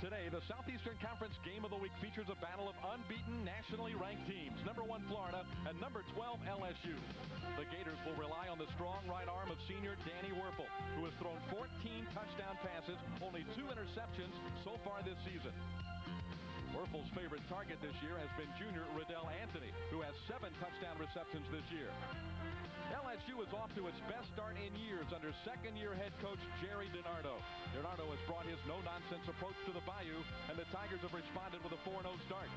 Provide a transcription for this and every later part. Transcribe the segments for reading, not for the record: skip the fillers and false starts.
Today, the Southeastern Conference Game of the Week features a battle of unbeaten, nationally ranked teams. Number 1 Florida and number 12 LSU. The Gators will rely on the strong right arm of senior Danny Werfel, who has thrown 14 touchdown passes, only 2 interceptions so far this season. Werfel's favorite target this year has been junior Riddell Anthony, who has 7 touchdown receptions this year. LSU is off to its best start in years under second-year head coach Jerry DiNardo. DiNardo has brought his no-nonsense approach to the Bayou, and the Tigers have responded with a 4-0 start.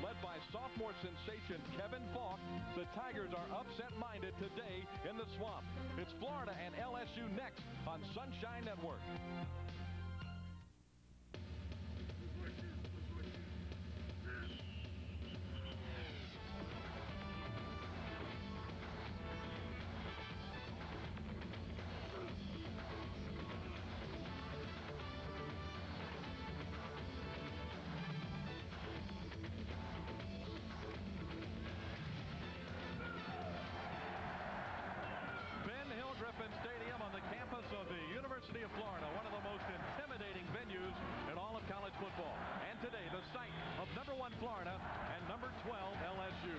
Led by sophomore sensation Kevin Falk, the Tigers are upset-minded today in the Swamp. It's Florida and LSU next on Sunshine Network. Stadium on the campus of the University of Florida, one of the most intimidating venues in all of college football. And today, the site of number 1 Florida and number 12 LSU.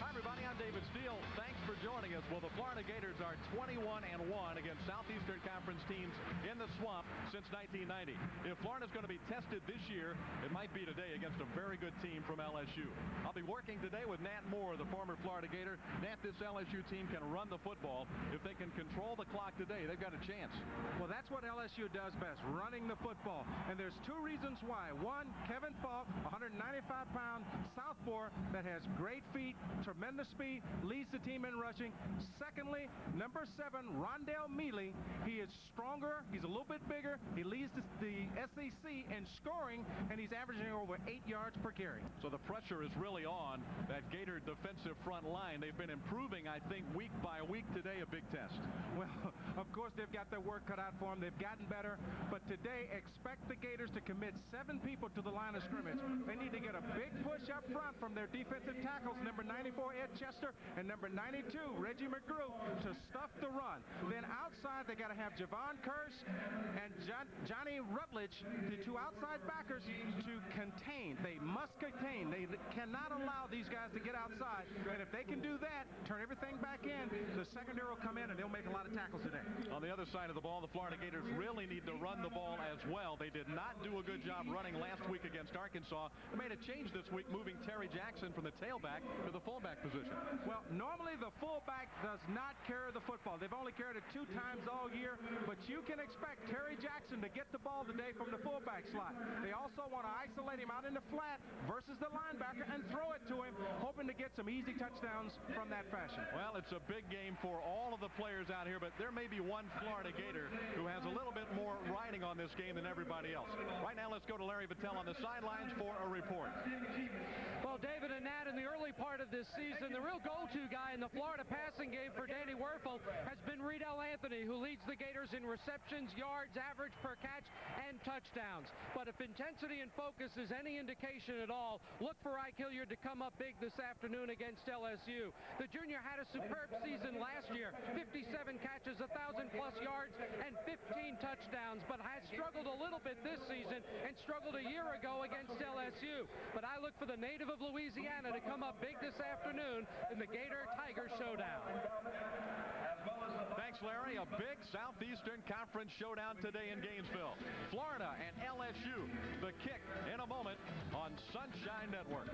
Hi, everybody. I'm David Steele. Thanks for joining us. Well, the Florida Gators are 21-1 against Southeastern Conference teams in the Swamp since 1990. If Florida's going to be tested this year, it might be today against a very good team from LSU. I'll be working today with Nat Moore, the former Florida Gator. Nat, this LSU team can run the football. If they can control the clock today, they've got a chance. Well, that's what LSU does best, running the football. And there's 2 reasons why. One, Kevin Falk, 195-pound southpaw that has great feet, tremendous speed, leads the team in rushing. Secondly, number 7, Rondell Mealy. He is stronger. He's a little bit bigger. He leads the SEC in scoring, and he's averaging over 8 yards per carry. So the pressure is really on that Gator defensive front line. They've been improving, I think, week by week. Today, a big test. Well, of course, they've got their work cut out for them. They've gotten better. But today, expect the Gators to commit 7 people to the line of scrimmage. They need to get a big push up front from their defensive tackles, number 94, Ed Chester, and number 92, Reggie McGrew, to stuff the run. Then outside, they got to have Javon Kearse and Johnny Rutledge, the 2 outside backers, to contain. They must contain. They cannot allow these guys to get outside. And if they can do that, turn everything back in, the secondary will come in and they'll make a lot of tackles today. On the other side of the ball, the Florida Gators really need to run the ball as well. They did not do a good job running last week against Arkansas. They made a change this week, moving Terry Jackson from the tailback to the fullback position. Well, normally the fullback does not carry the football. They've only carried it 2 times all year, but you can expect Terry Jackson to get the ball today from the fullback slot. They also want to isolate him out in the flat versus the linebacker and throw it to him, hoping to get some easy touchdowns from that fashion. Well, it's a big game for all of the players out here, but there may be one Florida Gator who has a little bit more riding on this game than everybody else. Right now, let's go to Larry Vittel on the sidelines for a report. Well, David and Nat, in the early part of this season, the real go-to guy in the Florida passing game for Danny Werfel has been Riddell Anthony, who leads the Gators in receptions, yards, average per catch, and touchdowns. But if intensity and focus is any indication at all, look for Ike Hilliard to come up big this afternoon against LSU. The junior had a superb season last year, 57 catches, 1,000+ yards, and 15 touchdowns, but has struggled a little bit this season and struggled a year ago against LSU. But I look for the native of Louisiana to come up big this afternoon in the Gator-Tiger showdown. Thanks, Larry. A big Southeastern Conference showdown today in Gainesville. Florida and LSU. The kick in a moment on Sunshine Network.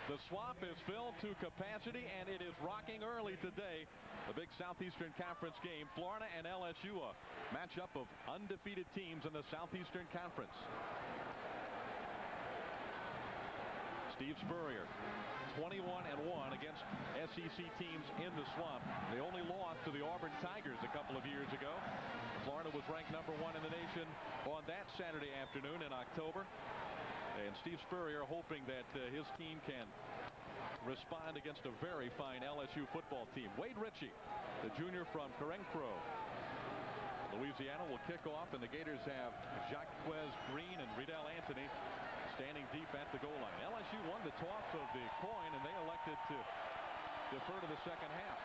The Swamp is filled to capacity, and it is rocking early today. The big Southeastern Conference game, Florida and LSU, a matchup of undefeated teams in the Southeastern Conference. Steve Spurrier, 21-1 against SEC teams in the Swamp. They only lost to the Auburn Tigers a couple of years ago. Florida was ranked number 1 in the nation on that Saturday afternoon in October. And Steve Spurrier hoping that his team can respond against a very fine LSU football team. Wade Ritchie, the junior from Carencro, Louisiana, will kick off, and the Gators have Jacquez Green and Riddell Anthony standing deep at the goal line. LSU won the toss of the coin, and they elected to defer to the second half.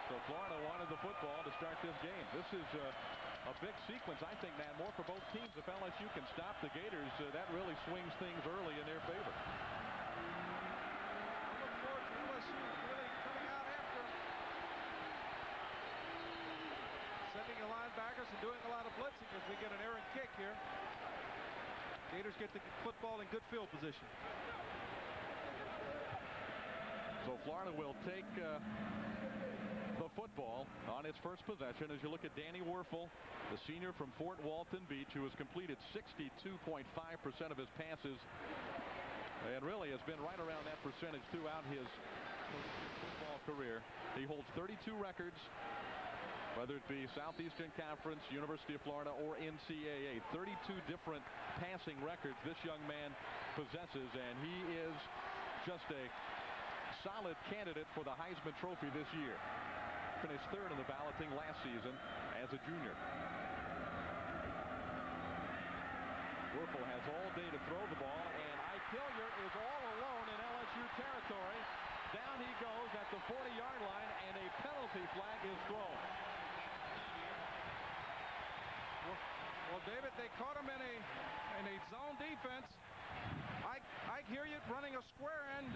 So Florida wanted the football to start this game. This is a big sequence, I think, Matt, more for both teams. If LSU can stop the Gators, that really swings things early in their favor. I look forward to LSU really coming out after them. Sending the linebackers and doing a lot of blitzing as we get an errant kick here. Gators get the football in good field position. So Florida will take the football on its first possession. As you look at Danny Werfel, the senior from Fort Walton Beach, who has completed 62.5% of his passes and really has been right around that percentage throughout his football career. He holds 32 records, whether it be Southeastern Conference, University of Florida, or NCAA. 32 different passing records this young man possesses, and he is just a solid candidate for the Heisman Trophy this year. Finished third in the balloting last season as a junior. Werfel has all day to throw the ball, and Ike Hilliard is all alone in LSU territory. Down he goes at the 40-yard line, and a penalty flag is thrown. Well, David, they caught him in a zone defense. Ike Hilliard running a square in.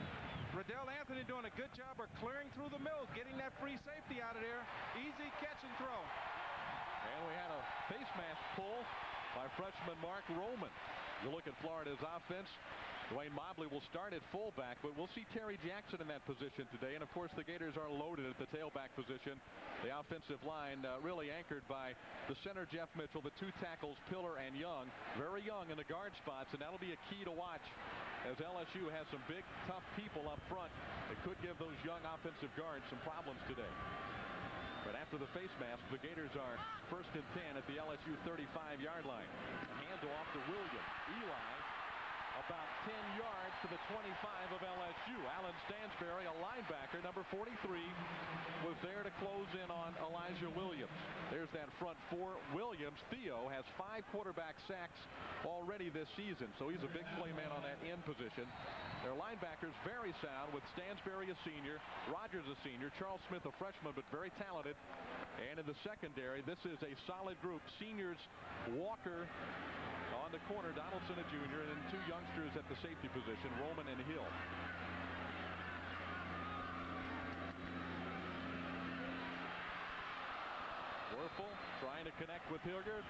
Riddell Anthony doing a good job of clearing through the middle, getting that free safety out of there. Easy catch and throw. And we had a face mask pull by freshman Mark Roman. You look at Florida's offense. Dwayne Mobley will start at fullback, but we'll see Terry Jackson in that position today. And of course, the Gators are loaded at the tailback position. The offensive line really anchored by the center Jeff Mitchell, the two tackles Pillar and Young, very young in the guard spots, and that'll be a key to watch as LSU has some big, tough people up front that could give those young offensive guards some problems today. But after the face mask, the Gators are 1st and 10 at the LSU 35-yard line. Handoff to Williams. Eli about 10 yards to the 25 of LSU. Alan Stansberry, a linebacker, number 43, was there to close in on Elijah Williams. There's that front four. Williams, Theo, has 5 quarterback sacks already this season, so he's a big play man on that end position. Their linebackers very sound, with Stansberry a senior, Rogers a senior, Charles Smith a freshman, but very talented. And in the secondary, this is a solid group. Seniors Walker on the corner, Donaldson a junior, and then 2 youngsters at the safety position, Roman and Hill. Werfel trying to connect with Hilliard.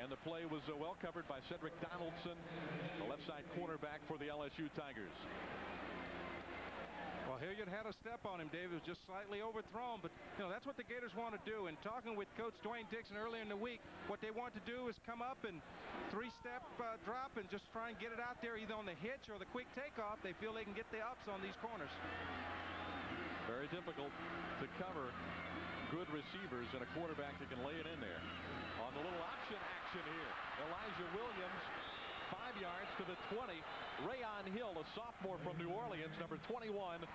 And the play was well covered by Cedric Donaldson, the left side cornerback for the LSU Tigers. Well, Hilliard had a step on him, Dave. It was just slightly overthrown, but that's what the Gators want to do. And talking with Coach Dwayne Dixon earlier in the week, what they want to do is come up and 3-step drop and just try and get it out there either on the hitch or the quick takeoff. They feel they can get the ups on these corners. Very difficult to cover good receivers and a quarterback that can lay it in there. On the little option action here, Elijah Williams, 5 yards to the 20. Rayon Hill, a sophomore from New Orleans, number 21,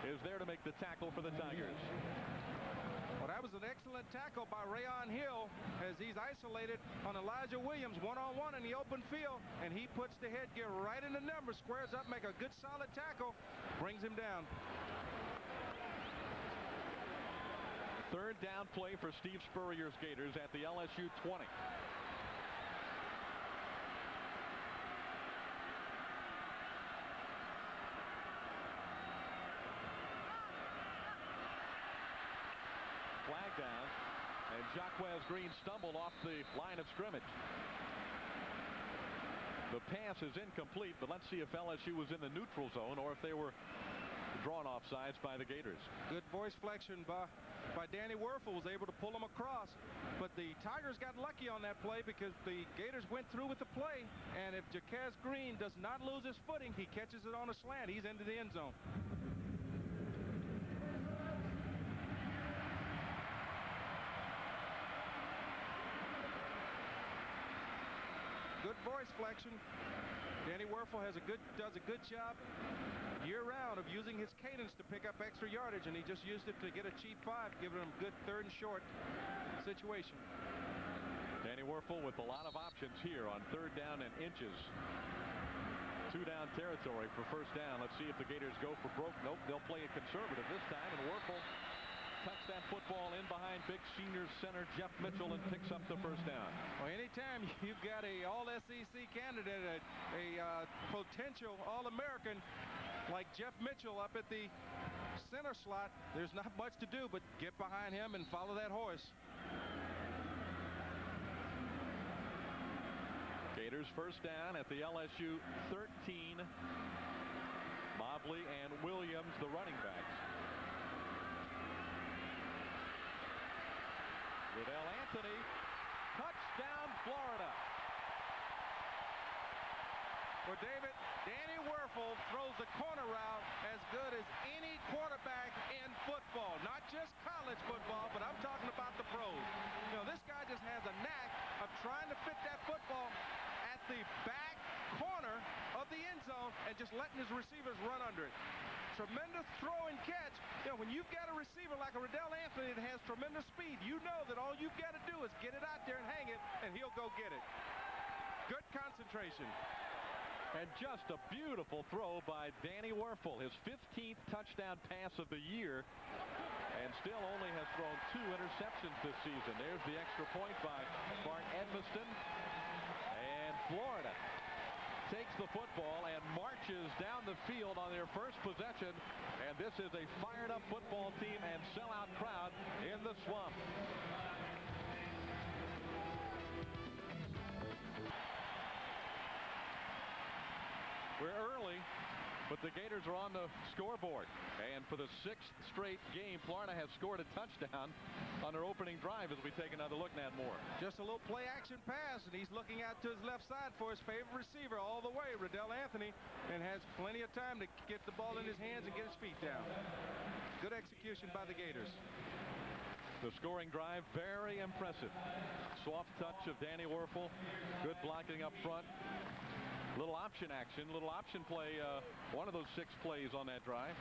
is there to make the tackle for the Tigers. Well, that was an excellent tackle by Rayon Hill as he's isolated on Elijah Williams one-on-one in the open field, and he puts the headgear right in the number, squares up, make a good solid tackle, brings him down. Third down play for Steve Spurrier's Gators at the LSU 20. Flag down, and Jaquez Green stumbled off the line of scrimmage. The pass is incomplete, but let's see if LSU was in the neutral zone or if they were drawn offsides by the Gators. Good voice flexion by Danny Werfel, was able to pull him across, but the Tigers got lucky on that play because the Gators went through with the play, and if Jaquez Green does not lose his footing, he catches it on a slant. He's into the end zone. Good voice flexion. Danny Werfel does a good job year-round of using his cadence to pick up extra yardage, and he just used it to get a cheap 5, giving him a good 3rd and short situation. Danny Werfel with a lot of options here on 3rd down and inches. 2-down territory for 1st down. Let's see if the Gators go for broke. Nope, they'll play it conservative this time, and Werfel tucks that football in behind big senior center Jeff Mitchell and picks up the first down. Well, anytime you've got a all-SEC candidate, a potential All-American like Jeff Mitchell up at the center slot, there's not much to do but get behind him and follow that horse. Gators first down at the LSU 13. Mobley and Williams, the running backs. Riddell Anthony, touchdown Florida. Well, David, Danny Werfel throws the corner route as good as any quarterback in football. Not just college football, but I'm talking about the pros. You know, this guy just has a knack of trying to fit that football at the back corner of the end zone and just letting his receivers run under it. Tremendous throw and catch. You know, when you've got a receiver like a Riddell Anthony that has tremendous speed, you know that all you've got to do is get it out there and hang it, and he'll go get it. Good concentration. And just a beautiful throw by Danny Werfel, his 15th touchdown pass of the year, and still only has thrown 2 interceptions this season. There's the extra point by Bart Edmiston. And Florida takes the football and marches down the field on their first possession. And this is a fired-up football team and sellout crowd in the Swamp. We're early, but the Gators are on the scoreboard. And for the 6th straight game, Florida has scored a touchdown on their opening drive as we take another look, Nat Moore. Just a little play-action pass, and he's looking out to his left side for his favorite receiver all the way, Riddell Anthony, and has plenty of time to get the ball in his hands and get his feet down. Good execution by the Gators. The scoring drive, very impressive. Soft touch of Danny Werfel. Good blocking up front. Little option action, little option play, one of those 6 plays on that drive.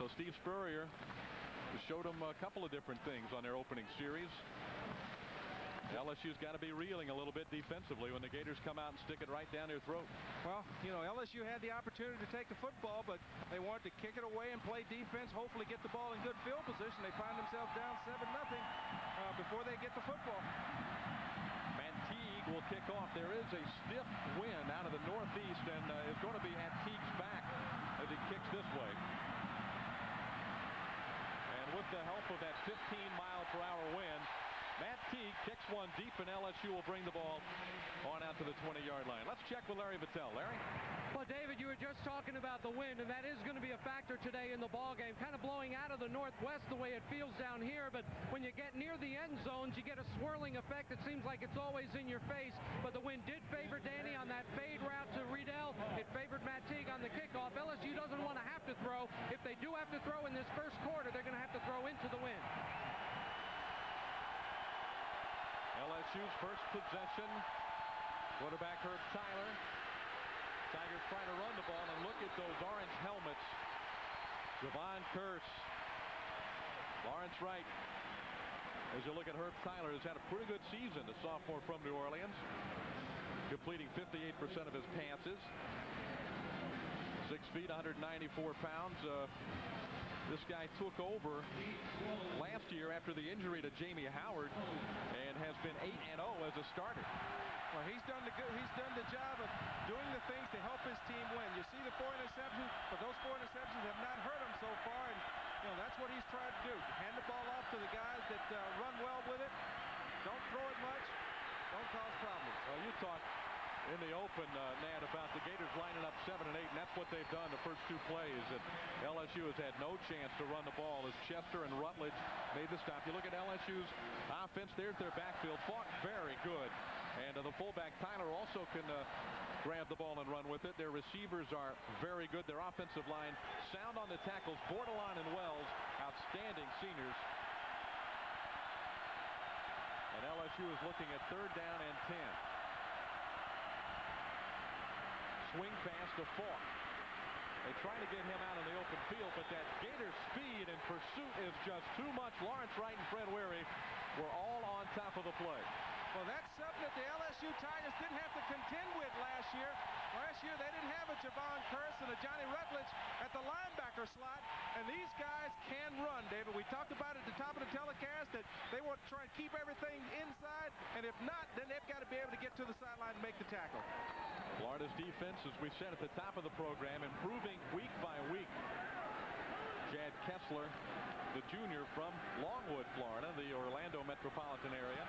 So Steve Spurrier showed them a couple of different things on their opening series. LSU's got to be reeling a little bit defensively when the Gators come out and stick it right down their throat. Well, you know, LSU had the opportunity to take the football, but they wanted to kick it away and play defense, hopefully get the ball in good field position. They find themselves down 7-0 before they get the football. Will kick off. There is a stiff wind out of the northeast, and it's going to be at Teague's back as he kicks this way. And with the help of that 15-mile-per-hour wind, Matt Teague kicks one deep, and LSU will bring the ball on out to the 20-yard line. Let's check with Larry Vittel. Larry? Well, David, you were just talking about the wind, and that is going to be a factor today in the ball game. Kind of blowing out of the northwest the way it feels down here, but when you get near the end zones, you get a swirling effect. It seems like it's always in your face, but the wind did favor Danny on that fade route to Riddell. It favored Matt Teague on the kickoff. LSU doesn't want to have to throw. If they do have to throw in this first quarter, they're going to have to throw into the wind. LSU's first possession. Quarterback Herb Tyler. Tigers trying to run the ball, and look at those orange helmets. Javon Curse. Lawrence Wright. As you look at Herb Tyler, has had a pretty good season, the sophomore from New Orleans. Completing 58% of his passes. 6 feet, 194 pounds. This guy took over last year after the injury to Jamie Howard and has been 8-0 as a starter. Well, he's done the job of doing the things to help his team win. You see the 4 interceptions, but those 4 interceptions have not hurt him so far, and you know that's what he's tried to do. Hand the ball off to the guys that run well with it. Don't throw it much. Don't cause problems. Well, you talked in the open, Nat, about the Gators lining up 7 and 8, and that's what they've done the first 2 plays. And LSU has had no chance to run the ball as Chester and Rutledge made the stop. You look at LSU's offense, there's their backfield. Fought very good. And the fullback, Tyler, also can grab the ball and run with it. Their receivers are very good. Their offensive line sound on the tackles. Bordelon and Wells, outstanding seniors. And LSU is looking at 3rd down and 10. Swing pass to Falk. They try to get him out in the open field, but that Gator speed and pursuit is just too much. Lawrence Wright and Fred Weary were all on top of the play. Well, that's something that the LSU Tigers didn't have to contend with last year. Last year, they didn't have a Javon Curse and a Johnny Rutledge at the linebacker slot, and these guys can run, David. We talked about at the top of the telecast that they want to try and keep everything inside, and if not, then they've got to be able to get to the sideline and make the tackle. Florida's defense, as we said at the top of the program, improving week by week. Chad Kessler, the junior from Longwood, Florida, the Orlando metropolitan area.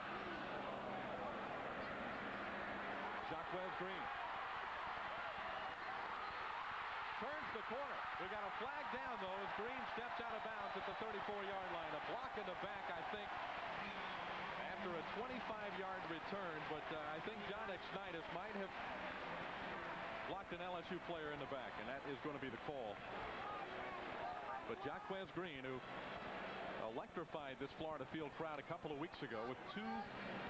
Jacquez Green turns the corner. We got a flag down, though, as Green steps out of bounds at the 34-yard line. A block in the back, I think, after a 25-yard return. But I think John Xnitis might have blocked an LSU player in the back, and that is going to be the call. But Jacquez Green, who electrified this Florida field crowd a couple of weeks ago with 2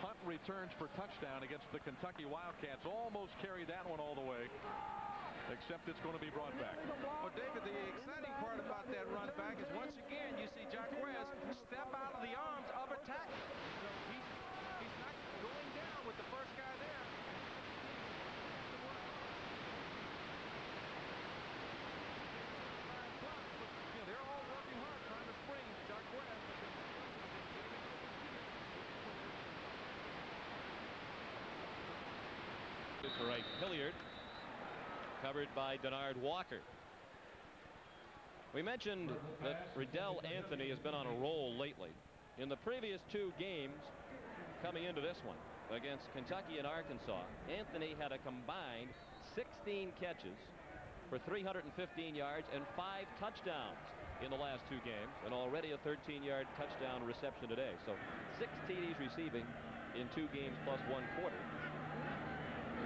punt returns for touchdown against the Kentucky Wildcats, almost carried that one all the way, except it's going to be brought back. Well, David, the exciting part about that run back is once again you see Jacquez step out of the arms of a tackle. So he's not going down with the first guy there. They're all working hard trying to spring Jacquez. To right, Hilliard, covered by Denard Walker. We mentioned that Riddell Anthony has been on a roll lately. In the previous 2 games coming into this one against Kentucky and Arkansas, Anthony had a combined 16 catches for 315 yards and 5 touchdowns in the last 2 games, and already a 13-yard touchdown reception today. So 6 TDs receiving in 2 games plus 1 quarter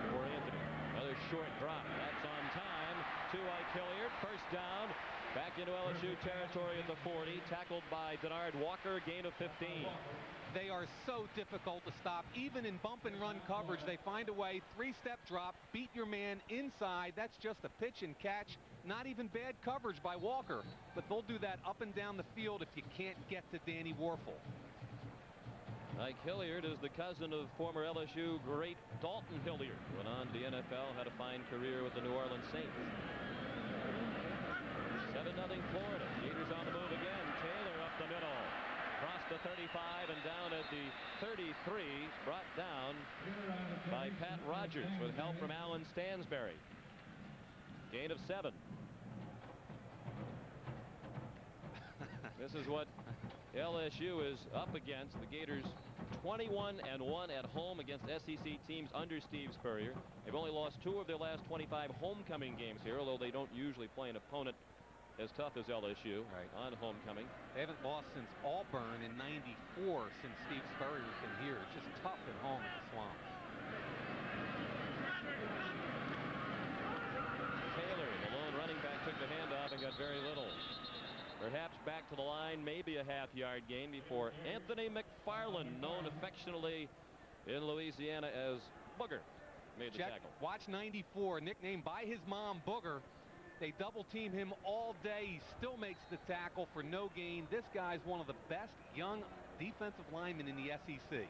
for Anthony. Another short drop. That's on time to Ike Hilliard. First down. Back into LSU territory at the 40. Tackled by Denard Walker. Gain of 15. They are so difficult to stop. Even in bump and run coverage, they find a way. 3-step drop. Beat your man inside. That's just a pitch and catch. Not even bad coverage by Walker. But they'll do that up and down the field if you can't get to Danny Wuerffel. Ike Hilliard is the cousin of former LSU great Dalton Hilliard. Went on to the NFL, had a fine career with the New Orleans Saints. 7-0 Florida. Gators on the move again. Taylor up the middle. Across the 35 and down at the 33. Brought down by Pat Rogers with help from Alan Stansberry. Gain of 7. This is what LSU is up against. The Gators 21-1 at home against SEC teams under Steve Spurrier. They've only lost 2 of their last 25 homecoming games here, although they don't usually play an opponent as tough as LSU on homecoming. They haven't lost since Auburn in '94 since Steve Spurrier's been here. It's just tough at home at the Swamp. Taylor, the lone running back, took the handoff and got very little. Perhaps back to the line, maybe a half-yard gain before Anthony McFarland, known affectionately in Louisiana as Booger, made the tackle. Watch 94, nicknamed by his mom Booger. They double team him all day. He still makes the tackle for no gain. This guy's one of the best young defensive linemen in the SEC.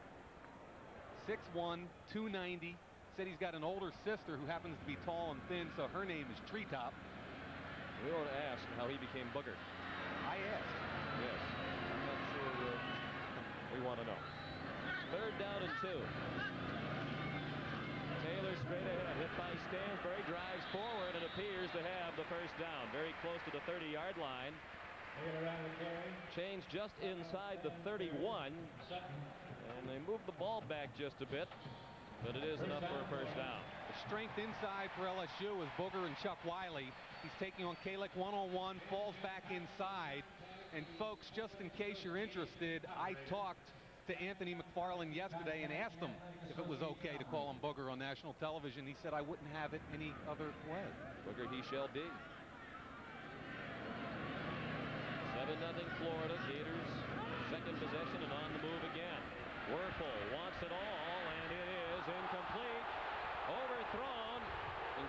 6'1", 290. Said he's got an older sister who happens to be tall and thin, so her name is Treetop. We ought to ask how he became Booger. I asked. Yes. I'm not sure we want to know. 3rd down and 2. Taylor straight ahead, hit by Stansbury, drives forward and appears to have the first down. Very close to the 30-yard line. Change just inside the 31. And they move the ball back just a bit, but it is enough for a first down. The strength inside for LSU is Booger and Chuck Wiley. He's taking on Kalick one-on-one, falls back inside. And folks, just in case you're interested, I talked to Anthony McFarland yesterday and asked him if it was okay to call him Booger on national television. He said I wouldn't have it any other way. Booger he shall be. 7-0 Florida. Gators second possession and on the move again. Wuerffel wants it all, and it is incomplete. Overthrown.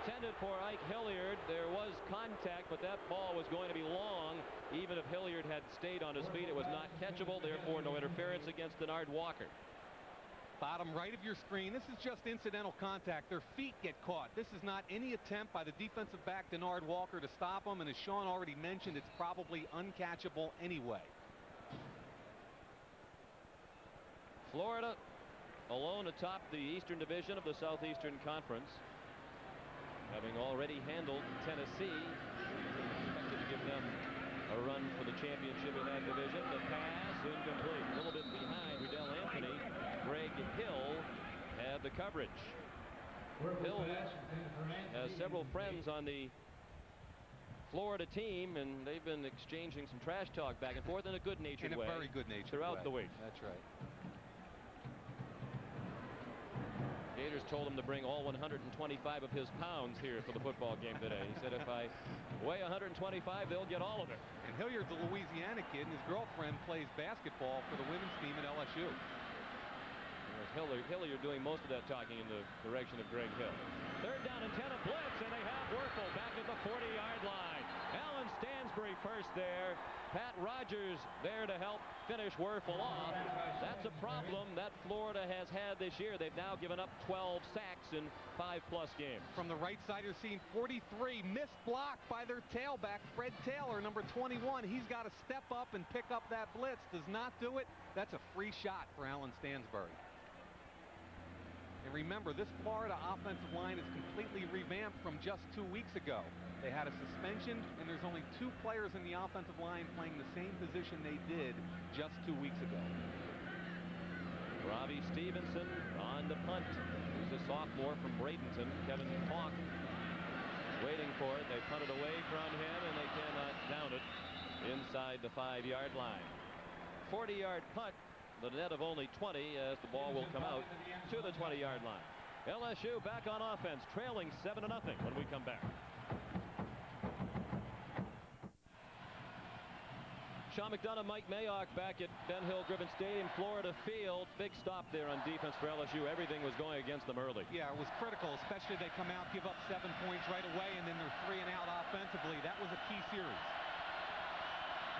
Intended for Ike Hilliard. There was contact, but that ball was going to be long. Even if Hilliard had stayed on his feet, it was not catchable. Therefore, no interference against Denard Walker. Bottom right of your screen. This is just incidental contact. Their feet get caught. This is not any attempt by the defensive back, Denard Walker, to stop them. And as Sean already mentioned, it's probably uncatchable anyway. Florida alone atop the Eastern Division of the Southeastern Conference, having already handled Tennessee. Expected to give them a run for the championship in that division. The pass incomplete. A little bit behind Riddell Anthony. Greg Hill had the coverage. Hill has several friends on the Florida team, and they've been exchanging some trash talk back and forth in a good-natured way. In a very good-natured throughout way. the week. That's right. Gators told him to bring all 125 of his pounds here for the football game today. He said, if I weigh 125, they'll get all of it. And Hilliard's a Louisiana kid, and his girlfriend plays basketball for the women's team at LSU. Hilliard doing most of that talking in the direction of Greg Hill. Third down and 10, a blitz, and they have Werfel back at the 40-yard line. Alan Stansbury first there. Pat Rogers there to help finish Werfel off. That's a problem that Florida has had this year. They've now given up 12 sacks in 5+ games. From the right side, you're seeing 43 missed block by their tailback, Fred Taylor, number 21. He's got to step up and pick up that blitz. Does not do it. That's a free shot for Alan Stansbury. And remember, this Florida offensive line is completely revamped from just 2 weeks ago. They had a suspension, and there's only 2 players in the offensive line playing the same position they did just 2 weeks ago. Robbie Stevenson on the punt. He's a sophomore from Bradenton. Kevin Hawk waiting for it. They punted away from him, and they cannot down it inside the 5-yard line. 40-yard punt. The net of only 20 as the ball will come out to the 20-yard line. LSU back on offense, trailing 7-0 when we come back. Sean McDonough, Mike Mayock back at Ben Hill Griffin Stadium, Florida Field. Big stop there on defense for LSU. Everything was going against them early. Yeah, it was critical, especially they come out, give up 7 points right away, and then they're 3 and out offensively. That was a key series.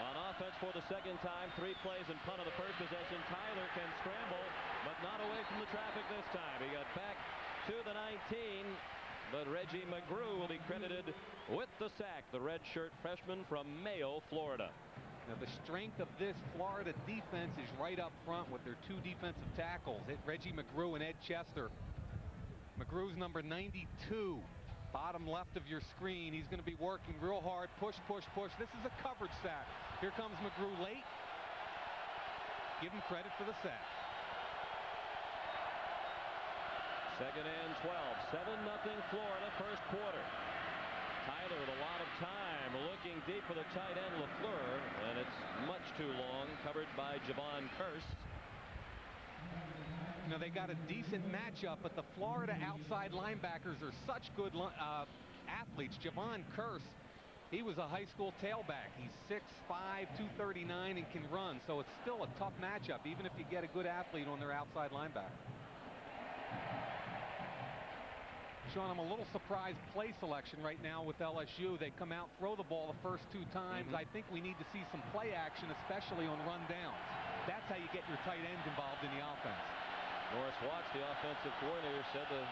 On offense for the second time, 3 plays and punt on the first possession. Tyler can scramble, but not away from the traffic this time. He got back to the 19, but Reggie McGrew will be credited with the sack. The redshirt freshman from Mayo, Florida. Now, the strength of this Florida defense is right up front with their 2 defensive tackles, Reggie McGrew and Ed Chester. McGrew's number 92. Bottom left of your screen. He's going to be working real hard. Push, push, push. This is a coverage sack. Here comes McGrew late. Give him credit for the sack. Second and 12. 7-0 Florida first quarter. Tyler with a lot of time looking deep for the tight end LaFleur, and it's much too long, covered by Javon Kearse. Now, they got a decent matchup, but the Florida outside linebackers are such good athletes. Javon Kearse, he was a high school tailback. He's 6'5", 239, and can run. So it's still a tough matchup, even if you get a good athlete on their outside linebacker. Sean, I'm a little surprised play selection right now with LSU. They come out, throw the ball the first 2 times. I think we need to see some play action, especially on run downs. That's how you get your tight ends involved in the offense. Norris Watts, the offensive coordinator, said the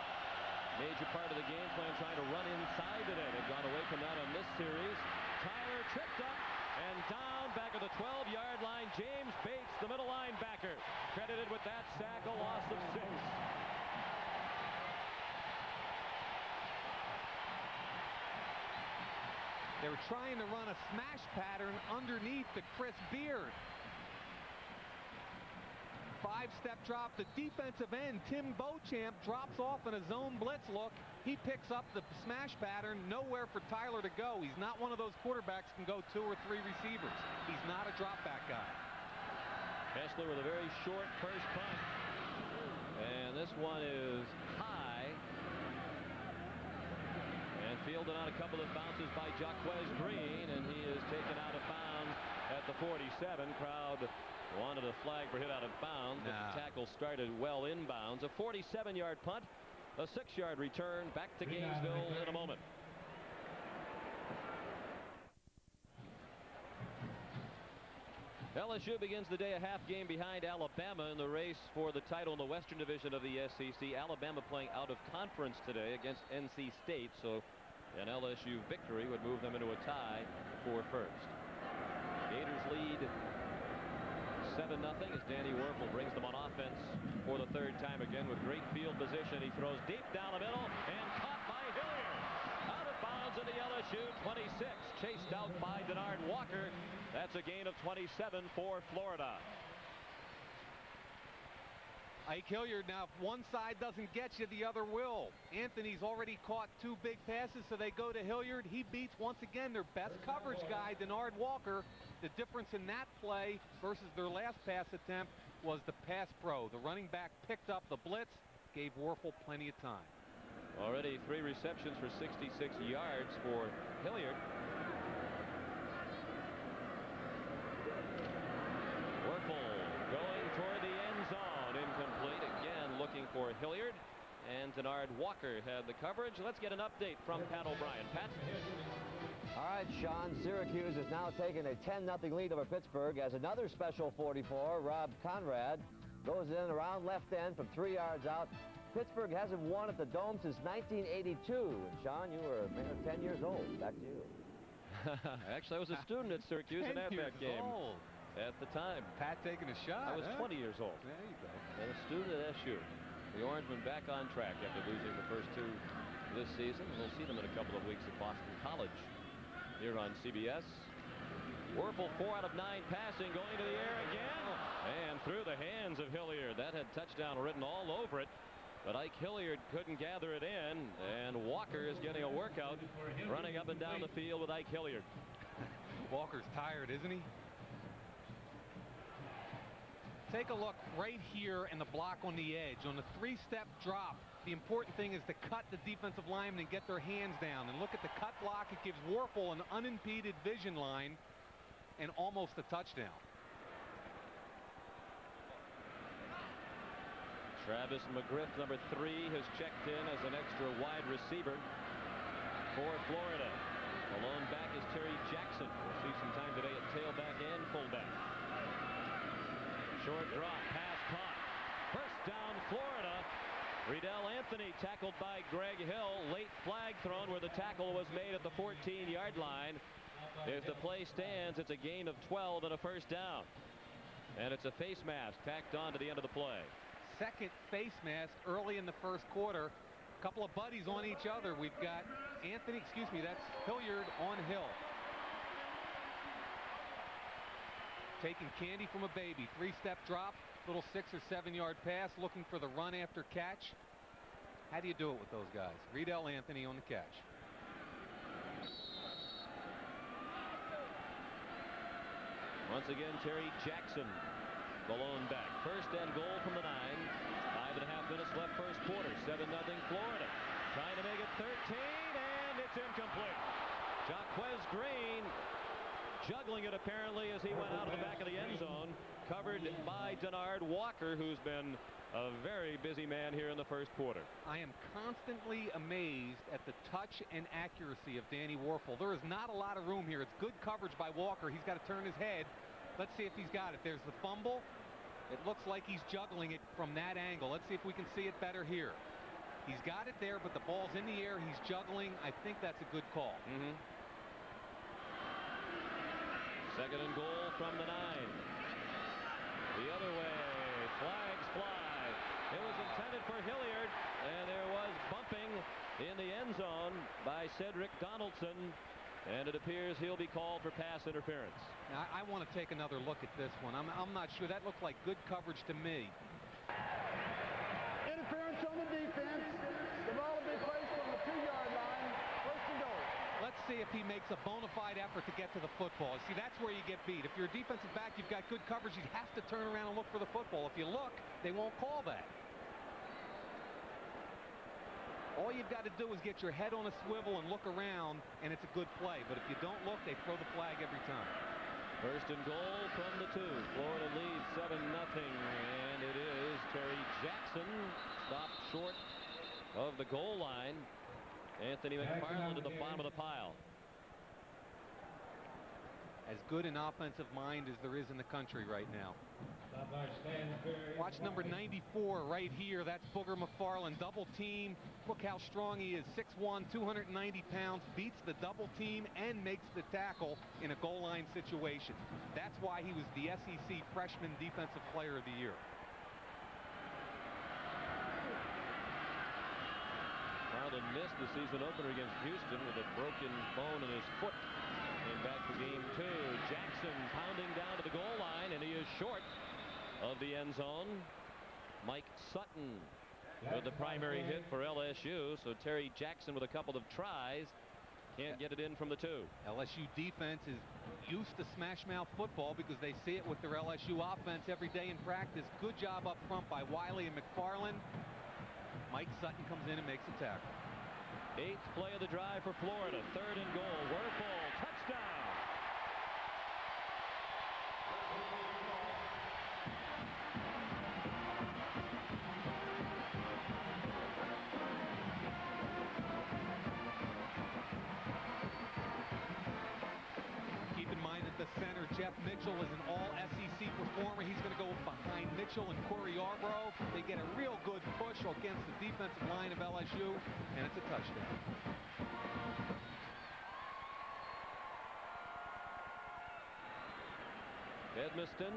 major part of the game plan trying to run inside today. They've gone away from that on this series. Tyler tripped up and down back at the 12-yard line. James Bates, the middle linebacker, credited with that sack, a loss of 6. They were trying to run a smash pattern underneath to Chris Beard. 5-step drop. The defensive end, Tim Beauchamp, drops off in a zone blitz look. He picks up the smash pattern. Nowhere for Tyler to go. He's not one of those quarterbacks who can go 2 or 3 receivers. He's not a drop back guy. Kessler with a very short first punt. And this one is high. And fielded on a couple of bounces by Jaquez Green, and he is taken out of bounds at the 47. Crowd wanted a flag for hit out of bounds, but the tackle started well inbounds. A 47-yard punt, a 6-yard return. Back to Gainesville in a moment. LSU begins the day a half game behind Alabama in the race for the title in the Western Division of the SEC. Alabama playing out of conference today against NC State, so an LSU victory would move them into a tie for first. Gators lead 7-0 as Danny Werfel brings them on offense for the third time again with great field position. He throws deep down the middle and caught by Hilliard. Out of bounds in the LSU 26. Chased out by Denard Walker. That's a gain of 27 for Florida. Ike Hilliard, now if one side doesn't get you, the other will. Anthony's already caught 2 big passes, so they go to Hilliard. He beats once again their best coverage guy, Denard Walker. The difference in that play versus their last pass attempt was the pass pro. The running back picked up the blitz, gave Werfel plenty of time. Already 3 receptions for 66 yards for Hilliard. Werfel going toward the end zone. Incomplete again, looking for Hilliard. And Denard Walker had the coverage. Let's get an update from Pat O'Brien. Pat? All right, Sean. Syracuse has now taken a 10-0 lead over Pittsburgh as another special 44, Rob Conrad, goes in around left end from 3 yards out. Pittsburgh hasn't won at the Dome since 1982. And Sean, you were 10 years old. Back to you. Actually, I was a student at Syracuse and had that game at the time. Pat taking a shot. I was 20 years old. There you go. And a student at SU. The Orangemen back on track after losing the first 2 this season. We'll see them in a couple of weeks at Boston College here on CBS. Werfel 4 out of 9 passing, going to the air again and through the hands of Hilliard. That had touchdown written all over it, but Ike Hilliard couldn't gather it in, and Walker is getting a workout running up and down the field with Ike Hilliard. Walker's tired, isn't he? Take a look right here in the block on the edge. On the 3-step drop, the important thing is to cut the defensive linemen and get their hands down. And look at the cut block. It gives Werfel an unimpeded vision line and almost a touchdown. Travis McGriff, number 3, has checked in as an extra wide receiver for Florida. The lone back is Terry Jackson. We'll see some time today at tailback and fullback. Short drop, pass caught. First down, Florida. Riddell Anthony tackled by Greg Hill. Late flag thrown where the tackle was made at the 14-yard line. If the play stands, it's a gain of 12 and a first down. And it's a face mask tacked on to the end of the play. Second face mask early in the first quarter. A couple of buddies on each other. We've got Anthony, that's Hilliard on Hill. Taking candy from a baby. 3-step drop, little 6 or 7 yard pass, looking for the run after catch. How do you do it with those guys? Riddell Anthony on the catch. Once again, Terry Jackson, the lone back. First and goal from the 9. 5.5 minutes left first quarter. 7-0 Florida. Trying to make it 13, and it's incomplete. Jaquez Green juggling it apparently as he went out of the back of the end zone. Covered by Denard Walker, who's been a very busy man here in the first quarter. I am constantly amazed at the touch and accuracy of Danny Werfel. There is not a lot of room here. It's good coverage by Walker. He's got to turn his head. Let's see if he's got it. There's the fumble. It looks like he's juggling it from that angle. Let's see if we can see it better here. He's got it there, but the ball's in the air. He's juggling. I think that's a good call. Second and goal from the 9. The other way. Flags fly. It was intended for Hilliard, and there was bumping in the end zone by Cedric Donaldson, and it appears he'll be called for pass interference. Now, I want to take another look at this one. I'm not sure. That looked like good coverage to me. Interference on the defense. The ball will be placed on the 2-yard line. First and goal. Let's see if he makes a bona fide effort to get to the football. See, that's where you get beat. If you're a defensive back, you've got good coverage. You have to turn around and look for the football. If you look, they won't call that. All you've got to do is get your head on a swivel and look around, and it's a good play. But if you don't look, they throw the flag every time. First and goal from the 2. Florida leads 7-0, and it is Terry Jackson stopped short of the goal line. Anthony McFarland to the bottom of the pile. as good an offensive mind as there is in the country right now. Watch number 94 right here. That's Booger McFarland. Double team. Look how strong he is. 6'1", 290 pounds. Beats the double team and makes the tackle in a goal line situation. That's why he was the SEC Freshman Defensive Player of the Year. Marlin missed the season opener against Houston with a broken bone in his foot. Came back for game 2. Jackson pounding down to the goal line, and he is short of the end zone. Mike Sutton with the primary hit for LSU. So Terry Jackson with a couple of tries can't get it in from the 2. LSU defense is used to smash mouth football because they see it with their LSU offense every day in practice. Good job up front by Wiley and McFarland. Mike Sutton comes in and makes a tackle. 8th play of the drive for Florida. 3rd and goal. Werfel, touchdown. Keep in mind that the center, Jeff Mitchell, is an all-SEC performer. He's going to go behind Mitchell and Corey Yarbrough. They get a real good push against the defensive line of LSU, and it's a touchdown. Edmiston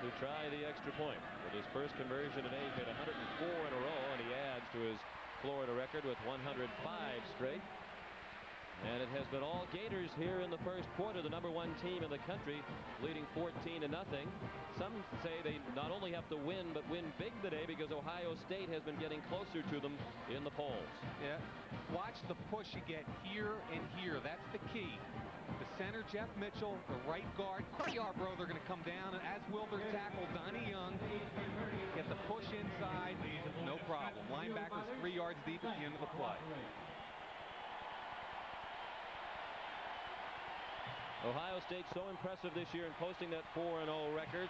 to try the extra point. With his first conversion today, he hit 104 in a row, and he adds to his Florida record with 105 straight. And it has been all Gators here in the first quarter, the #1 team in the country, leading 14-0. Some say they not only have to win, but win big today because Ohio State has been getting closer to them in the polls. Yeah, watch the push you get here and here. That's the key. The center, Jeff Mitchell, the right guard, Corey Yarbrough, they're going to come down, and as will their tackle, Donnie Young. Get the push inside, no problem. Linebackers 3 yards deep at the end of the play. Ohio State so impressive this year in posting that 4-0 record.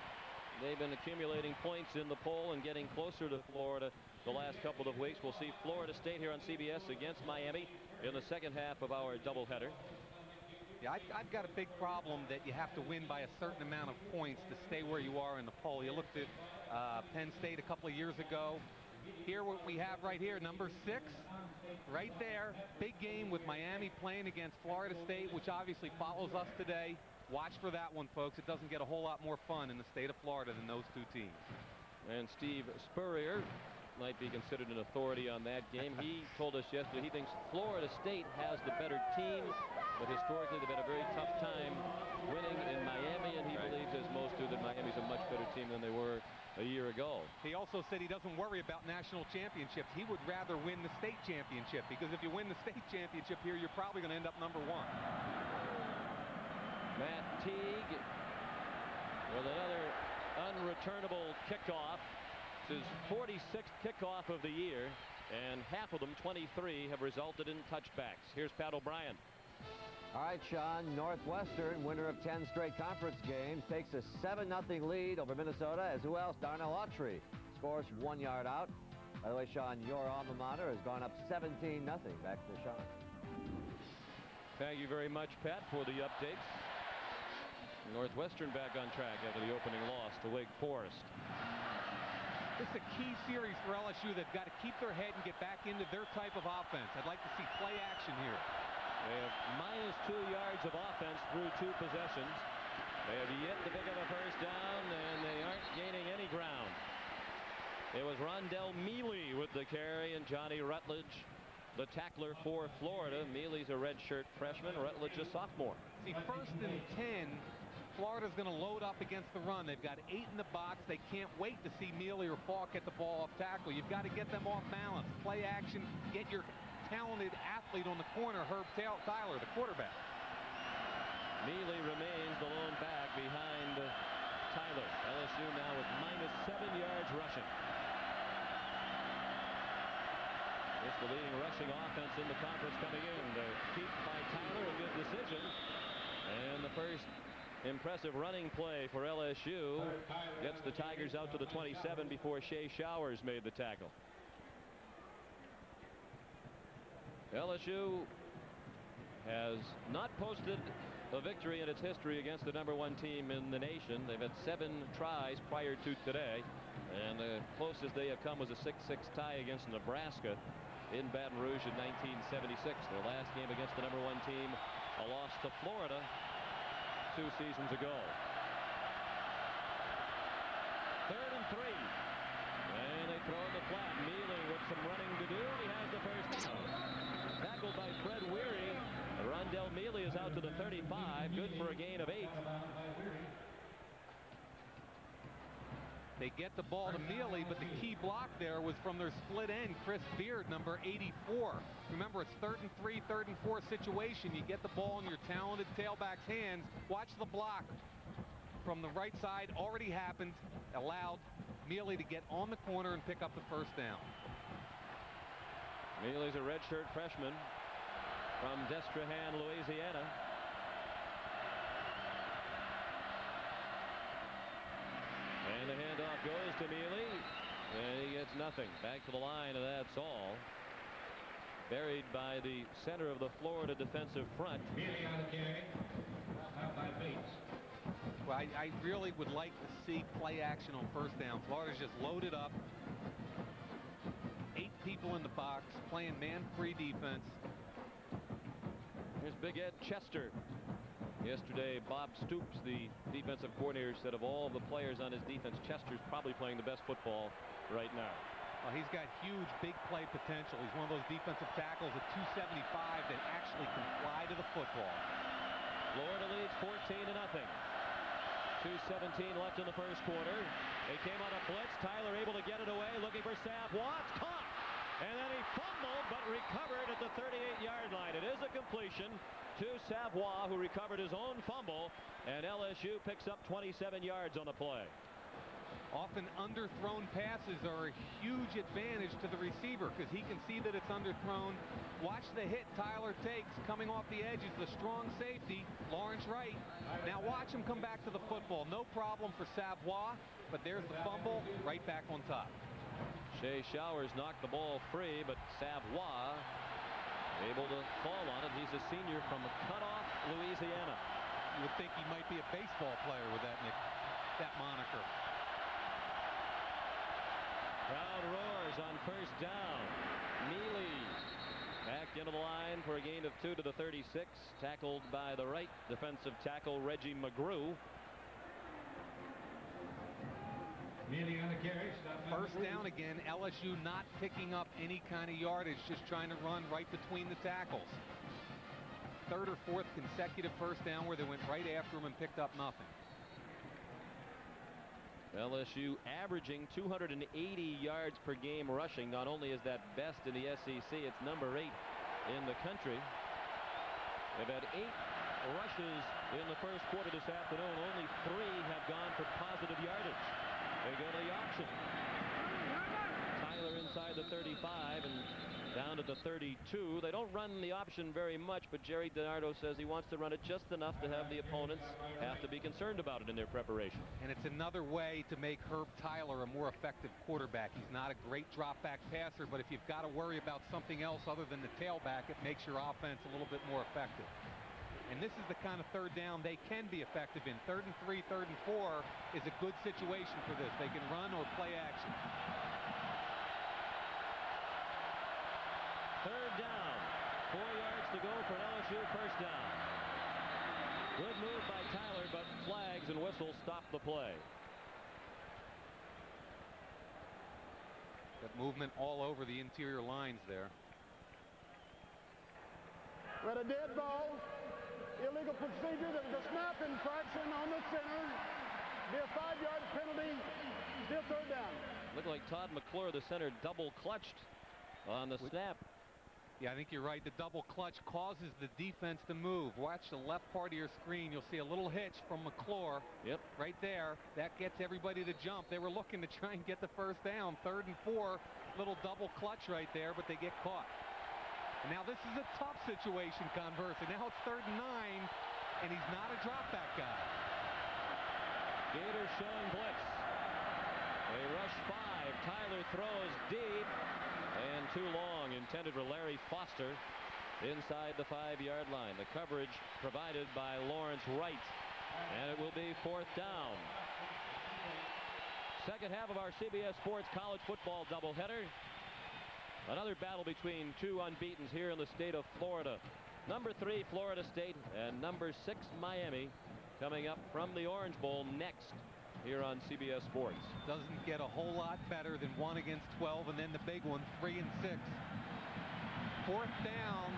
They've been accumulating points in the poll and getting closer to Florida the last couple of weeks. We'll see Florida State here on CBS against Miami in the second half of our doubleheader. Yeah, I've got a big problem that you have to win by a certain amount of points to stay where you are in the poll. You looked at Penn State a couple of years ago. Here what we have right here, number 6, right there. Big game with Miami playing against Florida State, which obviously follows us today. Watch for that one, folks. It doesn't get a whole lot more fun in the state of Florida than those 2 teams. And Steve Spurrier might be considered an authority on that game. He told us yesterday he thinks Florida State has the better team, but historically they've had a very tough time winning in Miami, and he believes, as most do, that Miami's a much better team than they were a year ago. He also said he doesn't worry about national championships. He would rather win the state championship, because if you win the state championship here, you're probably going to end up #1. Matt Teague with another unreturnable kickoff. It's his 46th kickoff of the year, and half of them, 23, have resulted in touchbacks. Here's Pat O'Brien. All right, Sean, Northwestern, winner of 10 straight conference games, takes a 7-0 lead over Minnesota, as who else? Darnell Autry scores 1 yard out. By the way, Sean, your alma mater has gone up 17-0. Back to Sean. Thank you very much, Pat, for the updates. Northwestern back on track after the opening loss to Wake Forest. This is a key series for LSU. They've got to keep their head and get back into their type of offense. I'd like to see play action here. They have -2 yards of offense through 2 possessions. They have yet to pick up a first down, and they aren't gaining any ground. It was Rondell Mealy with the carry, and Johnny Rutledge, the tackler for Florida. Mealy's a redshirt freshman, Rutledge a sophomore. See, 1st and 10. Florida's going to load up against the run. They've got 8 in the box. They can't wait to see Mealy or Falk get the ball off tackle. You've got to get them off balance. Play action. Get your talented athlete on the corner, Herb Tyler, the quarterback. Mealy remains the lone back behind Tyler. LSU now with -7 yards rushing. It's the leading rushing offense in the conference coming in. The keep by Tyler, a good decision. And the first impressive running play for LSU gets the Tigers out to the 27 before Shea Showers made the tackle. LSU has not posted a victory in its history against the #1 team in the nation. They've had 7 tries prior to today, and the closest they have come was a 6-6 tie against Nebraska in Baton Rouge in 1976. Their last game against the #1 team, a loss to Florida 2 seasons ago. 3rd and 3. And they throw in the flat. Mealy with some running to do. He has the first down. Tackled by Fred Weary. Rondell Mealy is out to the 35. Good for a gain of 8. They get the ball to Mealy, but the key block there was from their split end, Chris Beard, number 84. Remember, it's 3rd and 3, 3rd and 4 situation. You get the ball in your talented tailback's hands. Watch the block from the right side. Already happened. Allowed Mealy to get on the corner and pick up the first down. Mealy's a redshirt freshman from Destrehan, Louisiana. And the handoff goes to Mealy, and he gets nothing. Back to the line, and that's all. Buried by the center of the Florida defensive front. Mealy on the carry. Out by Bates. Well, I really would like to see play action on first down. Florida's just loaded up. 8 people in the box playing man-free defense. Here's Big Ed Chester. Yesterday, Bob Stoops, the defensive coordinator, said of all the players on his defense, Chester's probably playing the best football right now. Well, he's got huge big play potential. He's one of those defensive tackles at 275 that actually can fly to the football. Florida leads 14-0. 2:17 left in the first quarter. They came on a blitz. Tyler able to get it away, looking for Savoie. Caught! And then he fumbled, but recovered at the 38-yard line. It is a completion to Savoie, who recovered his own fumble, and LSU picks up 27 yards on the play. Often underthrown passes are a huge advantage to the receiver because he can see that it's underthrown. Watch the hit Tyler takes coming off the edge is the strong safety, Lawrence Wright. Now watch him come back to the football. No problem for Savoie, but there's the fumble right back on top. Shea Showers knocked the ball free, but Savoie able to fall on it. He's a senior from Cutoff, Louisiana. You would think he might be a baseball player with that moniker. Crowd roars on first down. Mealy back into the line for a gain of 2 to the 36. Tackled by the right defensive tackle, Reggie McGrew. Mealy on the carry. First down again. LSU not picking up any kind of yardage, just trying to run right between the tackles. 3rd or 4th consecutive first down where they went right after him and picked up nothing. LSU averaging 280 yards per game rushing. Not only is that best in the SEC, it's number 8 in the country. They've had 8 rushes in the first quarter this afternoon. Only 3 have gone for positive yardage. They go to the option. Tyler inside the 35 and down to the 32. They don't run the option very much, but Jerry DiNardo says he wants to run it just enough to have the opponents have to be concerned about it in their preparation. And it's another way to make Herb Tyler a more effective quarterback. He's not a great drop back passer, but if you've got to worry about something else other than the tailback, it makes your offense a little bit more effective. And this is the kind of third down they can be effective in. 3rd and 3, 3rd and 4 is a good situation for this. They can run or play action. 3rd down. 4 yards to go for an LSU first down. Good move by Tyler, but flags and whistles stop the play. Got movement all over the interior lines there. With a dead ball, illegal procedure, there was a snap infraction on the center. Be a 5-yard penalty, still 3rd down. Looked like Todd McClure, the center, double clutched on the snap. Yeah, I think you're right. The double clutch causes the defense to move. Watch the left part of your screen. You'll see a little hitch from McClure. Yep. Right there. That gets everybody to jump. They were looking to try and get the first down. 3rd and 4. Little double clutch right there, but they get caught. And now this is a tough situation, conversely. Now it's 3rd and 9, and he's not a drop back guy. Gators showing blitz. They rush 5. Tyler throws deep. And too long, intended for Larry Foster. inside the 5-yard line. The coverage provided by Lawrence Wright, and it will be 4th down. Second half of our CBS Sports College Football doubleheader. Another battle between two unbeatens here in the state of Florida. Number 3 Florida State and number 6 Miami coming up from the Orange Bowl next here on CBS Sports. Doesn't get a whole lot better than 1 against 12, and then the big one, 3 and 6. 4th down.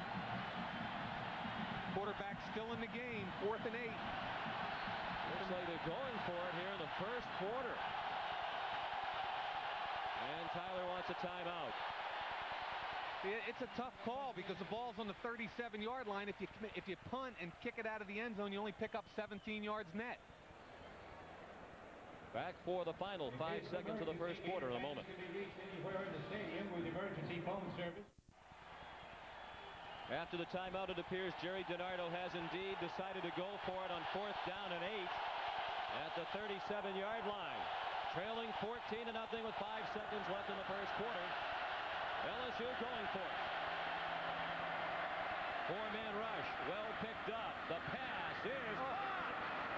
Quarterback still in the game. 4th and 8. Looks like they're going for it here in the first quarter. And Tyler wants a timeout. It's a tough call because the ball's on the 37-yard line. If you punt and kick it out of the end zone, you only pick up 17 yards net. Back for the final 5 seconds of the first quarter in a moment. After the timeout, it appears Jerry DiNardo has indeed decided to go for it on 4th down and 8 at the 37-yard line. Trailing 14-0 with 5 seconds left in the first quarter. LSU going for it. 4-man rush. Well picked up. The pass is caught.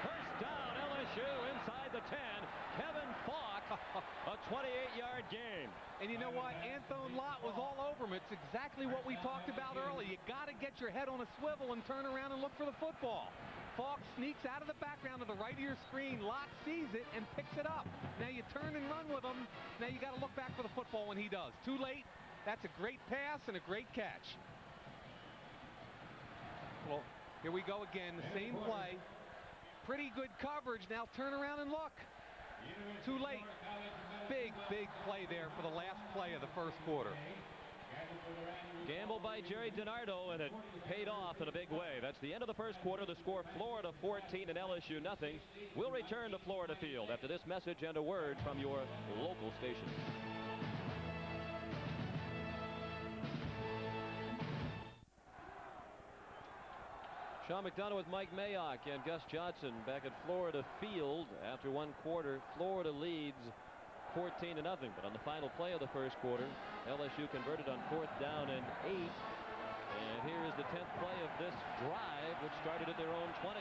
First down, LSU inside the 10. Kevin Falk, a 28-yard game. And you know what? Anthony Lott was all over him. It's exactly what we talked about earlier. You got to get your head on a swivel and turn around and look for the football. Falk sneaks out of the background to the right of your screen. Lott sees it and picks it up. Now you turn and run with him. Now you got to look back for the football when he does. Too late. That's a great pass and a great catch. Well, here we go again. The same play. Pretty good coverage. Now turn around and look. Too late. Big play there for the last play of the first quarter. Gamble by Jerry DiNardo, and it paid off in a big way. That's the end of the first quarter. The score, Florida 14 and LSU nothing. We'll return to Florida Field after this message and a word from your local station. Sean McDonough with Mike Mayock and Gus Johnson back at Florida Field after one quarter. Florida leads 14-0, but on the final play of the first quarter, LSU converted on 4th down and 8. And here is the 10th play of this drive, which started at their own 20.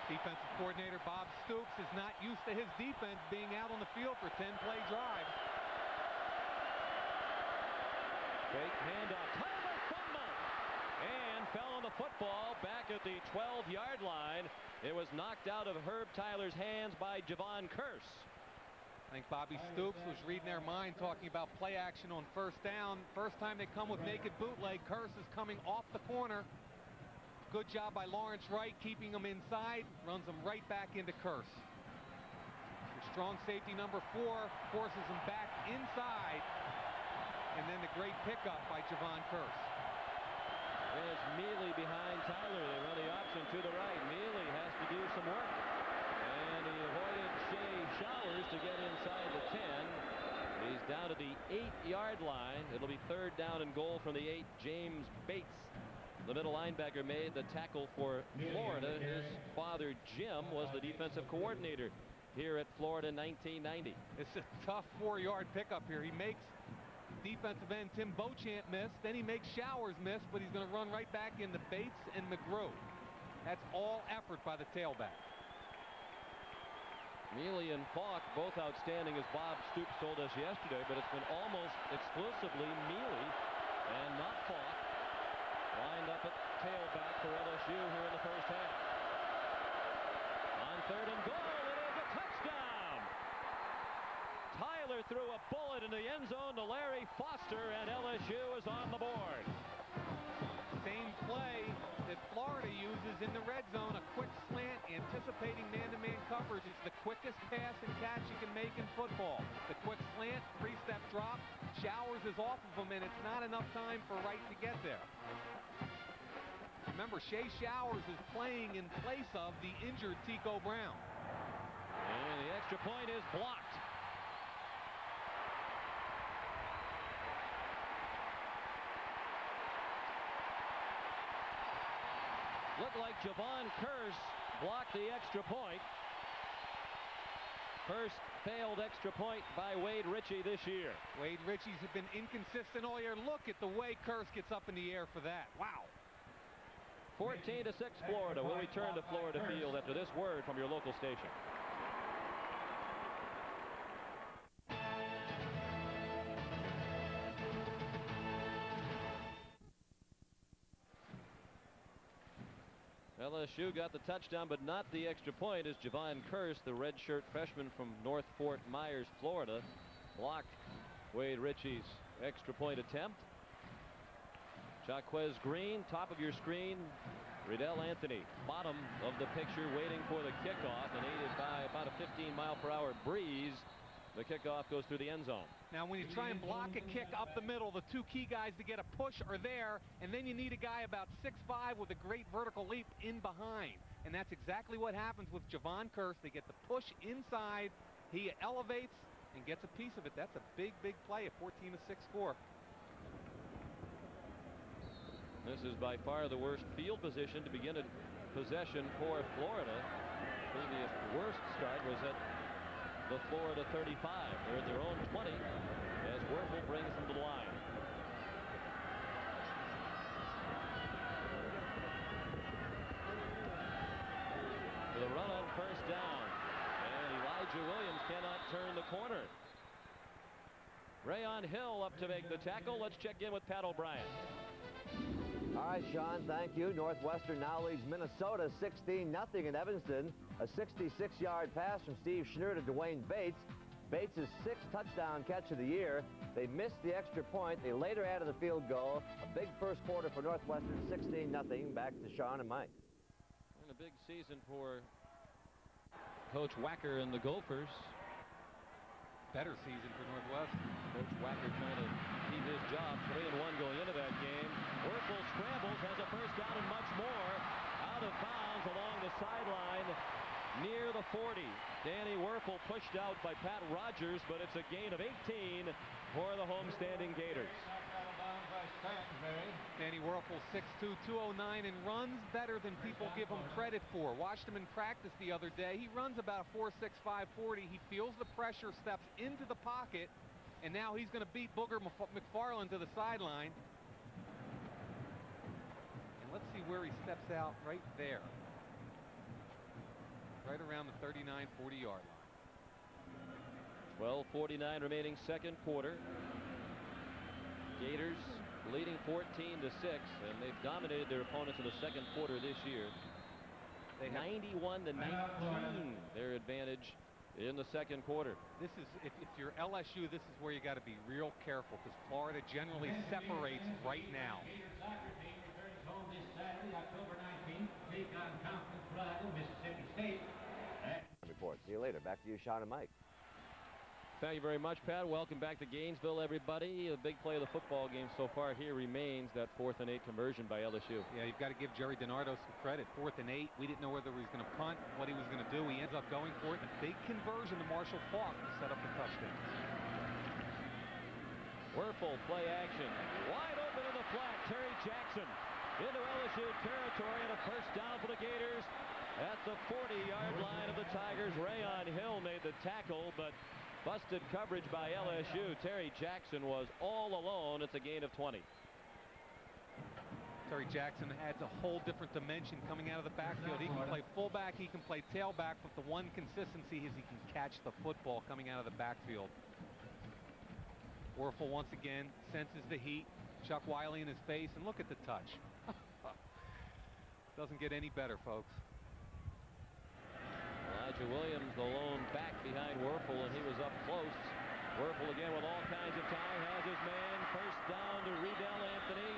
Defensive coordinator Bob Stoops is not used to his defense being out on the field for 10-play drives. Great handoff. Tyler fumbled and fell on the football back at the 12-yard line. It was knocked out of Herb Tyler's hands by Javon Curse. I think Bobby Stoops was reading their mind, talking about play action on 1st down. First time they come with naked bootleg. Curse is coming off the corner. Good job by Lawrence Wright keeping him inside. Runs him right back into Curse. Strong safety number 4 forces him back inside. And then the great pickup by Javon Curse. There's Mealy behind Tyler. They run the option to the right. Mealy has to do some work. And he avoided Shea Showers to get inside the 10. He's down to the 8-yard line. It'll be 3rd down and goal from the 8. James Bates, the middle linebacker, made the tackle for Florida. His father, Jim, was the defensive coordinator here at Florida in 1990. It's a tough 4-yard pickup here. He makes defensive end Tim Beauchamp miss. Then he makes Showers miss, but he's going to run right back into Bates and McGrew. That's all effort by the tailback. Mealy and Falk both outstanding, as Bob Stoops told us yesterday, but it's been almost exclusively Mealy and not Falk lined up at tailback for LSU here in the first half. On 3rd and goal, it is a touchdown. Tyler threw a bullet in the end zone to Larry Foster, and LSU is on the board. Same play that Florida uses in the red zone, a quick slant, anticipating man-to-man coverage. It's the quickest pass and catch you can make in football. The quick slant, 3-step drop, Showers is off of him, and it's not enough time for Wright to get there. Remember, Shea Showers is playing in place of the injured Tico Brown. And the extra point is blocked. Looked like Javon Curse blocked the extra point. First failed extra point by Wade Ritchie this year. Wade Ritchie's been inconsistent all year. Look at the way Kearse gets up in the air for that. Wow. 14-6 Florida. We'll return to Florida Field after this word from your local station. LSU got the touchdown, but not the extra point as Javon Kearse, the redshirt freshman from North Fort Myers, Florida, blocked Wade Ritchie's extra point attempt. Jaquez Green, top of your screen. Riddell Anthony, bottom of the picture, waiting for the kickoff, and aided by about a 15-mile-per-hour breeze. The kickoff goes through the end zone. Now, when you try and block a kick up the middle, the two key guys to get a push are there, and then you need a guy about 6'5" with a great vertical leap in behind. And that's exactly what happens with Javon Kearse. They get the push inside. He elevates and gets a piece of it. That's a big, big play, a 14-6 score. This is by far the worst field position to begin a possession for Florida. Previous worst start was at the Florida 35. They're at their own 20 as Werfel brings them to the line. For the run on first down, and Elijah Williams cannot turn the corner. Rayon Hill up to make the tackle. Let's check in with Pat O'Brien. All right, Sean, thank you. Northwestern now leads Minnesota 16-0 in Evanston. A 66-yard pass from Steve Schnur to Dwayne Bates. Bates' 6th touchdown catch of the year. They missed the extra point. They later added the field goal. A big first quarter for Northwestern, 16-0. Back to Sean and Mike. And a big season for Coach Wacker and the Gophers. Better season for Northwestern. Coach Wacker trying to keep his job. 3-1 going into that game. Werfel scrambles, has a first down and much more. Out of bounds along the sideline near the 40. Danny Werfel pushed out by Pat Rogers, but it's a gain of 18 for the homestanding Gators. Danny Werfel 6'2", 209, and runs better than people give him credit for. Watched him in practice the other day. He runs about 4.6, 540. He feels the pressure, steps into the pocket, and now he's going to beat Booger McFarland to the sideline. And let's see where he steps out right there. Right around the 39, 40-yard line. 12:49 remaining second quarter. Gators leading 14-6, and they've dominated their opponents in the second quarter this year. They 91-19, their advantage in the second quarter. This is, if you're LSU, this is where you got to be real careful, because Florida generally separates right now. Gator soccer team returns home this Saturday, October 19th, take on conference rival Mississippi State. Report. See you later. Back to you, Sean and Mike. Thank you very much, Pat. Welcome back to Gainesville, everybody. The big play of the football game so far here remains that 4th and 8 conversion by LSU. Yeah, you've got to give Jerry DiNardo some credit. 4th and 8. We didn't know whether he was going to punt, what he was going to do. He ends up going for it. A big conversion to Marshall Faulk to set up the touchdown. Werfel play action. Wide open in the flat. Terry Jackson into LSU territory, and a first down for the Gators at the 40-yard line of the Tigers. Rayon Hill made the tackle, but busted coverage by LSU. Terry Jackson was all alone. It's a gain of 20. Terry Jackson adds a whole different dimension coming out of the backfield. He can play fullback, he can play tailback, but the one consistency is he can catch the football coming out of the backfield. Werfel once again senses the heat. Chuck Wiley in his face, and look at the touch. Doesn't get any better, folks. Elijah Williams, the lone back behind Werfel, and he was up close. Werfel again with all kinds of time, has his man. First down to Riddell Anthony.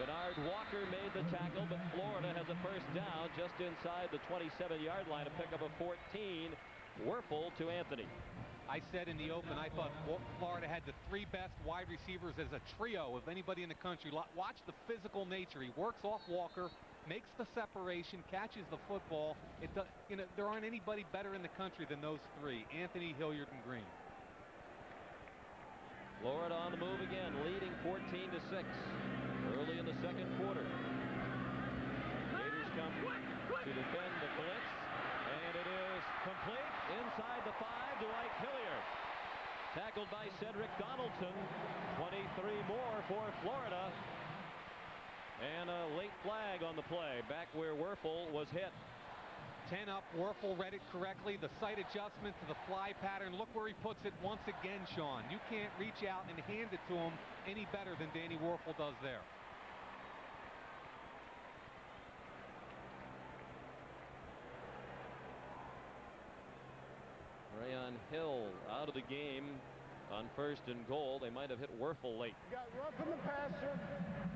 Bernard Walker made the tackle, but Florida has a first down just inside the 27-yard line, a pickup of 14. Werfel to Anthony. I said in the open, I thought Florida had the 3 best wide receivers as a trio of anybody in the country. Watch the physical nature. He works off Walker, makes the separation, catches the football. There aren't anybody better in the country than those 3, Anthony, Hilliard, and Green. Florida on the move again, leading 14-6 early in the second quarter. Gators come to defend the blitz, and it is complete inside the 5. Dwight Hilliard. Tackled by Cedric Donaldson. 23 more for Florida. And a late flag on the play, back where Werfel was hit. 10 up, Werfel read it correctly. The sight adjustment to the fly pattern. Look where he puts it once again, Sean. You can't reach out and hand it to him any better than Danny Werfel does there. Rayon Hill out of the game on 1st and goal. They might have hit Werfel late. You got rough from the passer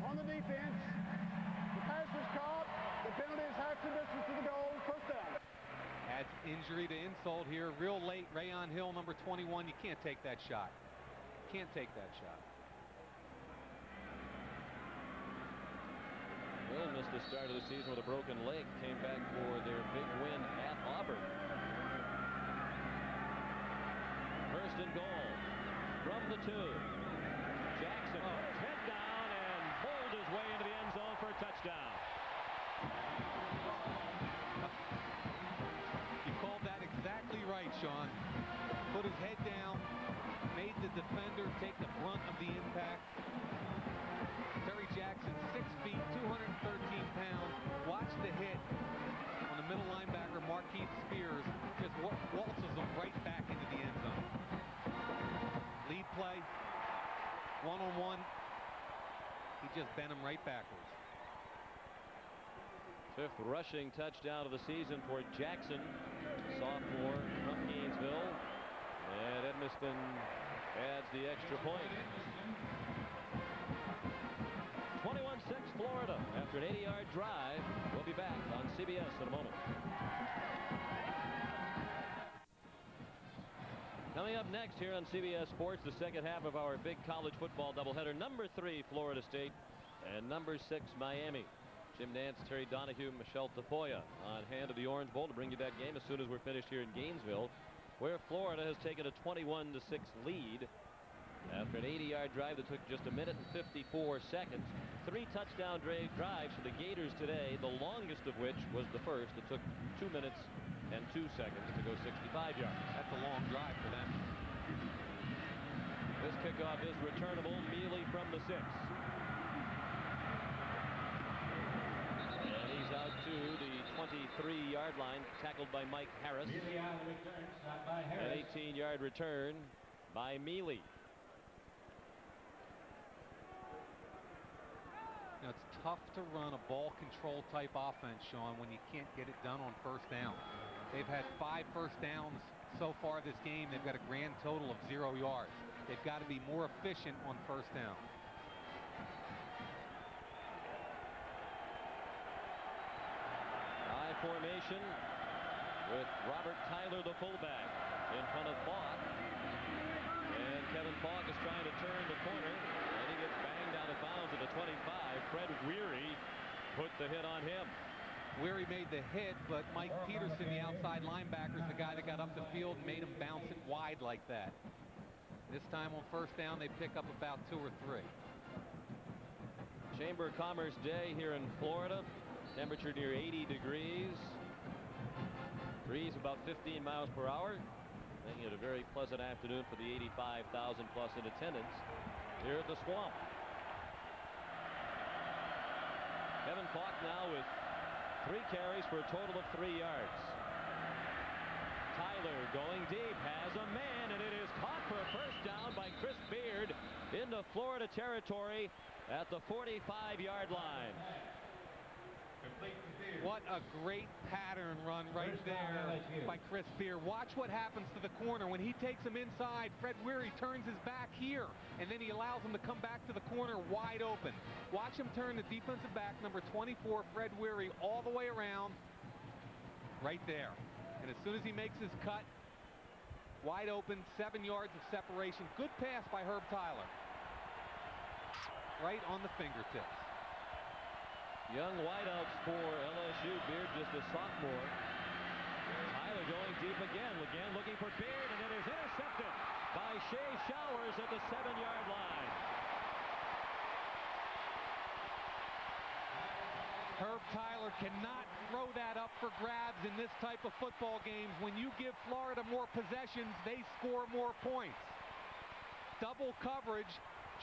on the defense. The pass was caught. The penalty is half the distance to the goal. First down. Adds injury to insult here. Real late. Rayon Hill, number 21. You can't take that shot. Can't take that shot. Hill missed the start of the season with a broken leg. Came back for their big win at Auburn. 1st and goal from the 2. Jackson head down and bowled his way into the end zone for a touchdown. You called that exactly right, Sean. Put his head down, made the defender take the brunt of the impact. Terry Jackson, 6 feet, 213 pounds. Watch the hit on the middle linebacker, Marquise Spears. Just waltzes him right back into the end zone. Lead play, one-on-one. He just bent him right backwards. 5th rushing touchdown of the season for Jackson, sophomore from Gainesville. And Edmiston adds the extra point. 21-6 Florida after an 80-yard drive. We'll be back on CBS in a moment. Coming up next here on CBS Sports, the second half of our big college football doubleheader. Number 3, Florida State, and number 6, Miami. Jim Nance, Terry Donahue, Michelle Tapoya on hand of the Orange Bowl to bring you that game as soon as we're finished here in Gainesville, where Florida has taken a 21-6 lead after an 80-yard drive that took just a minute and 54 seconds. 3 touchdown drives for the Gators today, the longest of which was the first. It took 2 minutes and 2 seconds to go 65 yards. That's a long drive for them. This kickoff is returnable. Mealy from the 6. And he's out to the 23-yard line, tackled by Mike Harris. An 18-yard return by Mealy. Now, it's tough to run a ball control type offense, Sean, when you can't get it done on 1st down. They've had 5 first downs so far this game. They've got a grand total of 0 yards. They've got to be more efficient on 1st down. High formation with Robert Tyler, the fullback, in front of Falk. And Kevin Falk is trying to turn the corner, and he gets banged out of bounds at the 25. Fred Weary put the hit on him. Weary made the hit, but Mike Peterson, the outside linebacker, is the guy that got up the field and made him bounce it wide like that. This time on 1st down, they pick up about 2 or 3. Chamber of Commerce Day here in Florida. Temperature near 80 degrees. Breeze about 15 miles per hour. Making it a very pleasant afternoon for the 85,000 plus in attendance here at the Swamp. Kevin Falk now with 3 carries for a total of 3 yards. Tyler going deep, has a man, and it is caught for a first down by Chris Beard into Florida territory at the 45-yard line. What a great pattern run right there by Chris Beard. Watch what happens to the corner. When he takes him inside, Fred Weary turns his back here, and then he allows him to come back to the corner wide open. Watch him turn the defensive back, number 24, Fred Weary, all the way around right there. And as soon as he makes his cut, wide open, 7 yards of separation. Good pass by Herb Tyler. Right on the fingertips. Young wideouts for LSU. Beard just a sophomore. Tyler going deep again. Again looking for Beard, and it is intercepted by Shea Showers at the 7-yard line. Herb Tyler cannot throw that up for grabs in this type of football games. When you give Florida more possessions, they score more points. Double coverage.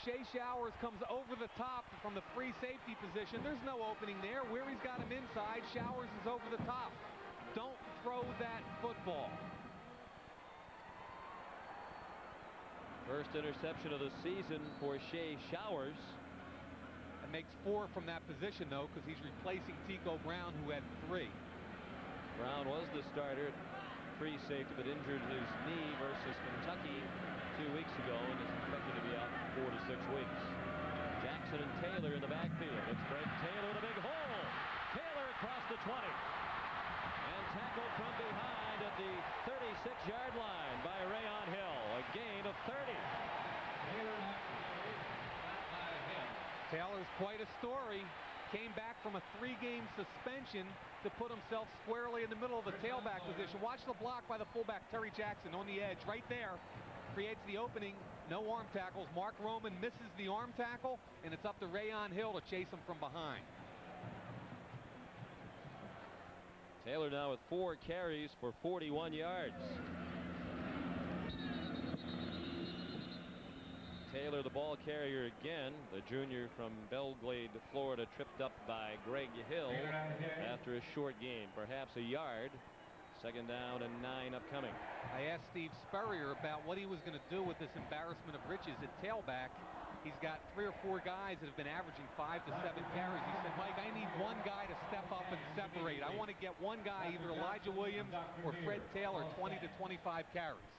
Shea Showers comes over the top from the free safety position. There's no opening there. Where he's got him inside, Showers is over the top. Don't throw that football. First interception of the season for Shea Showers. It makes 4 from that position, though, because he's replacing Tico Brown, who had 3. Brown was the starter at free safety, but injured his knee versus Kentucky 2 weeks ago and is expected to be out 4 to 6 weeks. Jackson and Taylor in the backfield. It's Fred Taylor with a big hole. Taylor across the 20. And tackled from behind at the 36-yard line by Rayon Hill. A gain of 30. Taylor's quite a story. Came back from a 3-game suspension to put himself squarely in the middle of the tailback position. Watch the block by the fullback, Terry Jackson, on the edge right there. Creates the opening. No arm tackles. Mark Roman misses the arm tackle, and it's up to Rayon Hill to chase him from behind. Taylor now with 4 carries for 41 yards. Taylor, the ball carrier again. The junior from Belglade, Florida, tripped up by Greg Hill after a short game, perhaps a yard. Second down and 9 upcoming. I asked Steve Spurrier about what he was going to do with this embarrassment of riches at tailback. He's got 3 or 4 guys that have been averaging 5 to 7 carries. He said, Mike, I need one guy to step up and separate. I want to get one guy, either Elijah Williams or Fred Taylor, 20 to 25 carries.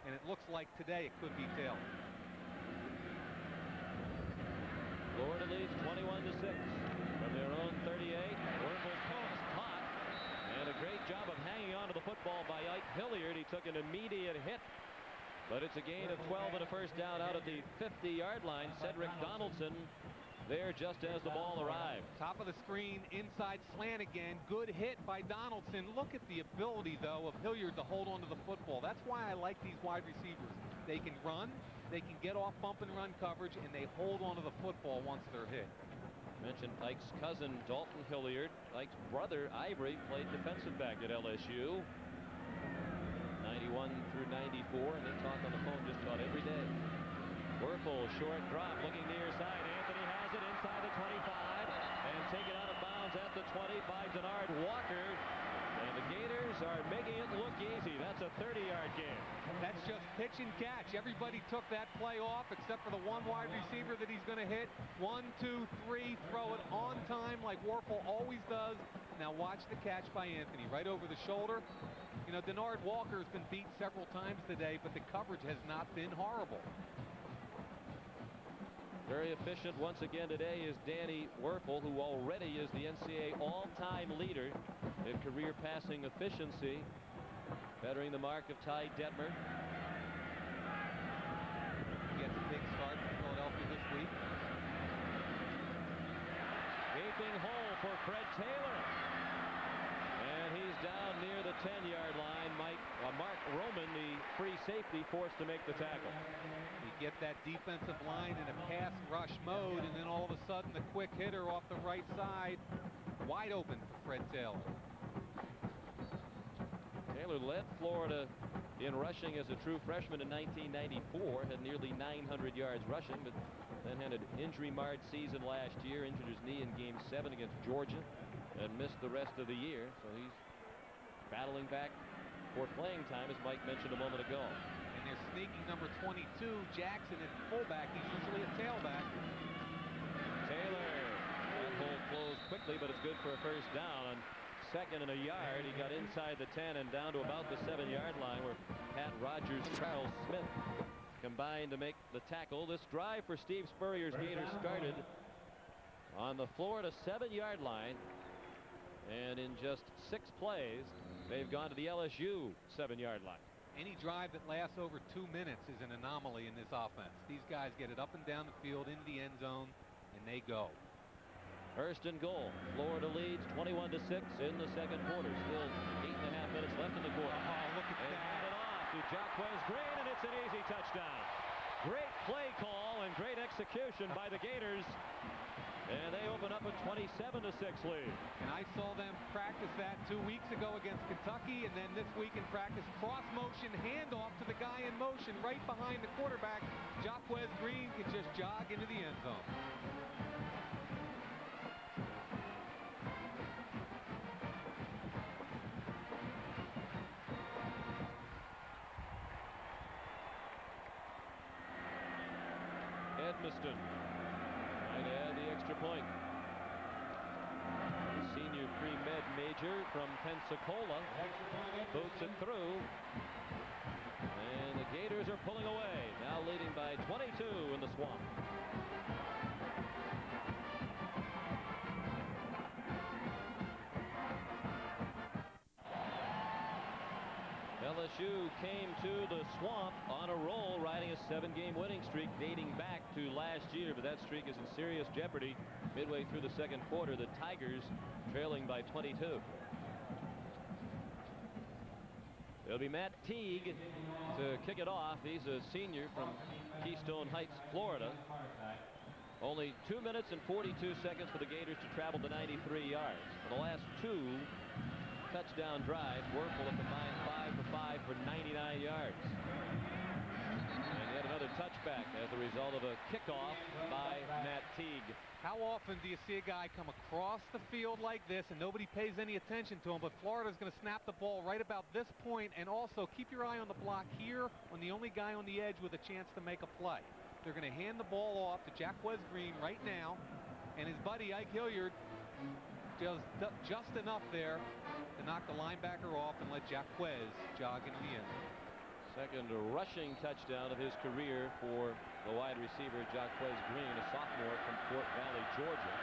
And it looks like today it could be Taylor. Florida leads 21 to 6 from their own 38. Werfel's pass caught, and a great job of hanging on to the football by Ike Hilliard. He took an immediate hit, but it's a gain of 12 and a first down out at the 50-yard line. Cedric Donaldson there just as the ball arrived. Top of the screen, inside slant again. Good hit by Donaldson. Look at the ability, though, of Hilliard to hold on to the football. That's why I like these wide receivers. They can run, they can get off bump and run coverage, and they hold on to the football once they're hit. Mentioned Ike's cousin, Dalton Hilliard. Ike's brother, Ivory, played defensive back at LSU. 91 through 94, and they talk on the phone just about every day. Werfel, short drop, looking near side. Anthony has it inside the 25, and taken out of bounds at the 20 by Denard Walker. And the Gators are making it look easy. That's a 30-yard game. That's just pitch and catch. Everybody took that play off except for the one wide receiver that he's going to hit. 1, 2, 3, throw it on time like Werfel always does. Now watch the catch by Anthony right over the shoulder. You know, Denard Walker has been beat several times today, but the coverage has not been horrible. Very efficient once again today is Danny Werfel, who already is the NCAA all-time leader in career passing efficiency, bettering the mark of Ty Detmer. Gets a big start for Philadelphia this week. Gaping hole for Fred Taylor. And he's down near the 10-yard line. Mark Roman, the free safety, forced to make the tackle. You get that defensive line in a pass rush mode, and then all of a sudden the quick hitter off the right side, wide open for Fred Taylor. Taylor led Florida in rushing as a true freshman in 1994, had nearly 900 yards rushing, but then had an injury-marred season last year, injured his knee in Game 7 against Georgia, and missed the rest of the year. So he's battling back for playing time, as Mike mentioned a moment ago. And they're sneaking number 22, Jackson, at fullback. He's usually a tailback. Taylor, that hole closed quickly, but it's good for a first down. On second and a yard, he got inside the 10 and down to about the 7-yard line, where Pat Rogers, Charles Smith combined to make the tackle. This drive for Steve Spurrier's Gators started on the Florida 7-yard line, and in just 6 plays, they've gone to the LSU 7-yard line. Any drive that lasts over 2 minutes is an anomaly in this offense. These guys get it up and down the field into the end zone, and they go. First and goal. Florida leads 21 to 6 in the second quarter. Still 8.5 minutes left in the quarter. Oh, look at they that. hand it off to Jaquez Green, and it's an easy touchdown. Great play call and great execution by the Gators. And they open up a 27-6 lead. And I saw them practice that 2 weeks ago against Kentucky, and then this week in practice, cross motion handoff to the guy in motion right behind the quarterback. Jacquez Green can just jog into the end zone. Edmiston trying to add the extra point. The senior pre-med major from Pensacola boots it through. And the Gators are pulling away, now leading by 22 in the Swamp. LSU came to the Swamp on a roll, riding a 7-game winning streak dating back to last year, but that streak is in serious jeopardy midway through the second quarter. The Tigers trailing by 22. It'll be Matt Teague to kick it off. He's a senior from Keystone Heights, Florida. Only 2 minutes and 42 seconds for the Gators to travel to 93 yards. For the last 2 touchdown drives, Werfel a combined 5 for 5 for 99 yards. And yet another touchback as a result of a kickoff by Matt Teague. How often do you see a guy come across the field like this and nobody pays any attention to him, but Florida's going to snap the ball right about this point, and also keep your eye on the block here on the only guy on the edge with a chance to make a play. They're going to hand the ball off to Jacquez Green right now, and his buddy Ike Hilliard just enough there to knock the linebacker off and let Jacquez jog into the end. Second rushing touchdown of his career for the wide receiver Jacquez Green, a sophomore from Fort Valley, Georgia.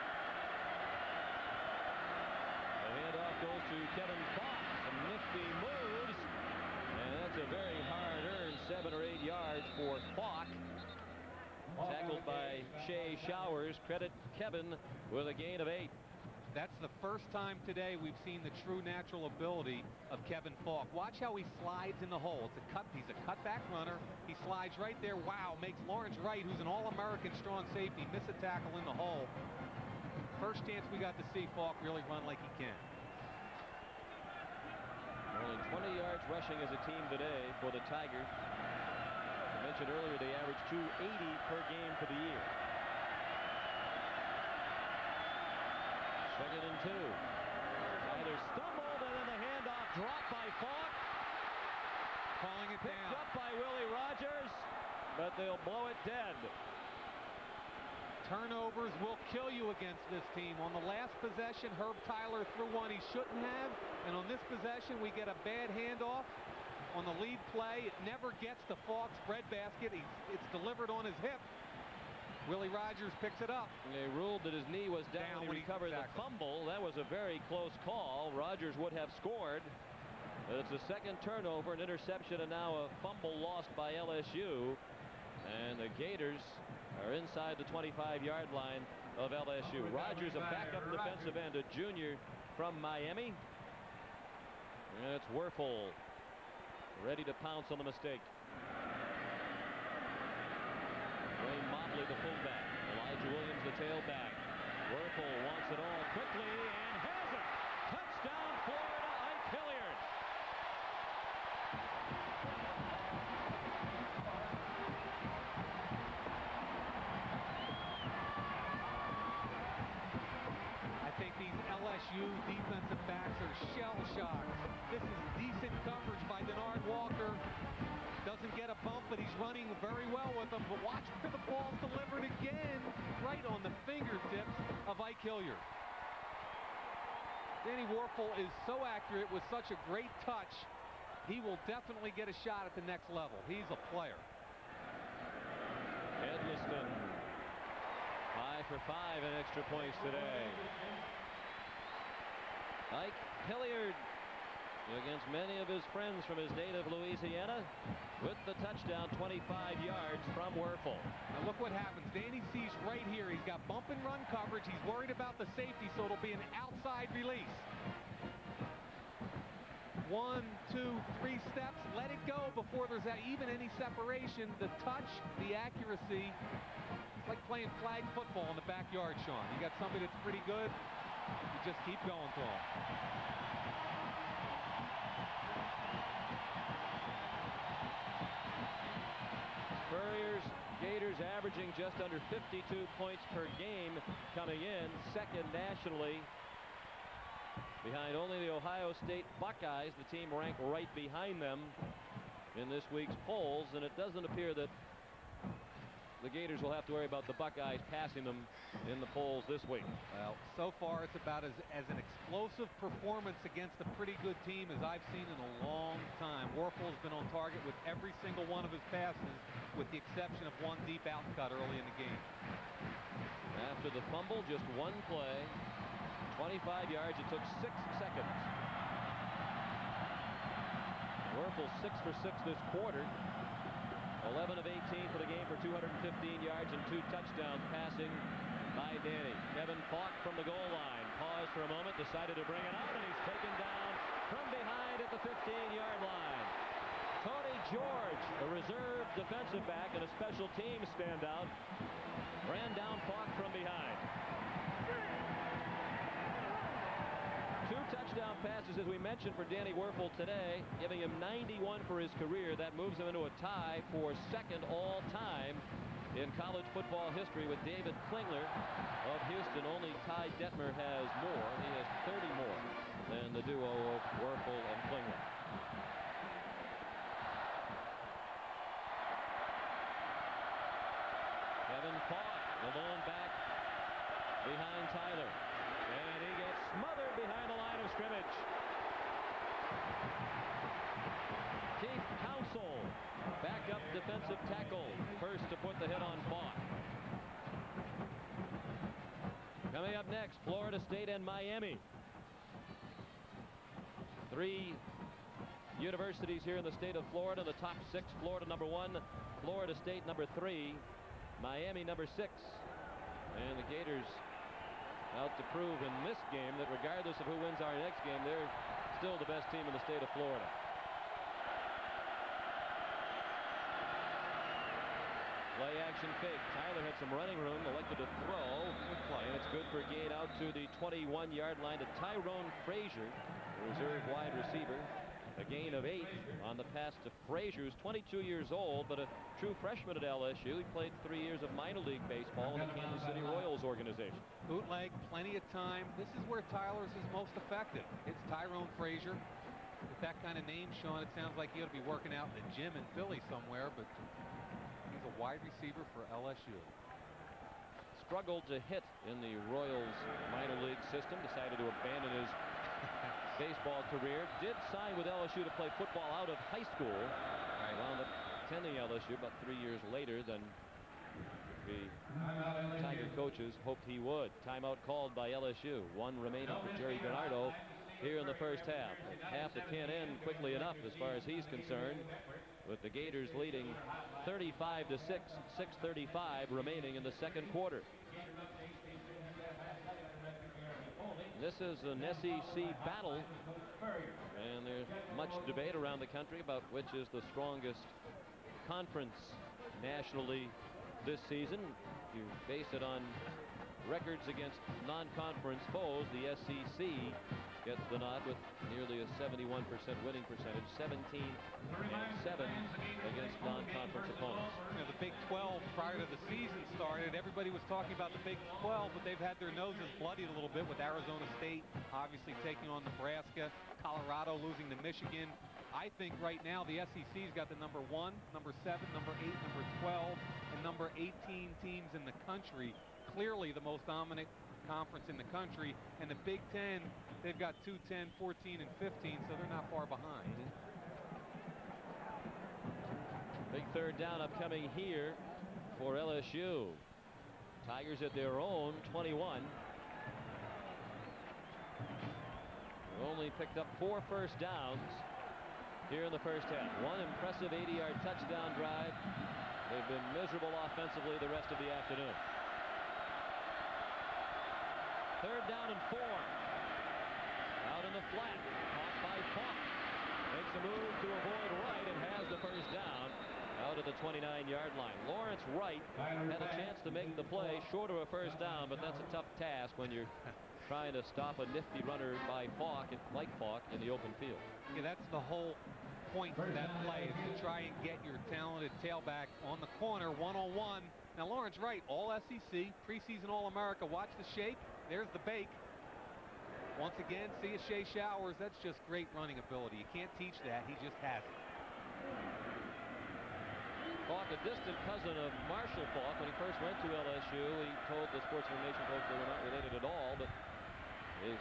The handoff goes to Kevin Fox. Some nifty moves, and that's a very hard-earned 7 or 8 yards for Fox. Tackled by Shea Showers. Credit Kevin with a gain of 8. That's the first time today we've seen the true natural ability of Kevin Falk. Watch how he slides in the hole. He's a cutback runner. He slides right there. Wow, makes Lawrence Wright, who's an All-American strong safety, miss a tackle in the hole. First chance we got to see Falk really run like he can. Only 20 yards rushing as a team today for the Tigers. I mentioned earlier they average 280 per game for the year. Second and 2. Either stumbled, and then the handoff dropped by Falk. Calling it Picked down. up by Willie Rogers, but they'll blow it dead. Turnovers will kill you against this team. On the last possession, Herb Tyler threw one he shouldn't have, and on this possession, we get a bad handoff. On the lead play, it never gets to Falk's breadbasket. It's delivered on his hip. Willie Rogers picks it up. They ruled that his knee was down when he recovered the fumble. That was a very close call. Rogers would have scored. But it's a second turnover, an interception, and now a fumble lost by LSU. And the Gators are inside the 25-yard line of LSU. Rogers, a backup defensive end, a junior from Miami. And it's Werfel ready to pounce on the mistake. Wayne Mobley, the fullback. Elijah Williams, the tailback. Werfel wants it all quickly and has it. Touchdown, Florida, Ike Hilliard. I think these LSU defensive backs are shell-shocked. This is decent coverage by Denard Walker. Doesn't get a bump, but he's running very well with them. But watch where the ball's delivered again, right on the fingertips of Ike Hilliard. Danny Werfel is so accurate with such a great touch. He will definitely get a shot at the next level. He's a player. Edmiston, 5 for 5 in extra points today. Ike Hilliard against many of his friends from his native Louisiana with the touchdown, 25 yards from Werfel. Now look what happens. Danny sees right here. He's got bump and run coverage. He's worried about the safety, so it'll be an outside release. 1, 2, 3 steps, let it go before there's even any separation. The touch, the accuracy, it's like playing flag football in the backyard, Sean. You got somebody that's pretty good, you just keep going to him. Spurrier's Gators averaging just under 52 points per game, coming in second nationally behind only the Ohio State Buckeyes, the team ranked right behind them in this week's polls, and it doesn't appear that the Gators will have to worry about the Buckeyes passing them in the polls this week. Well, so far it's about as an explosive performance against a pretty good team as I've seen in a long time. Wuerffel's been on target with every single one of his passes, with the exception of one deep out cut early in the game. After the fumble, just one play, 25 yards. It took 6 seconds. Wuerffel 6 for 6 this quarter. 11 of 18 for the game for 215 yards and 2 touchdowns passing by Danny. Kevin Falk from the goal line. Paused for a moment, decided to bring it out, and he's taken down from behind at the 15-yard line. Tony George, a reserve defensive back and a special team standout, ran down Falk from behind. 2 touchdown passes, as we mentioned, for Danny Wuerffel today, giving him 91 for his career. That moves him into a tie for second all-time in college football history with David Klingler of Houston. Only Ty Detmer has more. He has 30 more than the duo of Wuerffel and Klingler. Kevin Falk, the lone back behind Tyler. And he gets smothered behind the line of scrimmage. Keith Council, backup defensive tackle, first to put the hit on Falk. Coming up next, Florida State and Miami. 3 universities here in the state of Florida. The top 6, Florida number 1, Florida State number 3, Miami number 6. And the Gators out to prove in this game that regardless of who wins our next game, they're still the best team in the state of Florida. Play action fake. Tyler had some running room, elected to throw. Good play. And it's good for a gain out to the 21-yard line to Tyrone Frazier, reserve wide receiver. A gain of 8 on the pass to Frazier, who's 22 years old, but a true freshman at LSU. He played 3 years of minor league baseball in the Kansas City Royals organization. Bootleg, plenty of time. This is where Tyler's is most effective. It's Tyrone Frazier. With that kind of name, Sean, it sounds like he ought to be working out in the gym in Philly somewhere, but he's a wide receiver for LSU. Struggled to hit in the Royals minor league system, decided to abandon his baseball career. Did sign with LSU to play football out of high school. Wound up attending LSU about 3 years later than the Tiger coaches hoped he would. Timeout called by LSU. 1 remaining for Jerry Bernardo here in the first half. Half that can't end quickly enough as far as he's concerned, with the Gators leading 35-6, 6:35 remaining in the second quarter. This is an SEC battle, and there's much debate around the country about which is the strongest conference nationally this season. If you base it on records against non-conference foes, the SEC gets the nod with nearly a 71% winning percentage, 17-7 against non-conference opponents. You know, the Big 12 prior to the season started, everybody was talking about the Big 12, but they've had their noses bloodied a little bit with Arizona State obviously taking on Nebraska, Colorado losing to Michigan. I think right now the SEC's got the number 1, number 7, number 8, number 12, and number 18 teams in the country. Clearly the most dominant conference in the country, and the Big 10, they've got 2, 10, 14, and 15, so they're not far behind. Big third down upcoming here for LSU. Tigers at their own 21. They've only picked up 4 first downs here in the first half. 1 impressive 80-yard touchdown drive. They've been miserable offensively the rest of the afternoon. Third down and 4. Out in the flat. Caught by Falk. Makes a move to avoid Wright and has the first down out of the 29-yard line. Lawrence Wright had a chance to make the play short of a first down, but that's a tough task when you're trying to stop a nifty runner by Falk, like Falk, in the open field. Yeah, that's the whole point of that play, is to try and get your talented tailback on the corner one-on-one. Now Lawrence Wright, all SEC, preseason All-America. Watch the shake. There's the bake. Once again, see a Shea Showers. That's just great running ability. You can't teach that. He just has it. Falk, a distant cousin of Marshall Falk. When he first went to LSU, he told the Sports Information folks they were not related at all, but his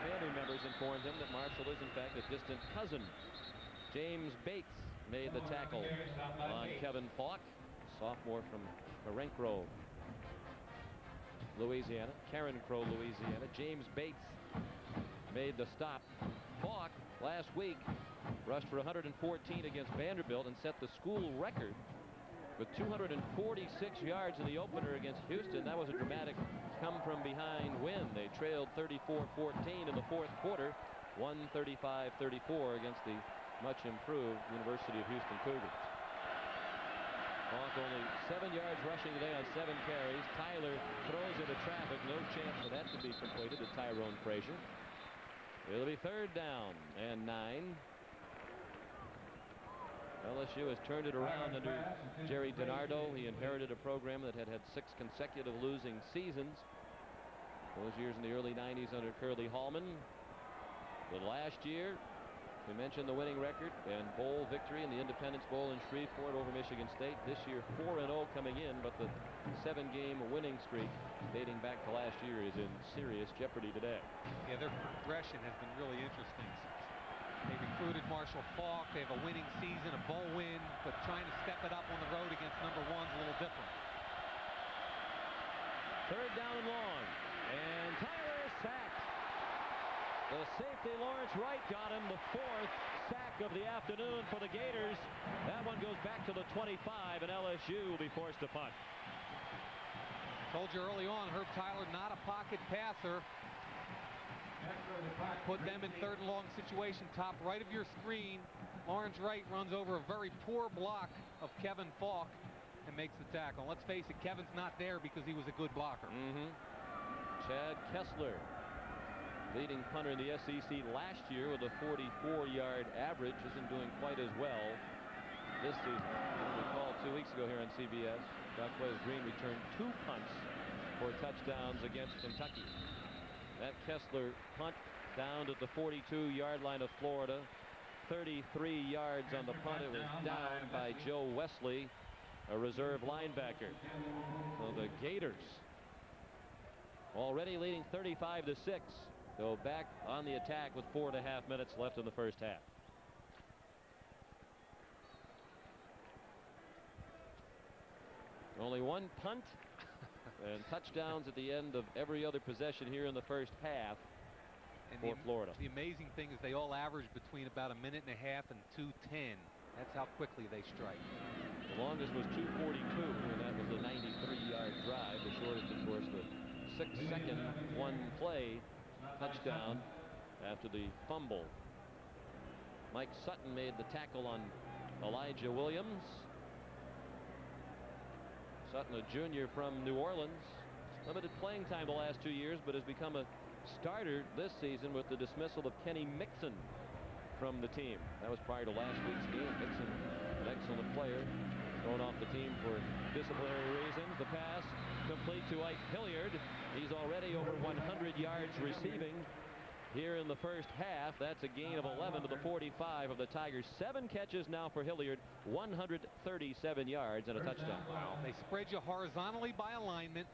family members informed him that Marshall is, in fact, a distant cousin. James Bates made the tackle on Kevin Falk, sophomore from Carencro, Louisiana. Louisiana. James Bates made the stop. Falk last week rushed for 114 against Vanderbilt and set the school record with 246 yards in the opener against Houston. That was a dramatic come from behind win. They trailed 34-14 in the fourth quarter, won 35-34 against the much improved University of Houston Cougars. Falk only 7 yards rushing today on 7 carries. Tyler throws into traffic. No chance for that to be completed to Tyrone Frazier. It'll be third down and 9. LSU has turned it around under Jerry DiNardo. He inherited a program that had 6 consecutive losing seasons. Those years in the early 90s under Curly Hallman. But last year, we mentioned the winning record and bowl victory in the Independence Bowl in Shreveport over Michigan State. This year 4-0 coming in, but the 7-game winning streak dating back to last year is in serious jeopardy today. Yeah, their progression has been really interesting. They recruited Marshall Falk. They have a winning season, a bowl win, but trying to step it up on the road against number 1's a little different. Third down and long, and Tyler is sacked. The safety Lawrence Wright got him, the 4th sack of the afternoon for the Gators. That one goes back to the 25, and LSU will be forced to punt. Told you early on, Herb Tyler not a pocket passer. Put them in third and long situation. Top right of your screen, Lawrence Wright runs over a very poor block of Kevin Falk and makes the tackle. Let's face it, Kevin's not there because he was a good blocker. Chad Kessler, leading punter in the SEC last year with a 44-yard average, isn't doing quite as well this season. We recall 2 weeks ago here on CBS, Doc Wes Green returned 2 punts for touchdowns against Kentucky. That Kessler punt down to the 42-yard line of Florida. 33 yards on the punt. It was down by Joe Wesley, a reserve linebacker. So the Gators, already leading 35-6, go back on the attack with 4.5 minutes left in the first half. Only 1 punt and touchdowns at the end of every other possession here in the first half for Florida. The amazing thing is they all average between about 1.5 minutes and 2:10. That's how quickly they strike. The longest was 2:42, and that was a 93-yard drive. The shortest, of course, the 6-second one-play touchdown after the fumble. Mike Sutton made the tackle on Elijah Williams. Sutton, a junior from New Orleans. Limited playing time the last 2 years, but has become a starter this season with the dismissal of Kenny Mixon from the team. That was prior to last week's game. Mixon, an excellent player, thrown off the team for disciplinary reasons. The pass complete to Ike Hilliard. He's already over 100 yards receiving here in the first half. That's a gain of 11 to the 45 of the Tigers. 7 catches now for Hilliard, 137 yards and a touchdown. Wow. They spread you horizontally by alignment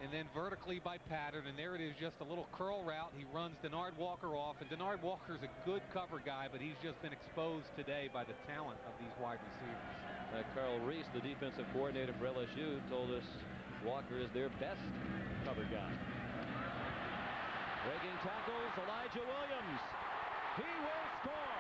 and then vertically by pattern, and there it is, just a little curl route. He runs Denard Walker off, and Denard Walker's a good cover guy, but he's just been exposed today by the talent of these wide receivers. Carl Reese, the defensive coordinator for LSU, told us Walker is their best cover guy. Breaking tackles, Elijah Williams. He will score.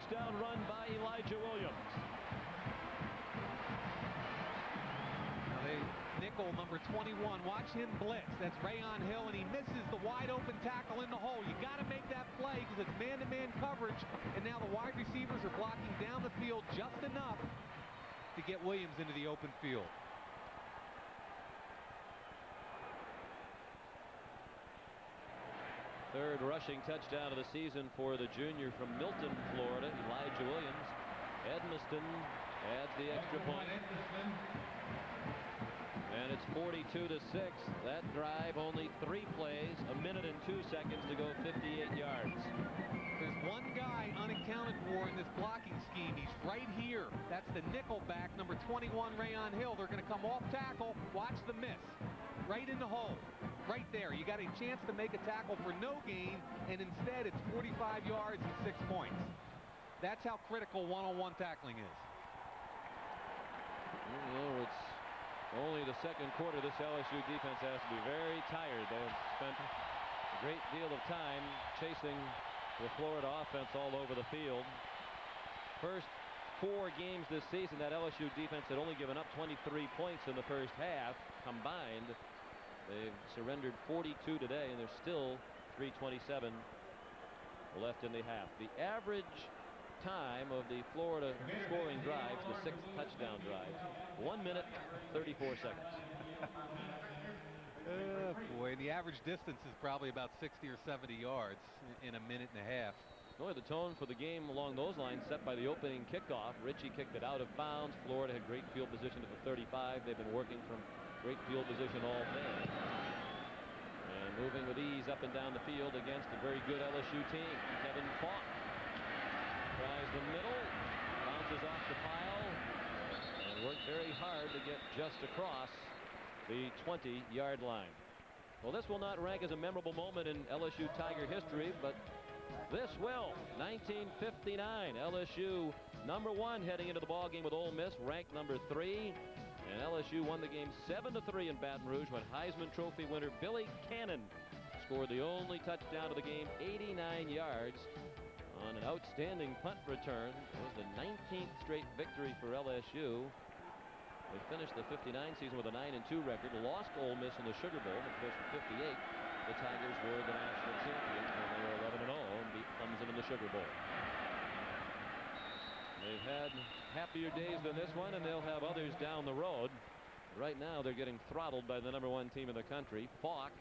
touchdown run by Elijah Williams. Now they nickel number 21. Watch him blitz. That's Rayon Hill, and he misses the wide open tackle in the hole. You got to make that play because it's man-to-man coverage, and now the wide receivers are blocking down the field just enough to get Williams into the open field. Third rushing touchdown of the season for the junior from Milton, Florida, Elijah Williams. Edmiston adds the extra point. And it's 42-6. That drive, only 3 plays, 1 minute and 2 seconds to go 58 yards. There's one guy unaccounted for in this blocking scheme. He's right here. That's the nickel back, number 21, Rayon Hill. They're going to come off tackle. Watch the miss. Right in the hole. Right there. You got a chance to make a tackle for no gain, and instead it's 45 yards and 6 points. That's how critical one-on-one tackling is. Well, it's only the second quarter. This LSU defense has to be very tired. They've spent a great deal of time chasing the Florida offense all over the field. First 4 games this season, that LSU defense had only given up 23 points in the first half combined. They've surrendered 42 today, and there's still 3:27 left in the half. The average time of the Florida scoring drives, the 6th touchdown drive, 1 minute 34 seconds. Boy, the average distance is probably about 60 or 70 yards in 1.5 minutes. Boy, the tone for the game along those lines set by the opening kickoff. Richie kicked it out of bounds. Florida had great field position at the 35. They've been working from great field position all day. And moving with ease up and down the field against a very good LSU team. Kevin Falk tries the middle, bounces off the pile, and worked very hard to get just across the 20-yard line. Well, this will not rank as a memorable moment in LSU Tiger history, but this will. 1959, LSU #1 heading into the ball game with Ole Miss, ranked #3. And LSU won the game 7-3 in Baton Rouge when Heisman Trophy winner Billy Cannon scored the only touchdown of the game, 89 yards on an outstanding punt return. It was the 19th straight victory for LSU. They finished the 59 season with a 9-2 record, lost to Ole Miss in the Sugar Bowl. Of course, in 58, the Tigers were the national champions when they were 11-0 and beat Clemson in the Sugar Bowl. They've had happier days than this one, and they'll have others down the road. Right now, they're getting throttled by the #1 team in the country. Falk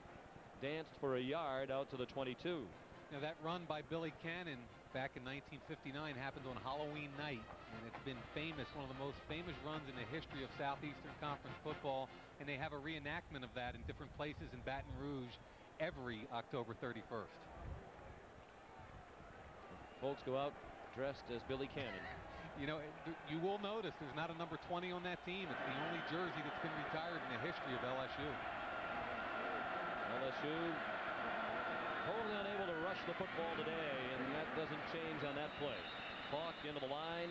danced for a yard out to the 22. Now, that run by Billy Cannon back in 1959 happened on Halloween night, and it's been famous, one of the most famous runs in the history of Southeastern Conference football, and they have a reenactment of that in different places in Baton Rouge every October 31st. Folks go out dressed as Billy Cannon. You know, you will notice there's not a number 20 on that team. It's the only jersey that's been retired in the history of LSU. LSU totally unable to rush the football today, and that doesn't change on that play. Falk into the line,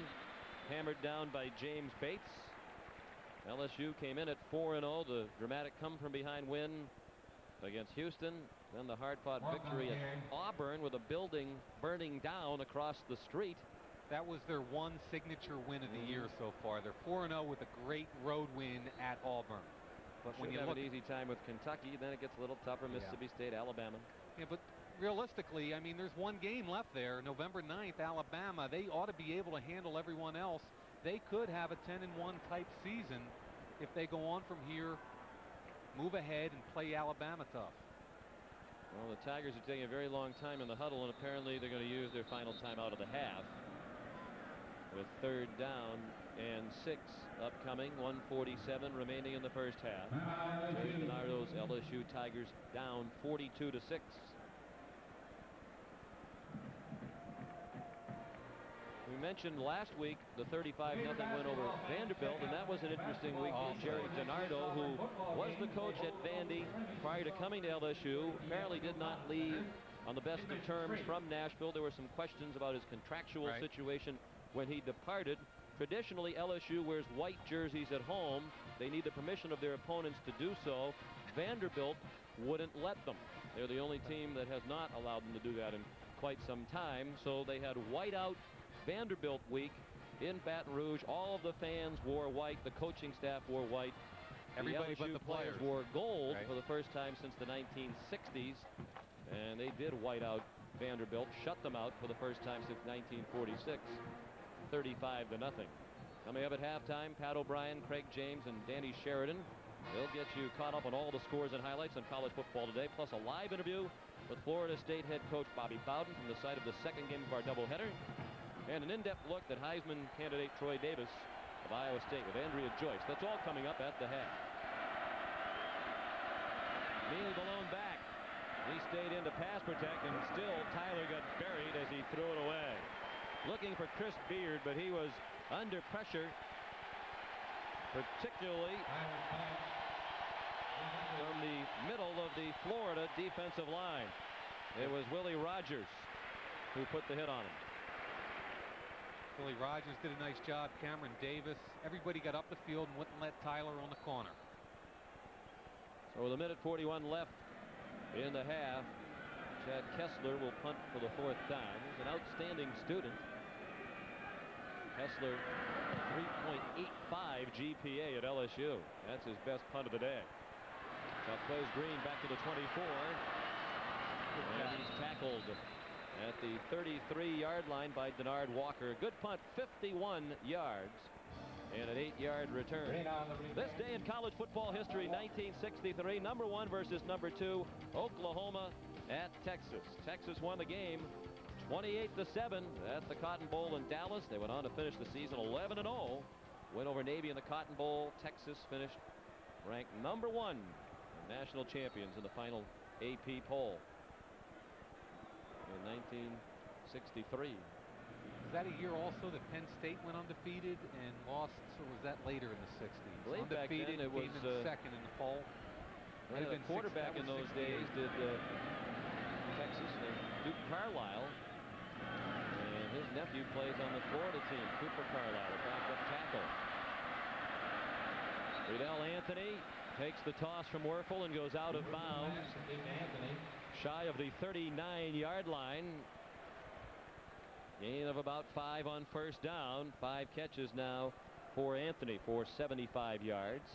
hammered down by James Bates. LSU came in at 4-0. The dramatic come-from-behind win against Houston. Then the hard-fought victory at Auburn with a building burning down across the street. That was their one signature win of the year so far. They're 4-0 with a great road win at Auburn. But when you have look an easy time with Kentucky, then it gets a little tougher. Mississippi State, Alabama. Yeah, but realistically, I mean, there's one game left there. November 9th, Alabama. They ought to be able to handle everyone else. They could have a 10-1 type season if they go on from here, move ahead, and play Alabama tough. Well, the Tigers are taking a very long time in the huddle, and apparently they're going to use their final timeout of the half. With 3rd down and 6 upcoming, 1:47 remaining in the first half. Jerry DiNardo's LSU Tigers down 42-6. We mentioned last week the 35-0 win over Vanderbilt, and that was an interesting week for Jerry DiNardo, who was the coach at Vandy prior to coming to LSU. Apparently did not leave on the best of terms from Nashville. There were some questions about his contractual situation when he departed. Traditionally, LSU wears white jerseys at home. They need the permission of their opponents to do so. Vanderbilt wouldn't let them. They're the only team that has not allowed them to do that in quite some time. So they had whiteout Vanderbilt week in Baton Rouge. All of the fans wore white. The coaching staff wore white. Everybody the LSU but the players wore gold right. for the first time since the 1960s. And they did white out Vanderbilt, shut them out for the first time since 1946. 35-0. Coming up at halftime, Pat O'Brien, Craig James, and Danny Sheridan. They'll get you caught up on all the scores and highlights on college football today, plus a live interview with Florida State head coach Bobby Bowden from the site of the second game of our doubleheader, and an in-depth look at Heisman candidate Troy Davis of Iowa State with Andrea Joyce. That's all coming up at the half. Neal Balone back. He stayed in to pass protect, and still Tyler got buried as he threw it away. Looking for Chris Beard, but he was under pressure, particularly from the middle of the Florida defensive line. It was Willie Rogers who put the hit on him. Willie Rogers did a nice job. Cameron Davis. Everybody got up the field and wouldn't let Tyler on the corner. So with a minute 41 left in the half, Chad Kessler will punt for the fourth time. He's an outstanding student. Kessler, 3.85 GPA at LSU. That's his best punt of the day. Now plays Green back to the 24. And he's tackled at the 33-yard line by Denard Walker. Good punt, 51 yards. And an 8-yard return. This day in college football history, 1963, number 1 versus number 2, Oklahoma at Texas. Texas won the game 28-7 at the Cotton Bowl in Dallas. They went on to finish the season 11-0. Win over Navy in the Cotton Bowl. Texas finished ranked number 1, national champions in the final AP poll in 1963. Was that a year also that Penn State went undefeated and lost, or was that later in the 60s? I believe back then it was second in the poll. The quarterback in those days did Texas, Duke Carlisle. And his nephew plays on the Florida team, Cooper Carlisle, a backup tackle. Riddell Anthony takes the toss from Werfel and goes out of bounds, shy of the 39-yard line. Gain of about 5 on first down. 5 catches now for Anthony for 75 yards.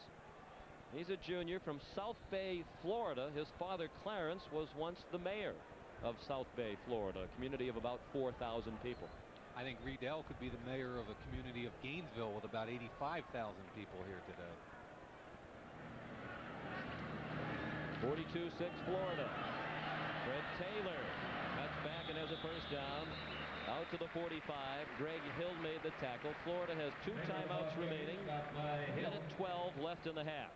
He's a junior from South Bay, Florida. His father, Clarence, was once the mayor of South Bay, Florida, a community of about 4,000 people. I think Riddell could be the mayor of a community of Gainesville with about 85,000 people here today. 42-6 Florida. Fred Taylor cuts back and has a first down. Out to the 45. Greg Hill made the tackle. Florida has 2 timeouts remaining. Minute 12 left in the half.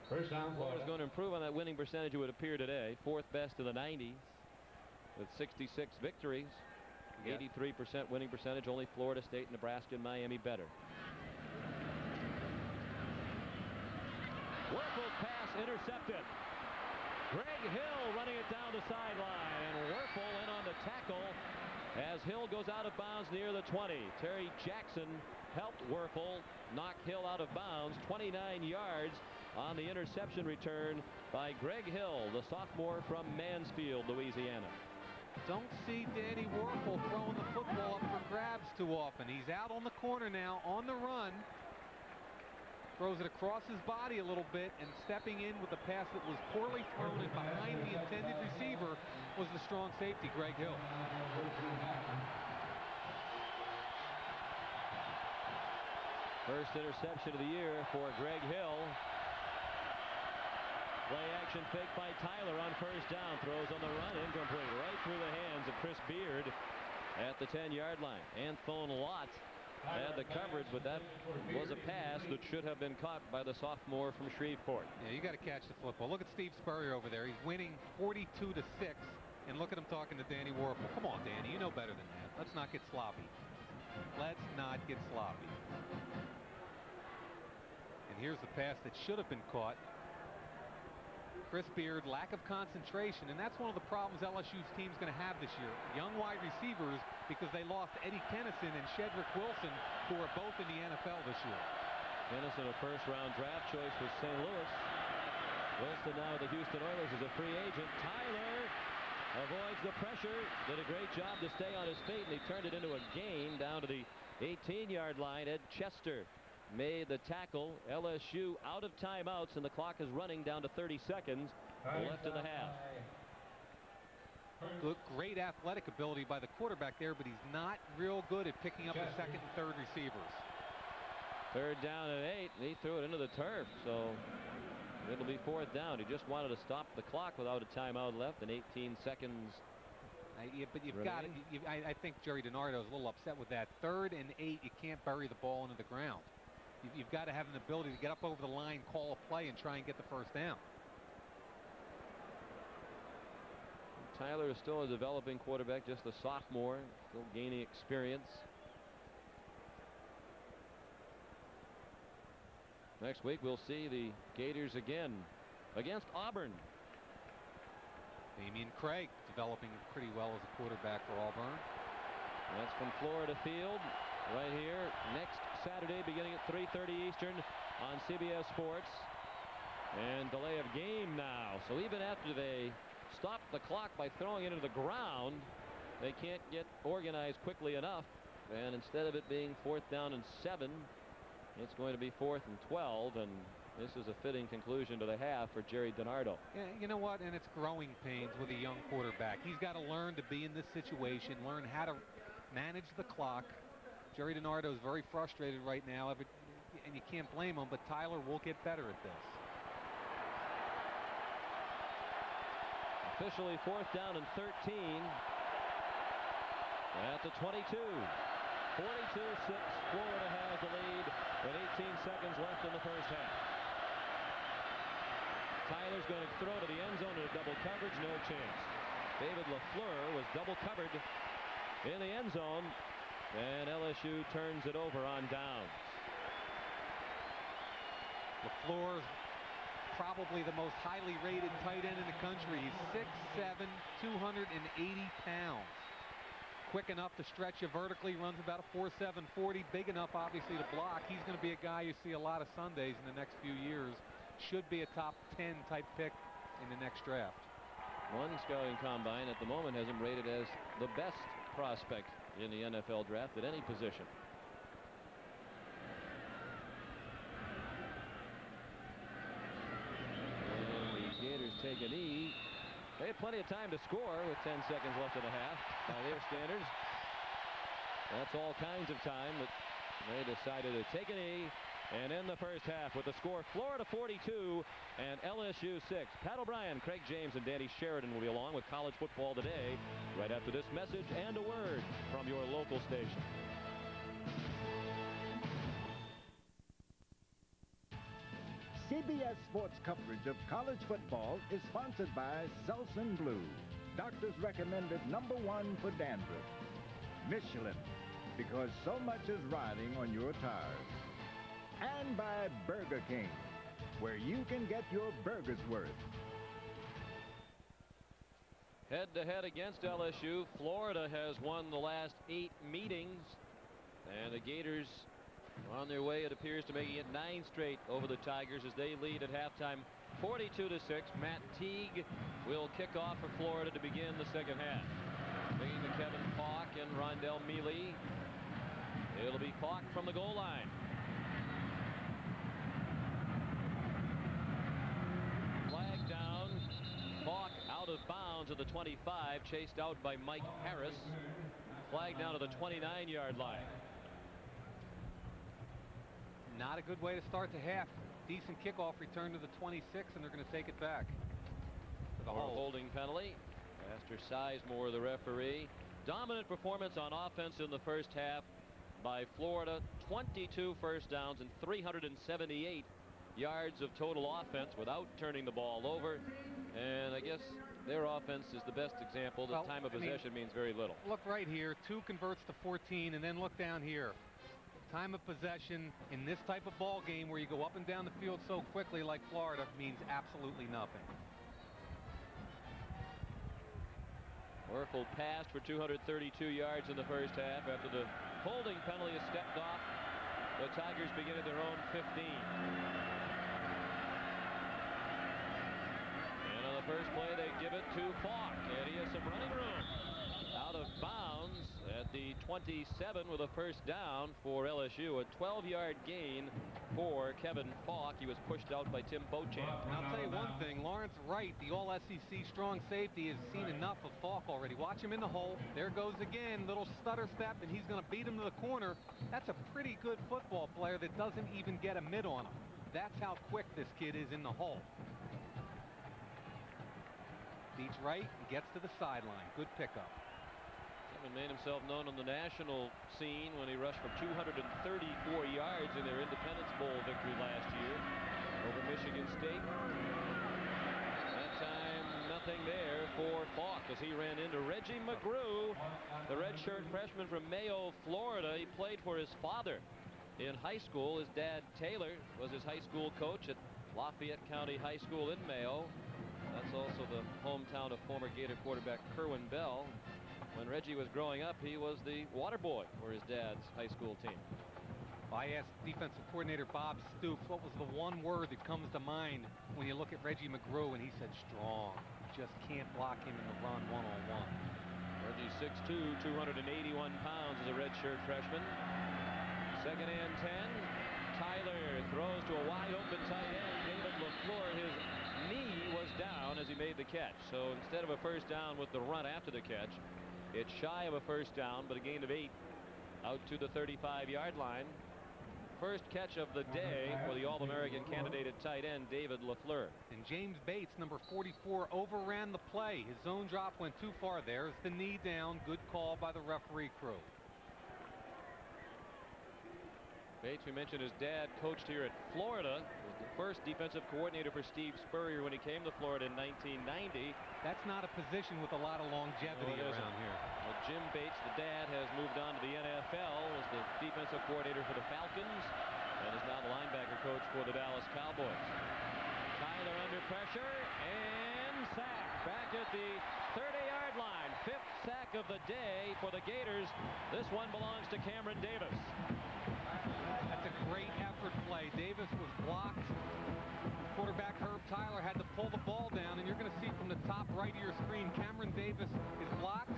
First down, Florida's going to improve on that winning percentage, it would appear today. 4th best in the 90s with 66 victories. 83% winning percentage. Only Florida State, Nebraska, and Miami better. Werfel's pass intercepted. Greg Hill running it down the sideline, and Werfel in on the tackle as Hill goes out of bounds near the 20. Terry Jackson helped Werfel knock Hill out of bounds. 29 yards on the interception return by Greg Hill, the sophomore from Mansfield, Louisiana. Don't see Danny Werfel throwing the football up for grabs too often. He's out on the corner now on the run. Throws it across his body a little bit, and stepping in with a pass that was poorly thrown and behind the intended receiver was the strong safety, Greg Hill. First interception of the year for Greg Hill. Play action fake by Tyler on first down. Throws on the run, incomplete. Right through the hands of Chris Beard at the 10-yard line. Anthony Lott had the coverage, but that was a pass that should have been caught by the sophomore from Shreveport. Yeah, you got to catch the football. Look at Steve Spurrier over there. He's winning 42-6, and look at him talking to Danny Werfel. Come on, Danny, you know better than that. Let's not get sloppy. Let's not get sloppy. And here's the pass that should have been caught. Chris Beard, lack of concentration, and that's one of the problems LSU's team's going to have this year. Young wide receivers, because they lost Eddie Kennison and Shedrick Wilson, who are both in the NFL this year. Kennison, a first-round draft choice with St. Louis. Wilson now with the Houston Oilers as a free agent. Tyler avoids the pressure. Did a great job to stay on his feet, and he turned it into a gain down to the 18-yard line. Ed Chester made the tackle. LSU out of timeouts, and the clock is running down to 30 seconds left in the half. Great athletic ability by the quarterback there, but he's not real good at picking up the second and third receivers. Third down and 8, and he threw it into the turf, so it'll be fourth down. He just wanted to stop the clock without a timeout left, and 18 seconds. Yeah, but you've got it. I think Jerry DiNardo is a little upset with that. 3rd and 8, you can't bury the ball into the ground. You've got to have an ability to get up over the line, call a play, and try and get the first down. Tyler is still a developing quarterback, just a sophomore, still gaining experience. Next week we'll see the Gators again against Auburn. Damian Craig developing pretty well as a quarterback for Auburn. That's from Florida Field right here next Saturday beginning at 3:30 Eastern on CBS Sports. And delay of game now. So even after they stop the clock by throwing it into the ground, they can't get organized quickly enough. And instead of it being 4th down and 7, it's going to be 4th and 12, and this is a fitting conclusion to the half for Jerry DiNardo. Yeah, you know what? And it's growing pains with a young quarterback. He's got to learn to be in this situation, learn how to manage the clock. Jerry DiNardo is very frustrated right now, and you can't blame him, but Tyler will get better at this. Officially 4th down and 13 at the 22. 42-6. Florida has the lead with 18 seconds left in the first half. Tyler's going to throw to the end zone in a double coverage. No chance. David LaFleur was double covered in the end zone, and LSU turns it over on downs. LaFleur's probably the most highly rated tight end in the country. He's 6'7", 280 pounds. Quick enough to stretch you vertically, runs about a 4.7 40, big enough obviously to block. He's going to be a guy you see a lot of Sundays in the next few years. Should be a top 10 type pick in the next draft. One scouting combine at the moment has him rated as the best prospect in the NFL draft at any position. And the Gators take a knee. They have plenty of time to score with 10 seconds left in the half by their standards. That's all kinds of time, but they decided to take a knee and end the first half with the score Florida 42 and LSU 6. Pat O'Brien, Craig James, and Danny Sheridan will be along with college football today right after this message and a word from your local station. CBS Sports coverage of college football is sponsored by Selsun Blue, doctors recommended #1 for dandruff. Michelin, because so much is riding on your tires. And by Burger King, where you can get your burger's worth. Head-to-head against LSU, Florida has won the last 8 meetings, and the Gators on their way, it appears, to making it 9 straight over the Tigers as they lead at halftime 42-6. Matt Teague will kick off for Florida to begin the second half. Bringing to Kevin Falk and Rondell Mealy. It'll be Falk from the goal line. Flag down. Falk out of bounds at the 25, chased out by Mike Harris. Flag down to the 29-yard line. Not a good way to start the half. Decent kickoff return to the 26, and they're going to take it back. For the holding penalty. Master Sizemore, the referee. Dominant performance on offense in the first half by Florida. 22 first downs and 378 yards of total offense without turning the ball over. And I guess their offense is the best example. The time of possession means very little. Look right here. 2 converts to 14, and then look down here. Time of possession in this type of ball game where you go up and down the field so quickly like Florida means absolutely nothing. Werfel passed for 232 yards in the first half after the holding penalty is stepped off. The Tigers begin at their own 15. And on the the first play, they give it to Falk, and he has some running room. Out of bounds at the 27 with a first down for LSU. A 12-yard gain for Kevin Falk. He was pushed out by Tim Beauchamp. And I'll tell you one thing, Lawrence Wright, the all-SEC strong safety, has seen enough of Falk already. Watch him in the hole. There goes again, little stutter step, and he's going to beat him to the corner. That's a pretty good football player that doesn't even get a mid on him. That's how quick this kid is in the hole. Beats Wright and gets to the sideline. Good pickup. Kevin made himself known on the national scene when he rushed for 234 yards in their Independence Bowl victory last year over Michigan State. That time, nothing there for Falk as he ran into Reggie McGrew, the redshirt freshman from Mayo, Florida. He played for his father in high school. His dad, Taylor, was his high school coach at Lafayette County High School in Mayo. That's also the hometown of former Gator quarterback Kerwin Bell. When Reggie was growing up, he was the water boy for his dad's high school team. I asked defensive coordinator Bob Stoops what was the one word that comes to mind when you look at Reggie McGrew, and he said strong. You just can't block him in the run one-on-one. Reggie 6'2", 281 pounds as a redshirt freshman. Second and 10. Tyler throws to a wide open tight end. David LaFleur, his knee was down as he made the catch. So instead of a first down with the run after the catch, it's shy of a first down, but a gain of 8 out to the 35-yard line. First catch of the day for the All-American candidate at tight end, David LaFleur. And James Bates, number 44, overran the play. His zone drop went too far. There's the knee down. Good call by the referee crew. Bates, we mentioned his dad coached here at Florida, was the first defensive coordinator for Steve Spurrier when he came to Florida in 1990. That's not a position with a lot of longevity around here. Well, Jim Bates, the dad, has moved on to the NFL, was the defensive coordinator for the Falcons, and is now the linebacker coach for the Dallas Cowboys. Tyler under pressure, and sack back at the 30-yard line. 5th sack of the day for the Gators. This one belongs to Cameron Davis. That's a great effort play. Davis was blocked. Quarterback Herb Tyler had to pull the ball down, and you're going to see from the top right of your screen, Cameron Davis is blocked.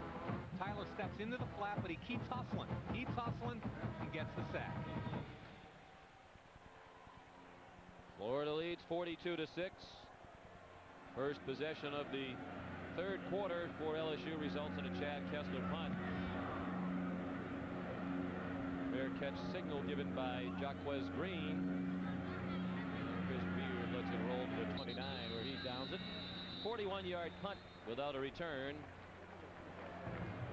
Tyler steps into the flat, but he keeps hustling, and gets the sack. Florida leads 42-6. First possession of the third quarter for LSU results in a Chad Kessler punt. Fair catch signal given by Jaquez Green. Chris Beard lets it roll to the 29 where he downs it. 41-yard punt without a return.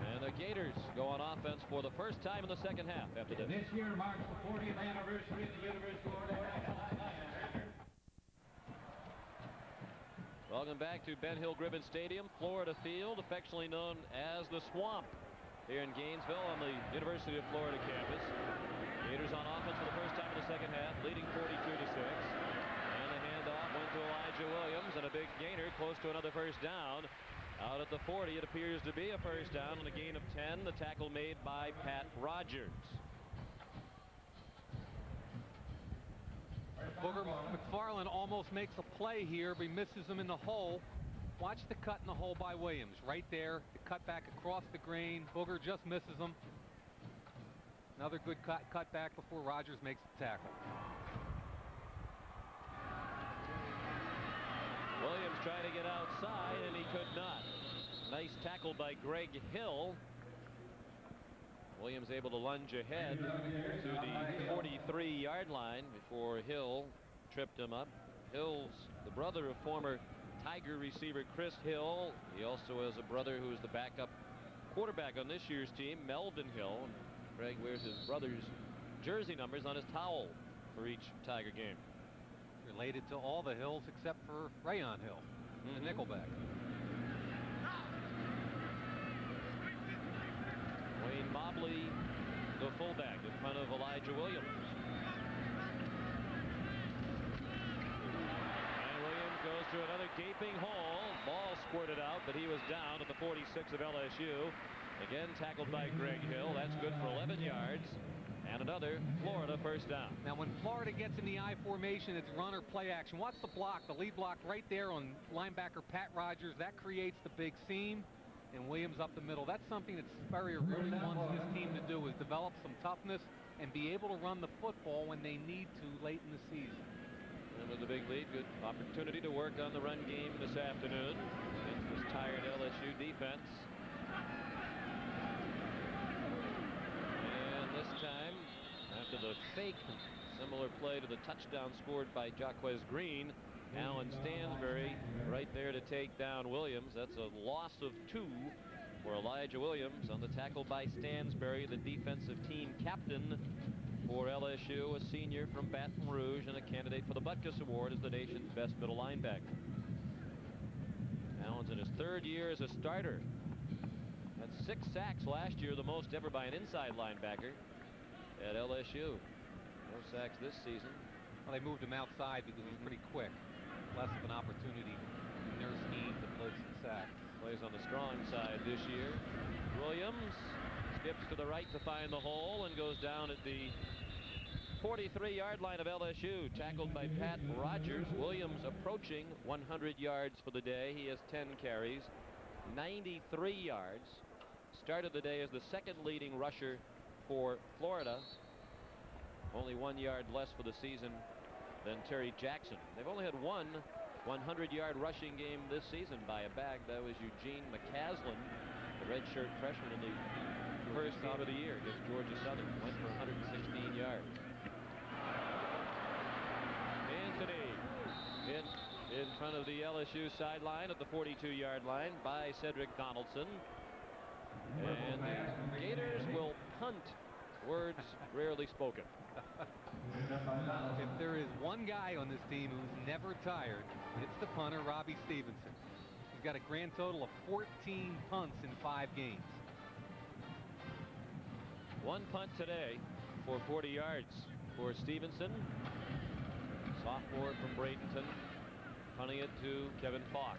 And the Gators go on offense for the first time in the second half after this. This year marks the 40th anniversary of the University of Florida. Welcome back to Ben Hill Gribbon Stadium, Florida Field, affectionately known as the Swamp, here in Gainesville on the University of Florida campus. Gators on offense for the first time in the second half, leading 42-6. And the handoff went to Elijah Williams, and a big gainer close to another first down. Out at the 40, it appears to be a first down and a gain of 10. The tackle made by Pat Rogers. Booger McFarland almost makes a play here, but he misses him in the hole. Watch the cut in the hole by Williams. Right there, the cut back across the grain. Booger just misses him. Another good cut back before Rogers makes the tackle. Williams trying to get outside, and he could not. Nice tackle by Greg Hill. Williams able to lunge ahead to the 43-yard line before Hill tripped him up. Hill's the brother of former Tiger receiver Chris Hill. He also has a brother who is the backup quarterback on this year's team, Melvin Hill. And Greg wears his brother's jersey numbers on his towel for each Tiger game. Related to all the Hills except for Rayon Hill, the nickelback. Wayne Mobley, the fullback, in front of Elijah Williams. And Williams goes through another gaping hole. Ball squirted out, but he was down at the 46 of LSU. Again tackled by Greg Hill. That's good for 11 yards. And another Florida first down. Now, when Florida gets in the I formation, it's run or play action. Watch the block, the lead block right there on linebacker Pat Rogers. That creates the big seam, and Williams up the middle. That's something that Spurrier really wants this team to do, is develop some toughness and be able to run the football when they need to late in the season. And with the big lead, good opportunity to work on the run game this afternoon against this tired LSU defense. And this time, after the fake, similar play to the touchdown scored by Jaquez Green, Alan Stansbury right there to take down Williams. That's a loss of 2 for Elijah Williams on the tackle by Stansbury, the defensive team captain for LSU, a senior from Baton Rouge and a candidate for the Butkus Award as the nation's best middle linebacker. Allen's in his 3rd year as a starter. Had 6 sacks last year, the most ever by an inside linebacker at LSU. No sacks this season. Well, they moved him outside because he's pretty quick. Less of an opportunity in their scheme to blitz and sack. Plays on the strong side this year. Williams skips to the right to find the hole and goes down at the 43-yard line of LSU, tackled by Pat Rogers. Williams approaching 100 yards for the day. He has 10 carries, 93 yards. Started the day as the 2nd leading rusher for Florida. Only 1 yard less for the season than Terry Jackson. They've only had one 100-yard rushing game this season by a back. That was Eugene McCaslin, the redshirt freshman in the first game of the year against Georgia Southern. Went for 116 yards. Anthony in front of the LSU sideline at the 42-yard line by Cedric Donaldson. And the Gators will punt. Words rarely spoken. If there is one guy on this team who's never tired, it's the punter, Robbie Stevenson. He's got a grand total of 14 punts in 5 games. 1 punt today for 40 yards for Stevenson. Sophomore from Bradenton, punting it to Kevin Falk.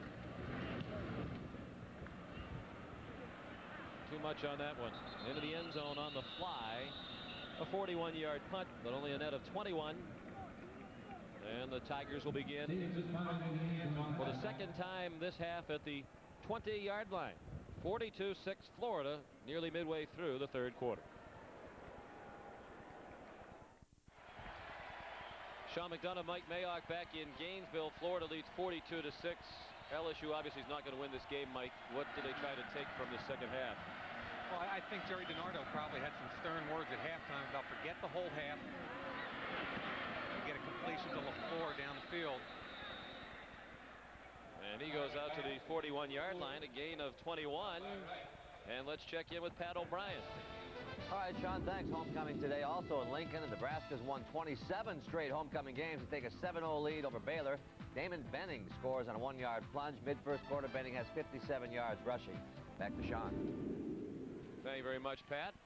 Too much on that one. Into the end zone on the fly. A 41-yard punt, but only a net of 21. And the Tigers will begin for the 2nd time this half at the 20-yard line. 42-6 Florida, nearly midway through the 3rd quarter. Sean McDonough, Mike Mayock back in Gainesville. Florida leads 42-6. LSU obviously is not going to win this game, Mike. What do they try to take from the 2nd half? Well, I think Jerry DiNardo probably had some stern words at halftime about forget the whole half. You get a completion to LaFleur down the field. And he goes out to the 41-yard line, a gain of 21. And let's check in with Pat O'Brien. All right, Sean, thanks. Homecoming today also in Lincoln, and Nebraska's won 27 straight homecoming games to take a 7-0 lead over Baylor. Damon Benning scores on a 1-yard plunge. Mid-first quarter, Benning has 57 yards rushing. Back to Sean. Thank you very much, Pat.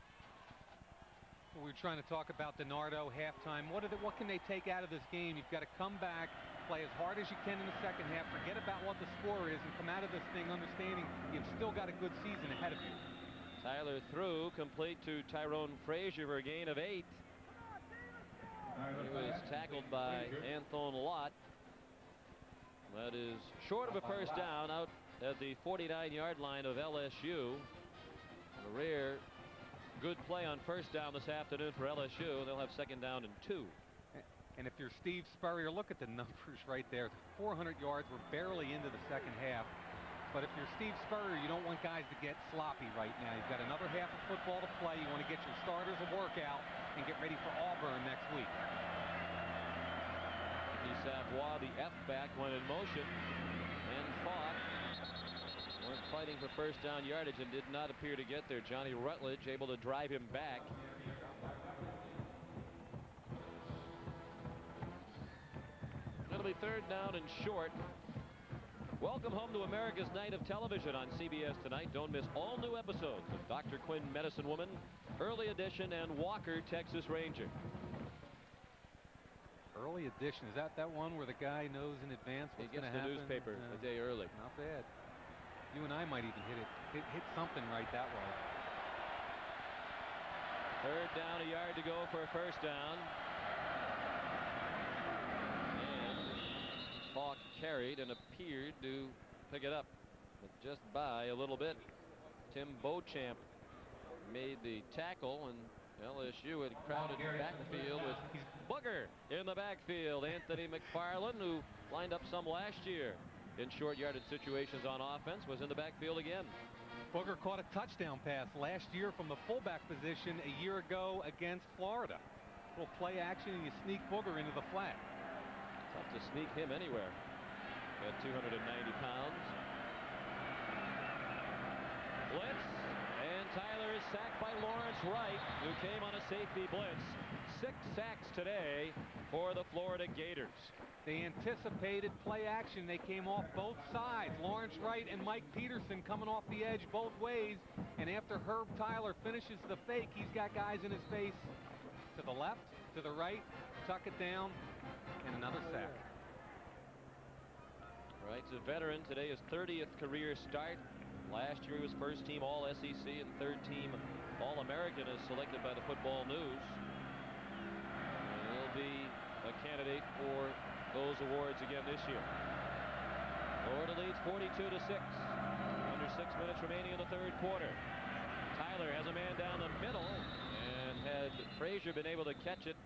We were trying to talk about DiNardo halftime. What can they take out of this game? You've got to come back, play as hard as you can in the 2nd half, forget about what the score is, and come out of this thing understanding you've still got a good season ahead of you. Tyler threw complete to Tyrone Frazier for a gain of 8. He was tackled by Anthony Lott. That is short of a first down out at the 49-yard line of LSU. A rare good play on first down this afternoon for LSU. They'll have 2nd down and 2. And if you're Steve Spurrier, look at the numbers right there. 400 yards. We're barely into the 2nd half. But if you're Steve Spurrier, you don't want guys to get sloppy right now. You've got another half of football to play. You want to get your starters a workout and get ready for Auburn next week. Savoy, the F-back, went in motion and fought. Weren't fighting for first down yardage and did not appear to get there. Johnny Rutledge able to drive him back. It'll be 3rd down and short. Welcome home to America's Night of Television on CBS tonight. Don't miss all new episodes of Dr. Quinn, Medicine Woman, Early Edition, and Walker, Texas Ranger. Early Edition, is that one where the guy knows in advance what's going to happen? He gets the newspaper a day early. Not bad. You and I might even hit something right that way. 3rd down, a yard to go for carried and appeared to pick it up, but just by a little bit. Tim Beauchamp made the tackle, and LSU had crowded backfield with Booger in the backfield. Anthony McFarland, who lined up some last year in short yardage situations on offense, was in the backfield again. Booger caught a touchdown pass last year from the fullback position a year ago against Florida. A little play action, and you sneak Booger into the flat. Tough to sneak him anywhere at 290 pounds. Blitz, and Tyler is sacked by Lawrence Wright, who came on a safety blitz. 6 sacks today for the Florida Gators. They anticipated play action. They came off both sides. Lawrence Wright and Mike Peterson coming off the edge both ways. And after Herb Tyler finishes the fake, he's got guys in his face to the left, to the right, tuck it down, and another sack. Wright's a veteran. Today his 30th career start. Last year he was first team All SEC and third team All American as selected by the Football News. And he'll be a candidate for those awards again this year. Florida leads 42-6. Under 6 minutes remaining in the third quarter. Tyler has a man down the middle, and had Frazier been able to catch it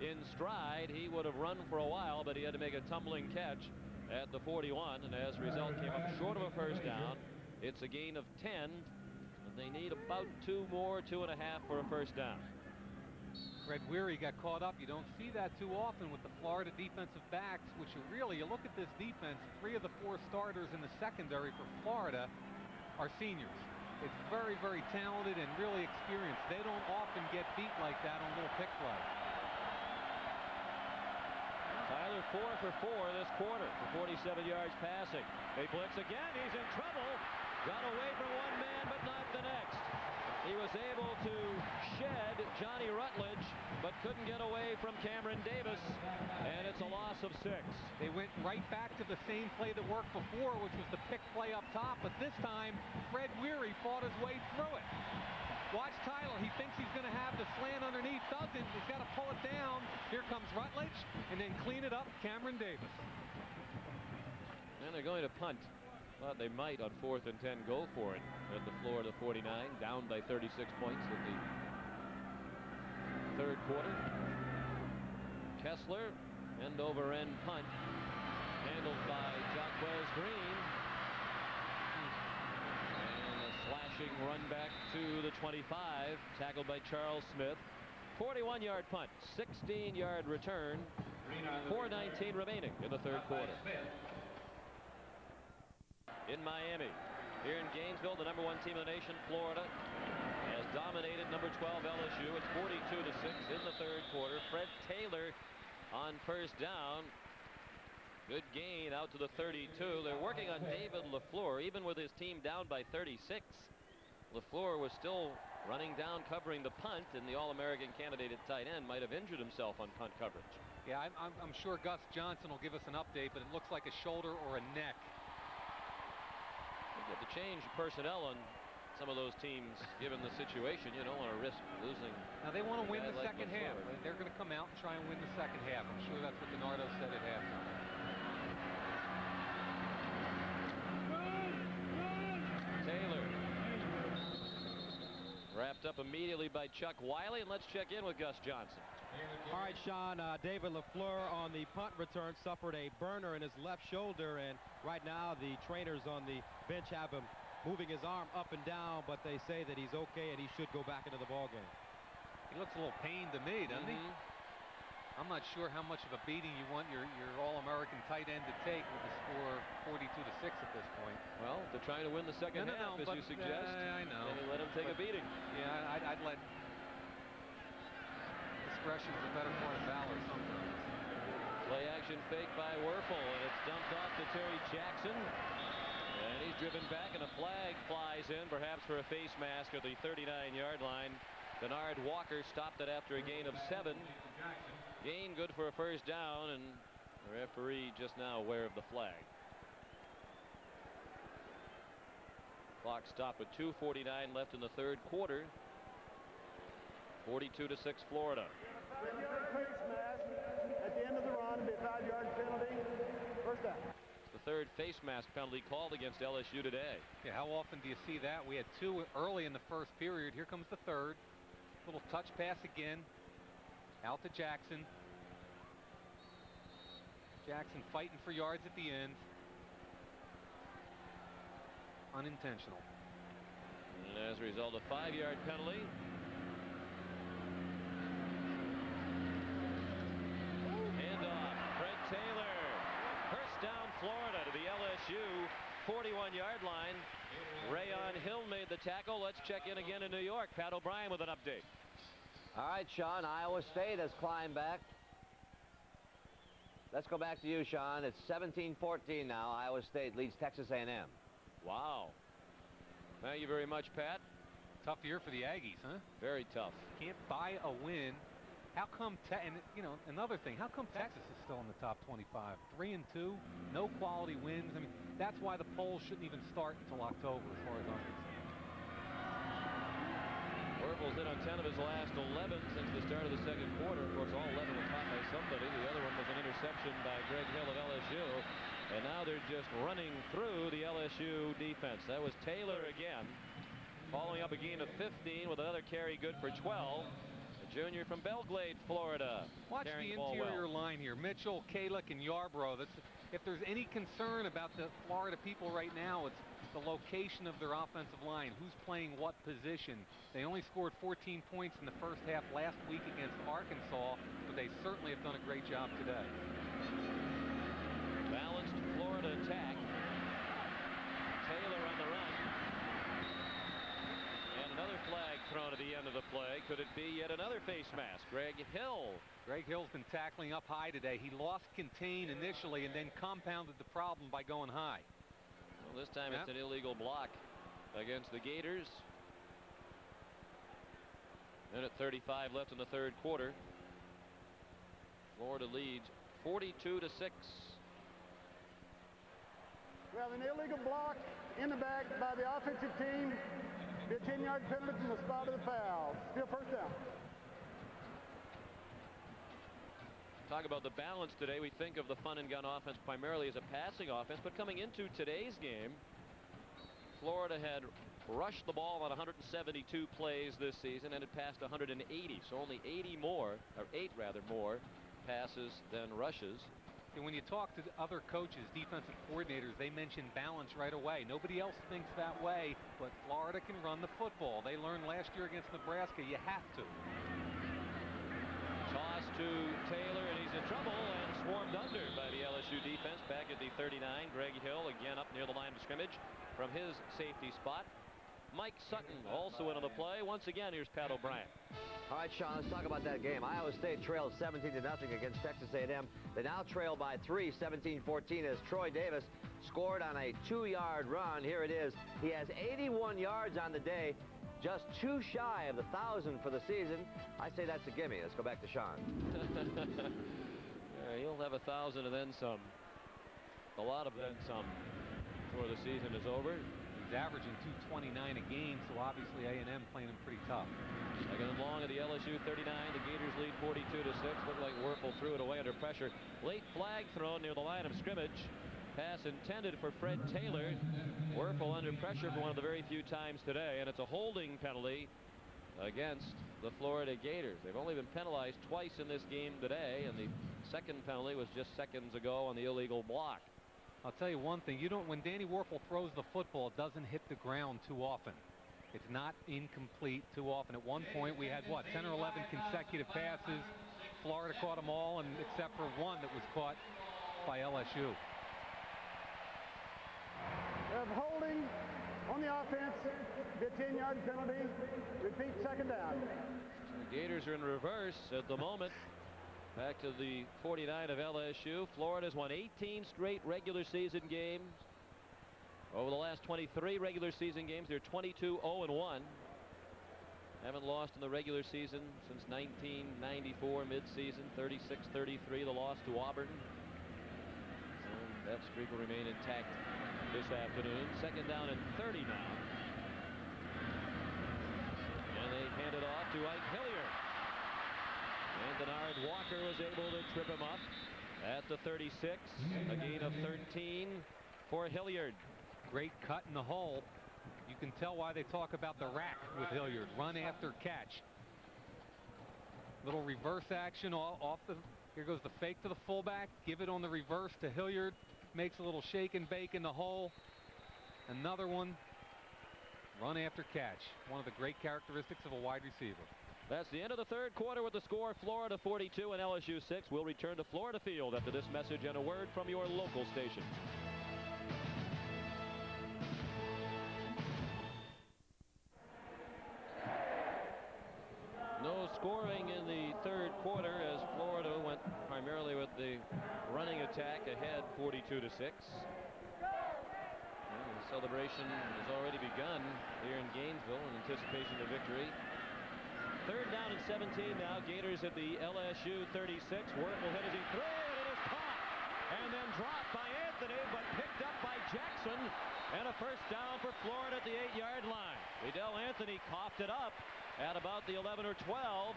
in stride, he would have run for a while, but he had to make a tumbling catch at the 41, and as a result came up short of a first down. It's a gain of 10, and they need about 2 more, 2.5 for a first down. Fred Weary got caught up. You don't see that too often with the Florida defensive backs, which you look at this defense, 3 of the 4 starters in the secondary for Florida are seniors. It's very, very talented and really experienced. They don't often get beat like that on little pick play. Tyler 4 for 4 this quarter for 47 yards passing. They blitz again. He's in trouble. Got away from one man, but not the next. He was able to shed Johnny Rutledge, but couldn't get away from Cameron Davis, and it's a loss of 6. They went right back to the same play that worked before, which was the pick play up top, but this time Fred Weary fought his way through it. Watch Tyler. He thinks he's going to have the slant underneath. Doesn't. He's got to pull it down. Here comes Rutledge, and then clean it up, Cameron Davis. And they're going to punt. Thought they might on 4th and 10 go for it at the Florida 49, down by 36 points in the third quarter. Kessler, end over end punt, handled by Jaquez Green. And a slashing run back to the 25, tackled by Charles Smith. 41-yard punt, 16-yard return, 4:19 remaining in the third quarter. In Miami, here in Gainesville, the #1 team in the nation, Florida, has dominated #12 LSU. It's 42-6 in the third quarter. Fred Taylor on first down. Good gain out to the 32. They're working on David LaFleur. Even with his team down by 36, LaFleur was still running down, covering the punt, and the All-American candidate at tight end might have injured himself on punt coverage. Yeah, I'm sure Gus Johnson will give us an update, but it looks like a shoulder or a neck. You have to change personnel on some of those teams, given the situation. You don't want to risk losing. Now they want to win the like second half. They're going to come out and try and win the second half. I'm sure that's what DiNardo said at halftime. Taylor wrapped up immediately by Chuck Wiley, and let's check in with Gus Johnson. All right, Sean, David LaFleur on the punt return suffered a burner in his left shoulder, and right now the trainers on the bench have him moving his arm up and down, but they say that he's okay and he should go back into the ball game. He looks a little pained to me, doesn't he? I'm not sure how much of a beating you want your All-American tight end to take with the score 42-6 at this point. Well, they're trying to win the second half, as you suggest. I know. And let him take a beating. Yeah, I'd let discretion's a better part of valor sometimes. Play action fake by Werfel, and it's dumped off to Terry Jackson. And he's driven back, and a flag flies in, perhaps for a face mask at the 39-yard line. Denard Walker stopped it after a gain of 7. Gain good for a first down, and the referee just now aware of the flag. Clock stopped with 2:49 left in the third quarter. 42-6 Florida. Face mask at the end of the run, it'll be a 5-yard penalty. First down. third face mask penalty called against LSU today. Yeah, how often do you see that? We had 2 early in the first period. Here comes the third. Little touch pass again. Out to Jackson. Jackson fighting for yards at the end. Unintentional. And as a result, a 5-yard penalty. Handoff. Fred Taylor. First down Florida to the LSU 41-yard line. Rayon Hill made the tackle. Let's check in again in New York. Pat O'Brien with an update. All right, Sean, Iowa State has climbed back. Let's go back to you, Sean. It's 17-14 now. Iowa State leads Texas A&M. Wow. Thank you very much, Pat. Tough year for the Aggies, huh? Very tough. Can't buy a win. How come, and you know, another thing, how come Texas is still in the top 25? 3-2, no quality wins. I mean, that's why the polls shouldn't even start until October, as far as I'm concerned. Werfel's hit on 10 of his last 11 since the start of the second quarter. Of course, all 11 were caught by somebody. The other one was an interception by Greg Hill of LSU. And now they're just running through the LSU defense. That was Taylor again, following up a gain of 15 with another carry good for 12. Junior from Belglade, Florida. Watch the interior line here. Mitchell, Kalick, and Yarbrough. If there's any concern about the Florida people right now, it's the location of their offensive line. Who's playing what position? They only scored 14 points in the first half last week against Arkansas, but they certainly have done a great job today. Balanced Florida attack. Taylor on the run. Another flag thrown at the end of the play. Could it be yet another face mask? Greg Hill. Greg Hill's been tackling up high today. He lost contain initially and then compounded the problem by going high. Well, this time it's an illegal block against the Gators. Minute 35 left in the third quarter. Florida leads 42-6. We have an illegal block in the back by the offensive team. Be a 10-yard penalty from the spot of the foul. Still first down. Talk about the balance today. We think of the fun and gun offense primarily as a passing offense, but coming into today's game, Florida had rushed the ball on 172 plays this season and had passed 180, so only 8 more passes than rushes. And when you talk to other coaches, defensive coordinators, they mention balance right away. Nobody else thinks that way, but Florida can run the football. They learned last year against Nebraska, you have to. Toss to Taylor, and he's in trouble and swarmed under by the LSU defense back at the 39. Greg Hill again up near the line of scrimmage from his safety spot. Mike Sutton also in on the play. Once again, here's Pat O'Brien. All right, Sean, let's talk about that game. Iowa State trailed 17-0 against Texas A&M. They now trail by 3, 17-14, as Troy Davis scored on a 2-yard run. Here it is. He has 81 yards on the day, just 2 shy of the 1,000 for the season. I say that's a gimme. Let's go back to Sean. He'll have 1,000 and then some. A lot of then some before the season is over. He's averaging 229 a game, so obviously A&M playing him pretty tough. Second and long at the LSU 39. The Gators lead 42-6. Looked like Werfel threw it away under pressure. Late flag thrown near the line of scrimmage. Pass intended for Fred Taylor. Werfel under pressure for one of the very few times today, and it's a holding penalty against the Florida Gators. They've only been penalized twice in this game today, and the second penalty was just seconds ago on the illegal block. I'll tell you one thing, when Danny Werfel throws the football, it doesn't hit the ground too often. It's not incomplete too often. At one point we had 10 or 11 consecutive passes. Florida caught them all, and except for one that was caught by LSU. We have holding on the offense. Be a 10-yard penalty. Repeat, second down. The Gators are in reverse at the moment. Back to the 49 of LSU. Florida's won 18 straight regular season games. Over the last 23 regular season games, they're 22-0-1. Haven't lost in the regular season since 1994 midseason. 36-33 the loss to Auburn. So that streak will remain intact this afternoon. Second down and 30 now. And they hand it off to Ike Hilliard. And Denard Walker was able to trip him up. at the 36. A gain of 13 for Hilliard. Great cut in the hole. You can tell why they talk about the rack with Hilliard. Run after catch. Little reverse action off the. Here goes the fake to the fullback. Give it on the reverse to Hilliard. Makes a little shake and bake in the hole. Another one. Run after catch. One of the great characteristics of a wide receiver. That's the end of the third quarter with the score Florida 42 and LSU 6. We'll return to Florida Field after this message and a word from your local station. No scoring in the third quarter as Florida went primarily with the running attack ahead 42-6. And the celebration has already begun here in Gainesville in anticipation of victory. Third down and 17 now. Gators at the LSU 36. Werfel hit as he threw it. It is caught and then dropped by Anthony, but picked up by Jackson. And a first down for Florida at the 8-yard line. Riddell Anthony coughed it up at about the 11 or 12.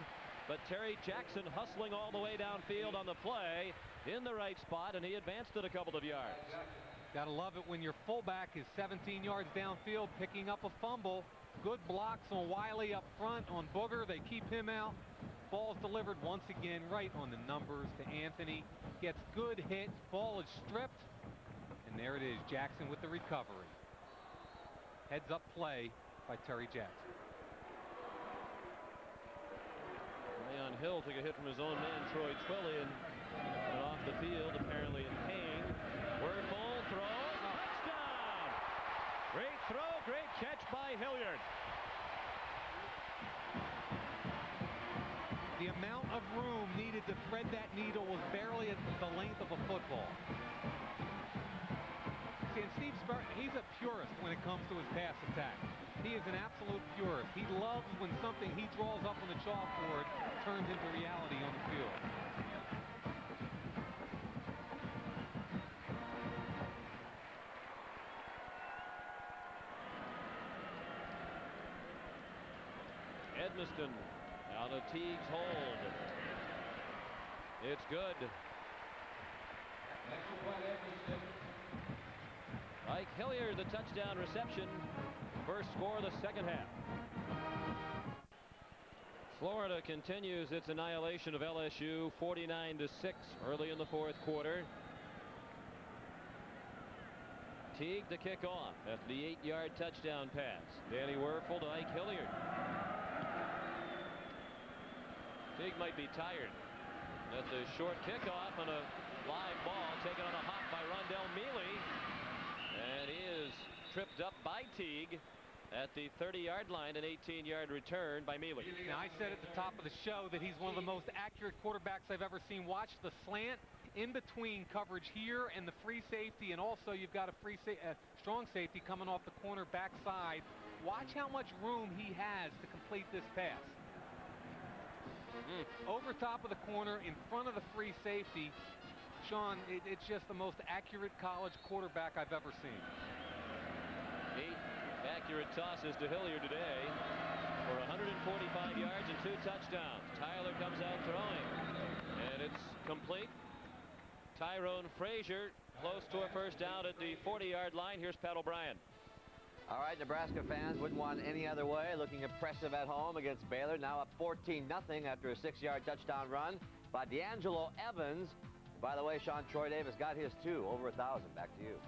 But Terry Jackson hustling all the way downfield on the play in the right spot, and he advanced it a couple of yards. Gotta love it when your fullback is 17 yards downfield picking up a fumble. Good blocks on Wiley up front on Booger. They keep him out. Ball's delivered once again right on the numbers to Anthony. Gets good hit. Ball is stripped. And there it is. Jackson with the recovery. Heads up play by Terry Jackson. Leon Hill took a hit from his own man, Troy Twillian, and off the field, apparently in pain. Werfel throws. Touchdown! Great throw, great catch by Hilliard. The amount of room needed to thread that needle was barely at the length of a football. See, and Steve Spurrier, he's a purist when it comes to his pass attack. He is an absolute purist. He loves when something he draws up on the chalkboard turns into reality on the field. Edmiston out of Teague's hold. It's good. Mike Hilliard, the touchdown reception. First score of the second half. Florida continues its annihilation of LSU 49-6 early in the fourth quarter. Teague to kick off after the 8-yard touchdown pass. Danny Werfel to Ike Hilliard. Teague might be tired. That's a short kickoff on a live ball taken on a hop by Rondell Mealy. And he is tripped up by Teague at the 30-yard line. An 18-yard return by Mealy. Now, I said at the top of the show that he's one of the most accurate quarterbacks I've ever seen. Watch the slant in between coverage here and the free safety, and also you've got a strong safety coming off the corner backside. Watch how much room he has to complete this pass. Over top of the corner, in front of the free safety. Sean, it's just the most accurate college quarterback I've ever seen. 8 accurate tosses to Hilliard today for 145 yards and 2 touchdowns. Tyler comes out throwing, and it's complete. Tyrone Frazier close to a first down at the 40-yard line. Here's Pat O'Brien. All right, Nebraska fans wouldn't want any other way. Looking impressive at home against Baylor. Now up 14-0 after a 6-yard touchdown run by D'Angelo Evans. By the way, Sean, Troy Davis got his too, over 1,000. Back to you.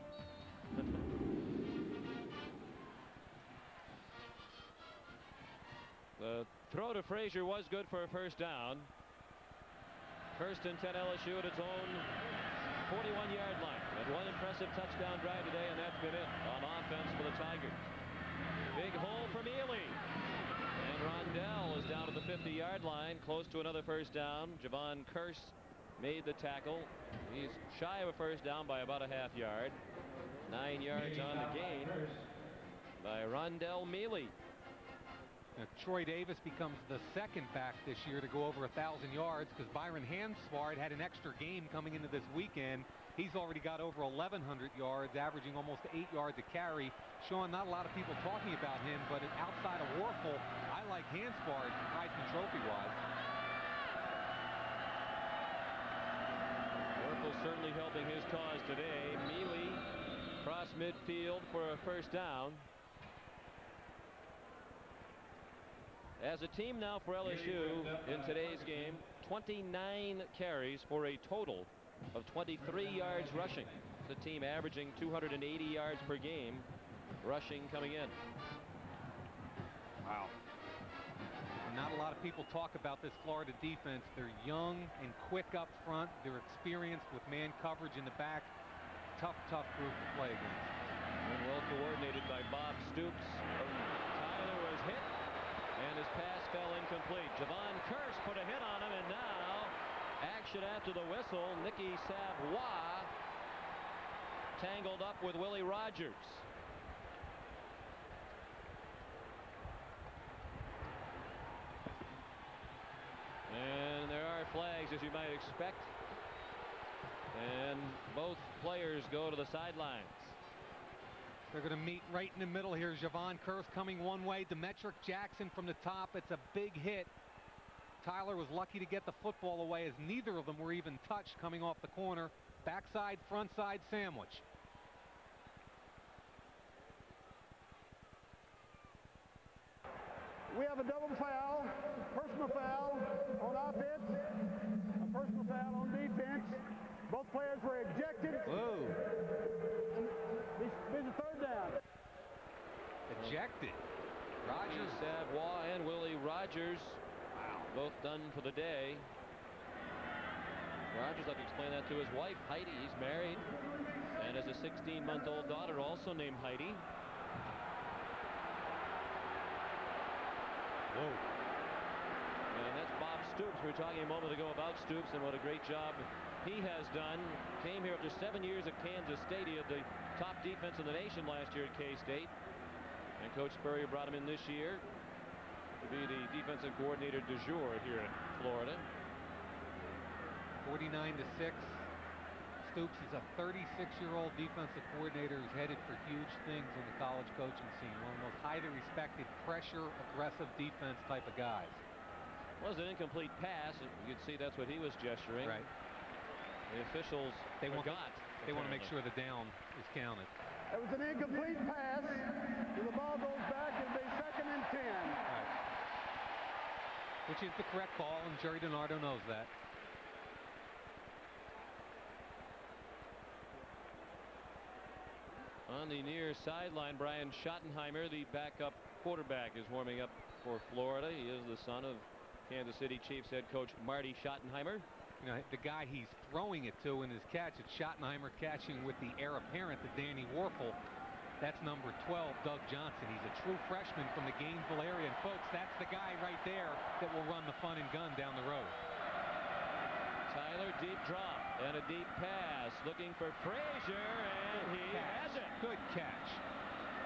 The throw to Frazier was good for a first down. First and 10 LSU at its own 41-yard line. And one impressive touchdown drive today, and that's been it on offense for the Tigers. Big hole for Mealy. And Rondell is down at the 50-yard line, close to another first down. Javon Kearse made the tackle. He's shy of a first down by about a half yard. 9 yards on the gain by Rondell Mealy. Now, Troy Davis becomes the second back this year to go over 1,000 yards because Byron Hansford had an extra game coming into this weekend. He's already got over 1,100 yards, averaging almost 8 yards a carry. Sean, not a lot of people talking about him, but outside of Werfel, I like Hansford Heisman Trophy-wise. Werfel's helping his cause today. Mealy across midfield for a first down. As a team now for LSU in today's game, 29 carries for a total of 23 yards rushing. The team averaging 280 yards per game rushing coming in. Wow. Not a lot of people talk about this Florida defense. They're young and quick up front. They're experienced with man coverage in the back. Tough group to play against. And well coordinated by Bob Stoops. Tyler was hit, and his pass fell incomplete. Javon Kearse put a hit on him, and now action after the whistle. Nicky Savoie tangled up with Willie Rogers. And there are flags, as you might expect. And both players go to the sidelines. They're going to meet right in the middle here. Javon Kearse coming one way. Demetric Jackson from the top. It's a big hit. Tyler was lucky to get the football away, as neither of them were even touched coming off the corner. Backside, frontside sandwich. We have a double foul, personal foul on offense, a personal foul on defense. Both players were ejected. Whoa. This is a third down. Ejected. Rogers, Savoie, and Willie Rogers. Wow. Both done for the day. Rogers, I've explained that to his wife, Heidi. He's married and has a 16-month-old daughter also named Heidi. Whoa. And that's Bob Stoops. We were talking a moment ago about Stoops and what a great job he has done. Came here after 7 years at Kansas State. He had the top defense in the nation last year at K-State. And Coach Spurrier brought him in this year to be the defensive coordinator du jour here in Florida. 49-6. Stoops is a 36-year-old defensive coordinator who's headed for huge things on the college coaching scene. One of the most highly respected, pressure, aggressive defense type of guys. Was an incomplete pass. You can see that's what he was gesturing. Right. The officials they want to make sure the down is counted. It was an incomplete pass. And the ball goes back. It'll be 2nd and 10. Right. Which is the correct call, and Jerry DiNardo knows that. On the near sideline, Brian Schottenheimer, the backup quarterback, is warming up for Florida. He is the son of Kansas City Chiefs head coach Marty Schottenheimer. You know, the guy he's throwing it to in his catch, it's Schottenheimer catching with the heir apparent to Danny Werfel. That's number 12, Doug Johnson. He's a true freshman from the Gainesville area. And folks, that's the guy right there that will run the fun and gun down the road. Tyler, deep drop and a deep pass, looking for Frazier, and he has it. Good catch.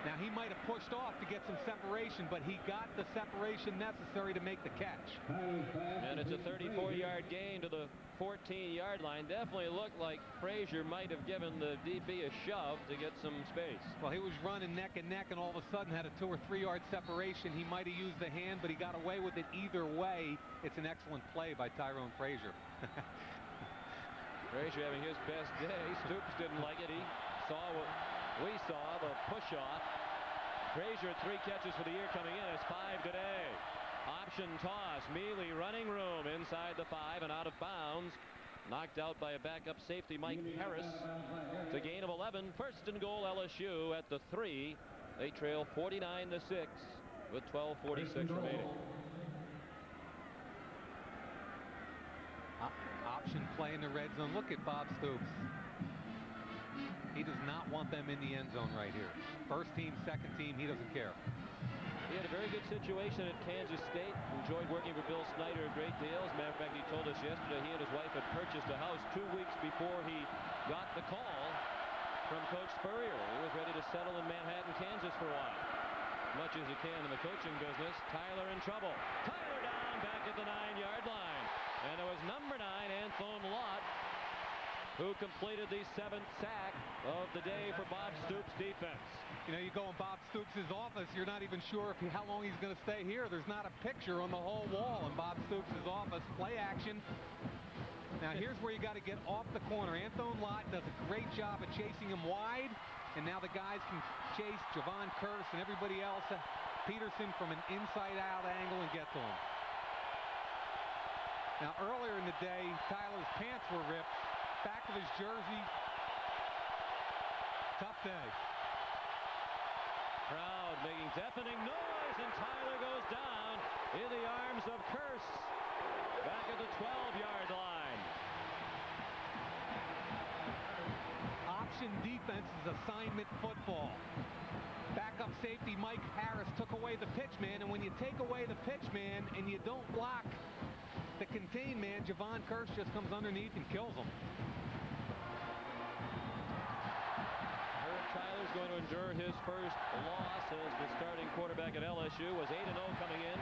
Now, he might have pushed off to get some separation, but he got the separation necessary to make the catch. And it's a 34-yard gain to the 14-yard line. Definitely looked like Frazier might have given the DB a shove to get some space. Well, he was running neck and neck and all of a sudden had a 2 or 3 yard separation. He might have used the hand, but he got away with it either way. It's an excellent play by Tyrone Frazier. Frazier having his best day. Stoops didn't like it. He saw what we saw, the push-off. Frazier 3 catches for the year coming in. It's 5 today. Option toss. Mealy running room inside the 5 and out of bounds. Knocked out by a backup safety, Mike Harris. It's a gain of 11. 1st and goal, LSU at the 3. They trail 49-6 with 12:46 remaining. Option play in the red zone. Look at Bob Stoops. He does not want them in the end zone right here. First team, second team, he doesn't care. He had a very good situation at Kansas State. Enjoyed working for Bill Snyder a great deal. As a matter of fact, he told us yesterday he and his wife had purchased a house 2 weeks before he got the call from Coach Spurrier. He was ready to settle in Manhattan, Kansas for a while. Much as he can in the coaching business. Tyler in trouble. Tyler down back at the 9-yard line. And it was number 9, Anthony Lott, who completed the 7th sack of the day for Bob Stoops' defense. You know, you go in Bob Stoops' office, you're not even sure how long he's going to stay here. There's not a picture on the whole wall in Bob Stoops' office. Play action. Now here's where you got to get off the corner. Anthony Lott does a great job of chasing him wide, and now the guys can chase Javon Curse and everybody else, Peterson, from an inside-out angle and get to him. Now earlier in the day, Tyler's pants were ripped, back of his jersey. Tough day. Crowd making deafening noise, and Tyler goes down in the arms of Curse back at the 12-yard line. Option defense is assignment football. Backup safety Mike Harris took away the pitch man, and when you take away the pitch man and you don't block the contain man, Javon Curse just comes underneath and kills him. Tyler's going to endure his first loss as the starting quarterback at LSU. Was 8-0 coming in.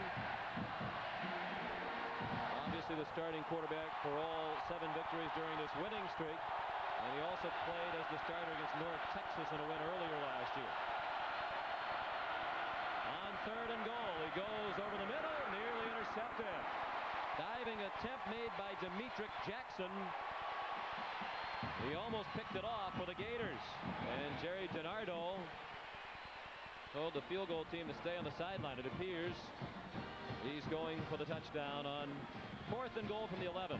Obviously the starting quarterback for all 7 victories during this winning streak. And he also played as the starter against North Texas in a win earlier last year. On 3rd and goal, he goes over the middle, nearly intercepted. Diving attempt made by Demetric Jackson. He almost picked it off for the Gators. And Jerry DiNardo told the field goal team to stay on the sideline. It appears he's going for the touchdown on 4th and goal from the 11.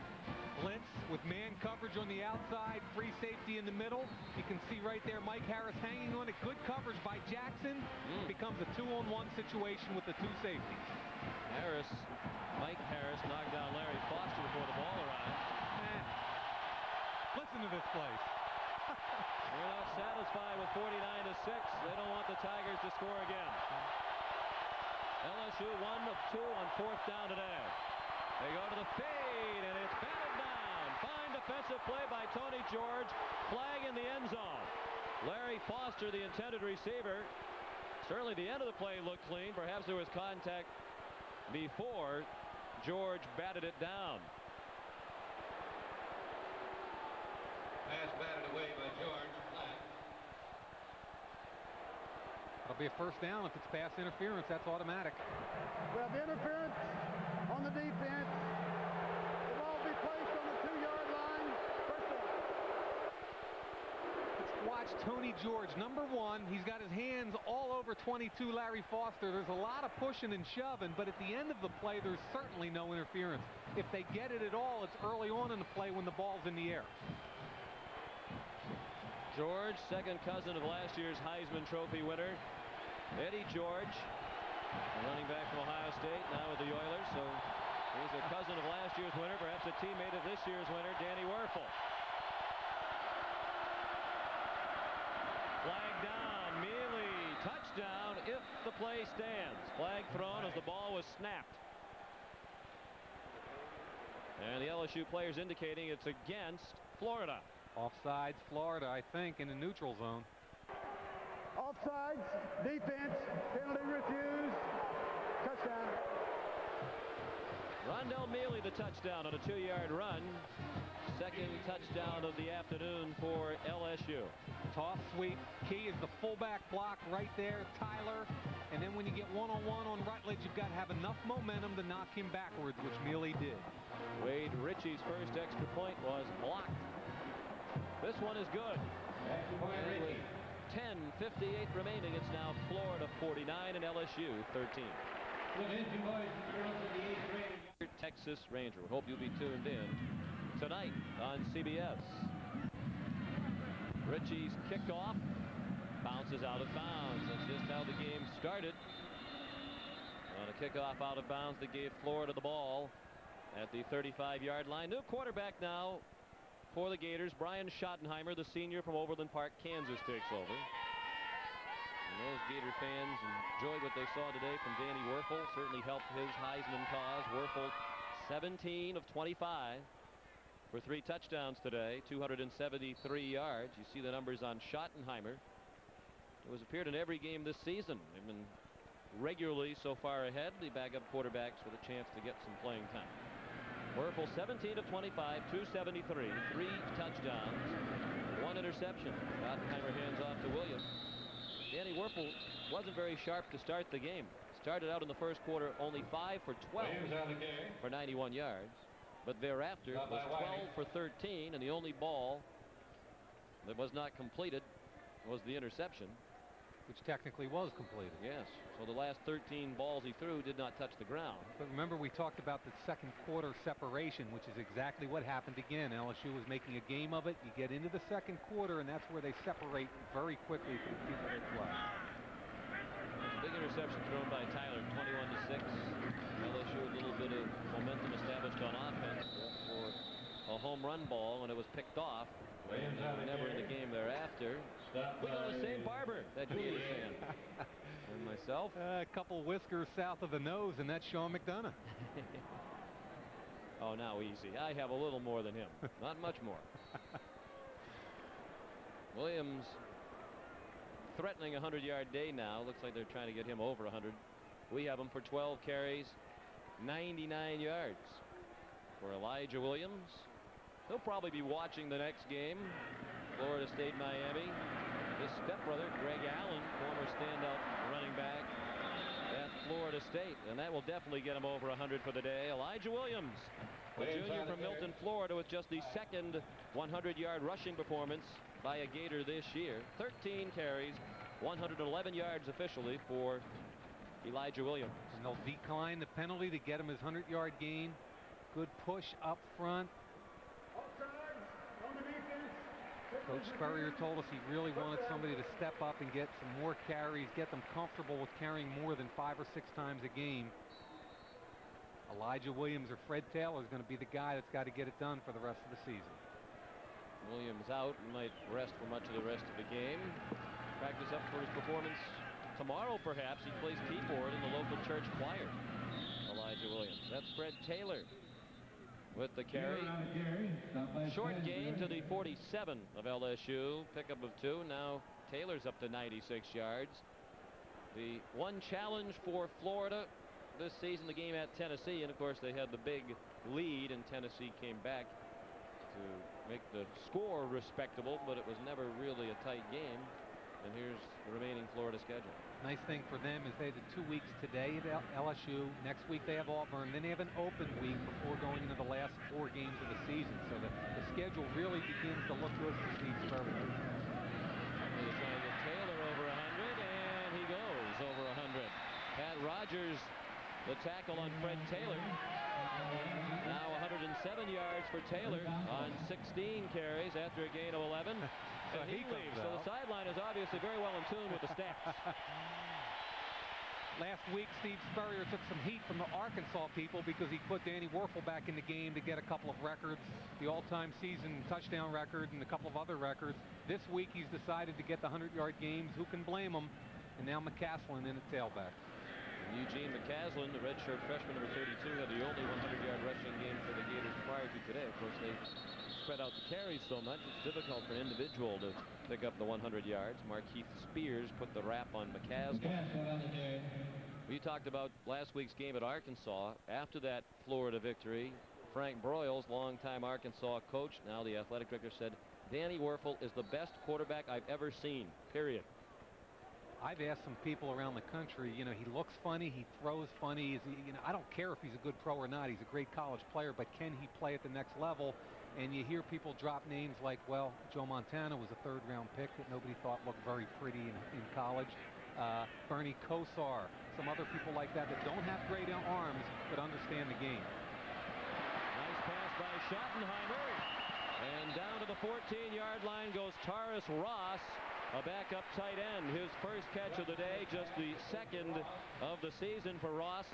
Blitz with man coverage on the outside, free safety in the middle. You can see right there Mike Harris hanging on it. Good coverage by Jackson. Becomes a 2-on-1 situation with the 2 safeties. Mike Harris knocked down Larry Foster before the ball arrived. Listen to this place. They're not satisfied with 49-6. They don't want the Tigers to score again. LSU 1 of 2 on 4th down today. They go to the fade, and it's batted down. Fine defensive play by Tony George. Flag in the end zone. Larry Foster, the intended receiver. Certainly the end of the play looked clean. Perhaps there was contact before George batted it down. Pass batted away by George. It'll be a first down if it's pass interference. That's automatic. Well, the interference on the defense. The ball will be placed on the 2-yard line. First down. Let's watch Tony George. Number 1, he's got his hands all over 22 Larry Foster. There's a lot of pushing and shoving, but at the end of the play, there's certainly no interference. If they get it at all, it's early on in the play when the ball's in the air. George, second cousin of last year's Heisman Trophy winner, Eddie George, running back from Ohio State, now with the Oilers. So he's a cousin of last year's winner, perhaps a teammate of this year's winner, Danny Werfel. Flag down, Mealy, touchdown if the play stands. Flag thrown as the ball was snapped. And the LSU players indicating it's against Florida. Offsides, Florida, I think, in the neutral zone. Offsides, defense, penalty refused, touchdown. Rondell Mealy the touchdown on a 2-yard run. Second touchdown of the afternoon for LSU. Toss sweep. Key is the fullback block right there, Tyler. And then when you get one-on-one on Rutledge, you've got to have enough momentum to knock him backwards, which Mealy did. Wade Ritchie's first extra point was blocked. This one is good. 10:58 remaining. It's now Florida 49 and LSU 13. Texas Ranger. We hope you'll be tuned in tonight on CBS. Ritchie's kickoff bounces out of bounds. That's just how the game started. On a kickoff out of bounds that gave Florida the ball at the 35-yard line. New quarterback now for the Gators. Brian Schottenheimer, the senior from Overland Park, Kansas, takes over. And those Gator fans enjoyed what they saw today from Danny Werfel. Certainly helped his Heisman cause. Werfel 17 of 25 for 3 touchdowns today, 273 yards. You see the numbers on Schottenheimer, who has appeared in every game this season. They've been regularly so far ahead, the backup quarterbacks with a chance to get some playing time. Werfel 17 of 25, 273, 3 touchdowns, 1 interception. Schottenheimer hands off to Williams. Danny Werfel wasn't very sharp to start the game. Started out in the first quarter only 5 for 12 for 91 yards. but thereafter was 12 for 13, and the only ball that was not completed was the interception. Which technically was completed. Yes. So the last 13 balls he threw did not touch the ground. But remember, we talked about the second quarter separation, which is exactly what happened again. LSU was making a game of it. You get into the second quarter, and that's where they separate very quickly from the people that play. Big interception thrown by Tyler, 21-6. LSU a little bit of momentum established on offense for a home run ball when it was picked off. And they were never in the game thereafter. We go to the same barber, that Gator fan. And myself. A couple whiskers south of the nose, and that's Sean McDonough. Oh, now easy. I have a little more than him. Not much more. Williams threatening a 100-yard day now. Looks like they're trying to get him over 100. We have him for 12 carries, 99 yards. For Elijah Williams, he'll probably be watching the next game. Florida State, Miami. His stepbrother, Greg Allen, former standout running back at Florida State. And that will definitely get him over 100 for the day. Elijah Williams, the junior from Milton, Florida, with just the second 100-yard rushing performance by a Gator this year. 13 carries, 111 yards officially for Elijah Williams. And they'll decline the penalty to get him his 100-yard gain. Good push up front. Coach Spurrier told us he really wanted somebody to step up and get some more carries, get them comfortable with carrying more than 5 or 6 times a game. Elijah Williams or Fred Taylor is going to be the guy that's got to get it done for the rest of the season. Williams out and might rest for much of the rest of the game. Practice up for his performance tomorrow, perhaps. He plays keyboard in the local church choir. Elijah Williams. That's Fred Taylor with the carry. Short gain to the 47 of LSU. Pickup of 2. Now Taylor's up to 96 yards. The one challenge for Florida this season, the game at Tennessee, and of course they had the big lead, and Tennessee came back to make the score respectable, but it was never really a tight game. And here's the remaining Florida schedule. Nice thing for them is they have the 2 weeks today at LSU. Next week they have Auburn. Then they have an open week before going into the last 4 games of the season. So the schedule really begins to look good for Steve Spurrier. They're trying to get Taylor over 100, and he goes over 100. Pat Rogers, the tackle on Fred Taylor. Now 107 yards for Taylor on 16 carries after a gain of 11. And he leaves. So the sideline is obviously very well in tune with the stats. Last week, Steve Spurrier took some heat from the Arkansas people because he put Danny Werfel back in the game to get a couple of records, the all-time season touchdown record and a couple of other records. This week, he's decided to get the 100-yard games. Who can blame him? And now McCaslin in at tailback. Eugene McCaslin, the redshirt freshman, number 32, had the only 100-yard rushing game for the Gators prior to today. Of course, they spread out the carries so much, it's difficult for an individual to pick up the 100 yards. Markeith Spears put the rap on McCaslin. We talked about last week's game at Arkansas. After that Florida victory, Frank Broyles, longtime Arkansas coach, now the athletic director, said, Danny Werfel is the best quarterback I've ever seen, period. I've asked some people around the country, you know, he looks funny, he throws funny. I don't care if he's a good pro or not. He's a great college player, but can he play at the next level? And you hear people drop names like, well, Joe Montana was a 3rd-round pick that nobody thought looked very pretty in college. Bernie Kosar, some other people like that don't have great arms but understand the game. Nice pass by Schottenheimer. And down to the 14-yard line goes Taurus Ross, a backup tight end. His first catch of the day, just the second of the season for Ross,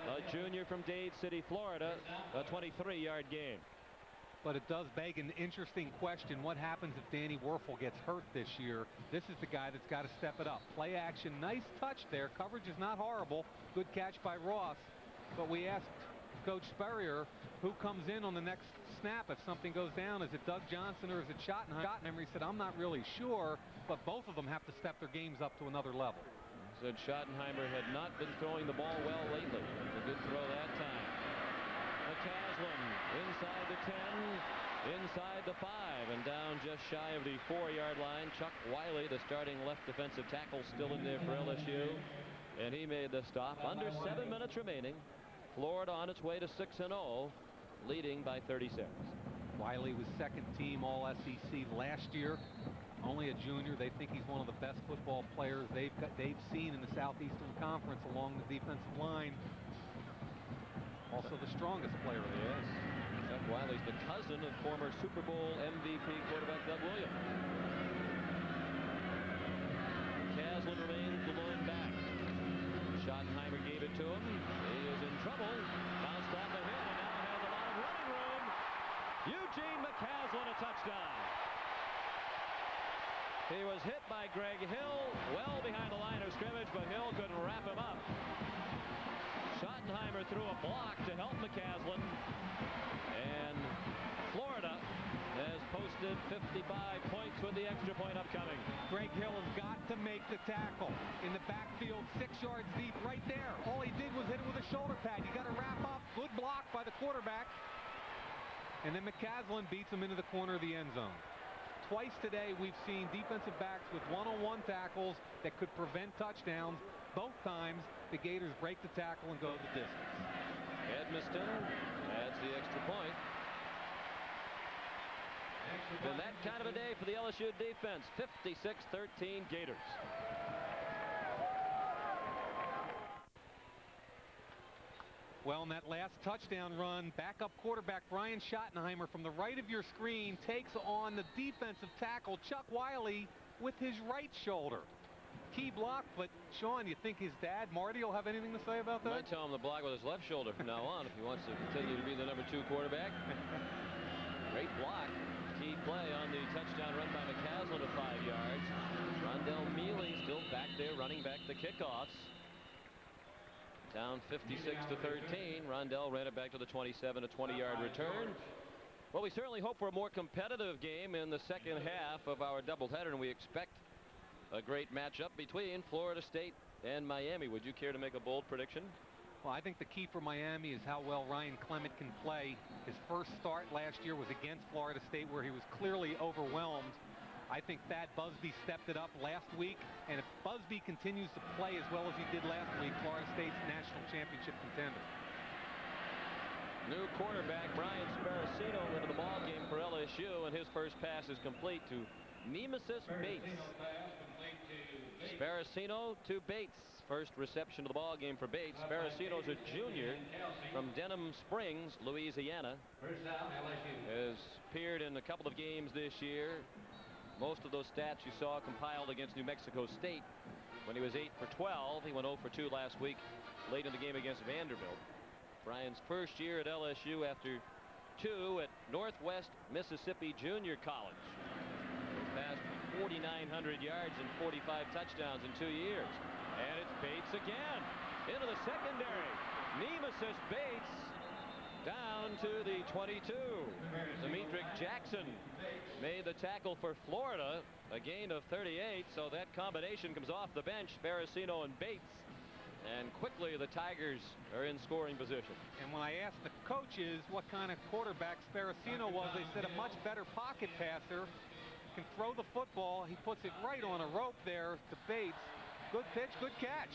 a junior from Dade City, Florida, a 23-yard gain. But it does beg an interesting question. What happens if Danny Werfel gets hurt this year? This is the guy that's got to step it up. Play action, nice touch there. Coverage is not horrible. Good catch by Ross. But we asked Coach Spurrier who comes in on the next snap if something goes down. Is it Doug Johnson or is it Schottenheimer? He said, I'm not really sure, but both of them have to step their games up to another level. He said Schottenheimer had not been throwing the ball well lately. A good throw that time. McCaslin inside the 10, inside the 5, and down just shy of the 4-yard line. Chuck Wiley, the starting left defensive tackle, still in there for LSU, and he made the stop. Under 7 minutes remaining. Florida on its way to 6-0. leading by 36. Wiley was second team all SEC last year. Only a junior. They think he's one of the best football players they've seen in the Southeastern Conference along the defensive line. Also the strongest player of the year. Chuck Wiley's the cousin of former Super Bowl MVP quarterback Doug Williams. McCaslin remains the lone back. Schottenheimer gave it to him. He is in trouble. Bounced off the hit and now has a lot of running room. Eugene McCaslin, a touchdown. He was hit by Greg Hill well behind the line of scrimmage, but Hill couldn't wrap him up. Schottenheimer threw a block to help McCaslin, and Florida has posted 55 points with the extra point upcoming. Greg Hill has got to make the tackle in the backfield, 6 yards deep right there. All he did was hit it with a shoulder pad. You got to wrap up. Good block by the quarterback. And then McCaslin beats him into the corner of the end zone. Twice today we've seen defensive backs with one-on-one tackles that could prevent touchdowns. Both times the Gators break the tackle and go the distance. Edmiston adds the extra point. And that kind of a day for the LSU defense. 56-13 Gators. Well, in that last touchdown run, backup quarterback Brian Schottenheimer from the right of your screen takes on the defensive tackle Chuck Wiley with his right shoulder. Key block, but Sean, you think his dad, Marty, will have anything to say about that? I might tell him to block with his left shoulder from now on if he wants to continue to be the number 2 quarterback. Great block. Key play on the touchdown run by McCaslin of 5 yards. Rondell Mealy still back there running back the kickoffs. Down 56-13. Rondell ran it back to the 27, a 20-yard return. Well, we certainly hope for a more competitive game in the second half of our doubleheader, and we expect a great matchup between Florida State and Miami. Would you care to make a bold prediction? Well, I think the key for Miami is how well Ryan Clement can play. His first start last year was against Florida State, where he was clearly overwhelmed. I think Thad Busby stepped it up last week, and if Busby continues to play as well as he did last week, Florida State's national championship contender. New quarterback Brian Sparacino into the ball game for LSU, and his first pass is complete to Nemesis Bates. Sparacino to Bates. First reception of the ball game for Bates. Sparacino's a junior from Denham Springs, Louisiana. Has appeared in a couple of games this year. Most of those stats you saw compiled against New Mexico State when he was 8 for 12. He went 0 for 2 last week late in the game against Vanderbilt. Brian's first year at LSU after 2 at Northwest Mississippi Junior College. He passed 4,900 yards and 45 touchdowns in 2 years. And it's Bates again into the secondary. Nemesis Bates down to the 22. Demetric Jackson made the tackle for Florida, a gain of 38. So that combination comes off the bench, Sparacino and Bates, and quickly the Tigers are in scoring position. And when I asked the coaches what kind of quarterback Sparacino was, they said a much better pocket passer, can throw the football. He puts it right on a rope there to Bates. Good pitch, good catch.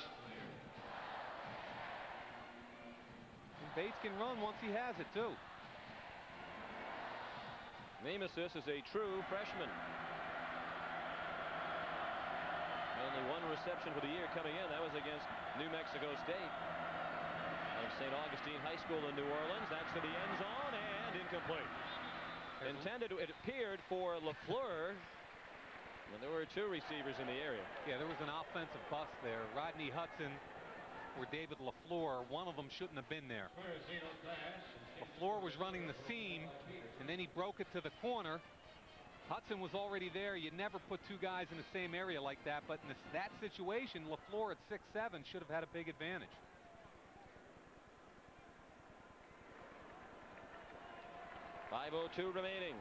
And Bates can run once he has it too. Nemesis is a true freshman. Only 1 reception for the year coming in. That was against New Mexico State of St. Augustine High School in New Orleans. That's to the end zone and incomplete. Intended, it appeared, for LaFleur. And there were 2 receivers in the area. Yeah, there was an offensive bust there. Rodney Hudson or David LaFleur. One of them shouldn't have been there. LaFleur was running the seam, and then he broke it to the corner. Hudson was already there. You never put 2 guys in the same area like that. But in that situation, LaFleur at 6'7" should have had a big advantage. .5:02 remaining.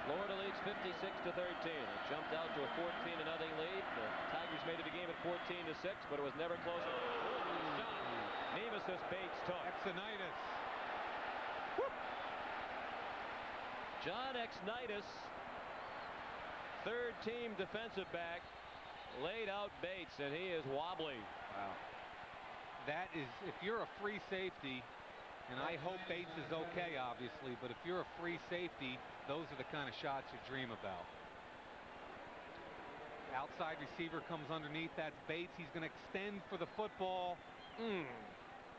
Florida leads 56-13. It jumped out to a 14-0 lead. The Tigers made it a game at 14-6, but it was never closer. Nemesis Bates took. Exonitis. John Exonitis, third-team defensive back, laid out Bates, and he is wobbly. Wow. That is, if you're a free safety And I hope Bates is okay, obviously, but if you're a free safety, those are the kind of shots you dream about. Outside receiver comes underneath. That's Bates. He's going to extend for the football.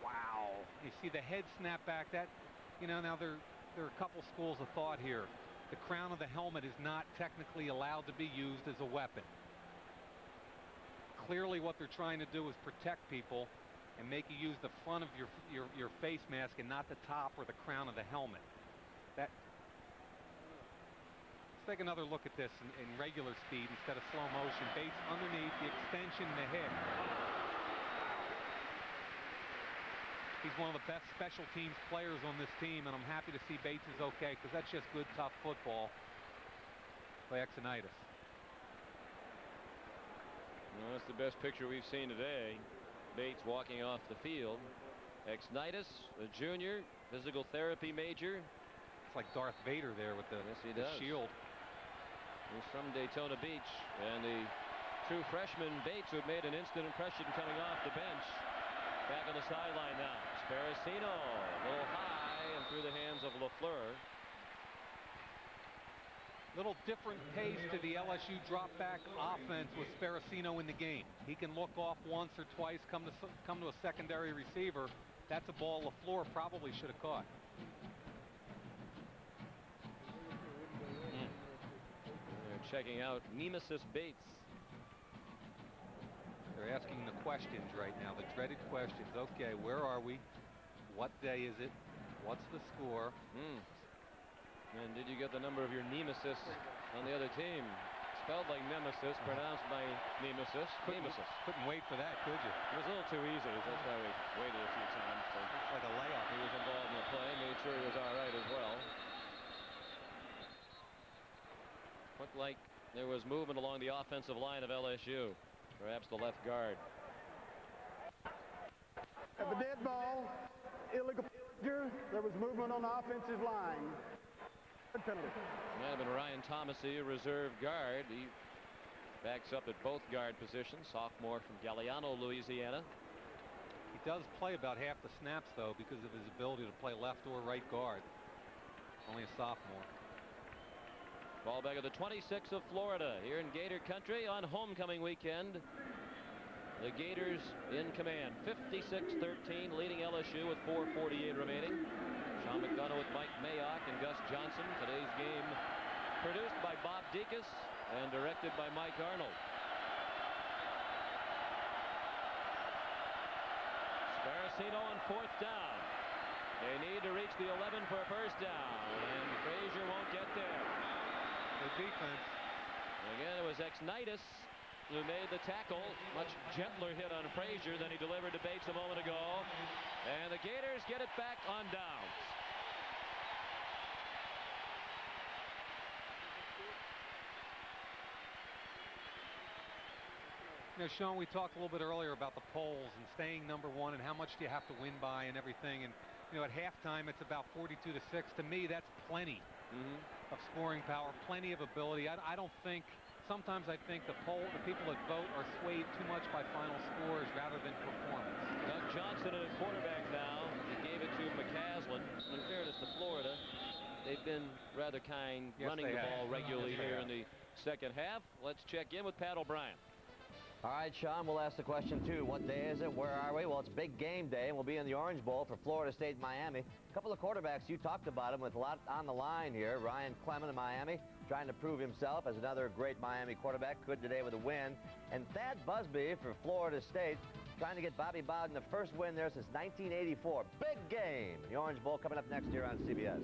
Wow. You see the head snap back. That, you know, now there are a couple schools of thought here. The crown of the helmet is not technically allowed to be used as a weapon. Clearly what they're trying to do is protect people and make you use the front of your face mask and not the top or the crown of the helmet. Let's take another look at this in regular speed instead of slow motion. Bates underneath, the extension, the hit. He's one of the best special teams players on this team, and I'm happy to see Bates is okay, because that's just good, tough football by Exonitis. Well, that's the best picture we've seen today. Bates walking off the field. Exonitis, a junior, physical therapy major. It's like Darth Vader there with the shield. He's from Daytona Beach, and the true freshman Bates, who had made an instant impression coming off the bench, back on the sideline now. Sparacino, a little high and through the hands of LaFleur. Little different pace to the LSU drop back offense with Sparacino in the game. He can look off once or twice, come to a secondary receiver. That's a ball LaFleur probably should have caught. They're checking out Nemesis Bates. They're asking the questions right now, the dreaded questions. Okay, where are we? What day is it? What's the score? And did you get the number of your nemesis on the other team? Spelled like nemesis, pronounced by nemesis. Couldn't wait for that, could you? It was a little too easy. That's why we waited a few times. So it's like a layup. He was involved in the play, made sure he was all right as well. Looked like there was movement along the offensive line of LSU. Perhaps the left guard. At the dead ball, illegal procedure. There was movement on the offensive line. Penalty. Might have been Ryan Thomasy, a reserve guard. He backs up at both guard positions. Sophomore from Galliano, Louisiana. He does play about half the snaps, though, because of his ability to play left or right guard. Only a sophomore. Ball back at the 26 of Florida here in Gator country on homecoming weekend. The Gators in command, 56-13, leading LSU with 4:48 remaining. Sean McDonough with Mike Mayock and Gus Johnson. Today's game produced by Bob Dekas and directed by Mike Arnold. Sparacino on 4th down. They need to reach the 11 for a first down, and Frazier won't get there. Good defense. Again, it was Exonitis who made the tackle. Much gentler hit on Frazier than he delivered to Bates a moment ago. And the Gators get it back on downs. You know, Sean, we talked a little bit earlier about the polls and staying number one and how much do you have to win by and everything. And, you know, at halftime, it's about 42-6. To me, that's plenty of scoring power, plenty of ability. I don't think, sometimes I think the people that vote are swayed too much by final scores rather than performance. Doug Johnson at quarterback now. He gave it to McCaslin. In fairness to Florida, they've been rather kind running the ball regularly here in the second half. Let's check in with Pat O'Brien. All right, Sean, we'll ask the question, too. What day is it? Where are we? Well, it's big game day, and we'll be in the Orange Bowl for Florida State, Miami. A couple of quarterbacks, you talked about them with a lot on the line here. Ryan Clement of Miami trying to prove himself as another great Miami quarterback. Good today with a win. And Thad Busby for Florida State trying to get Bobby Bowden the first win there since 1984. Big game. The Orange Bowl coming up next year on CBS.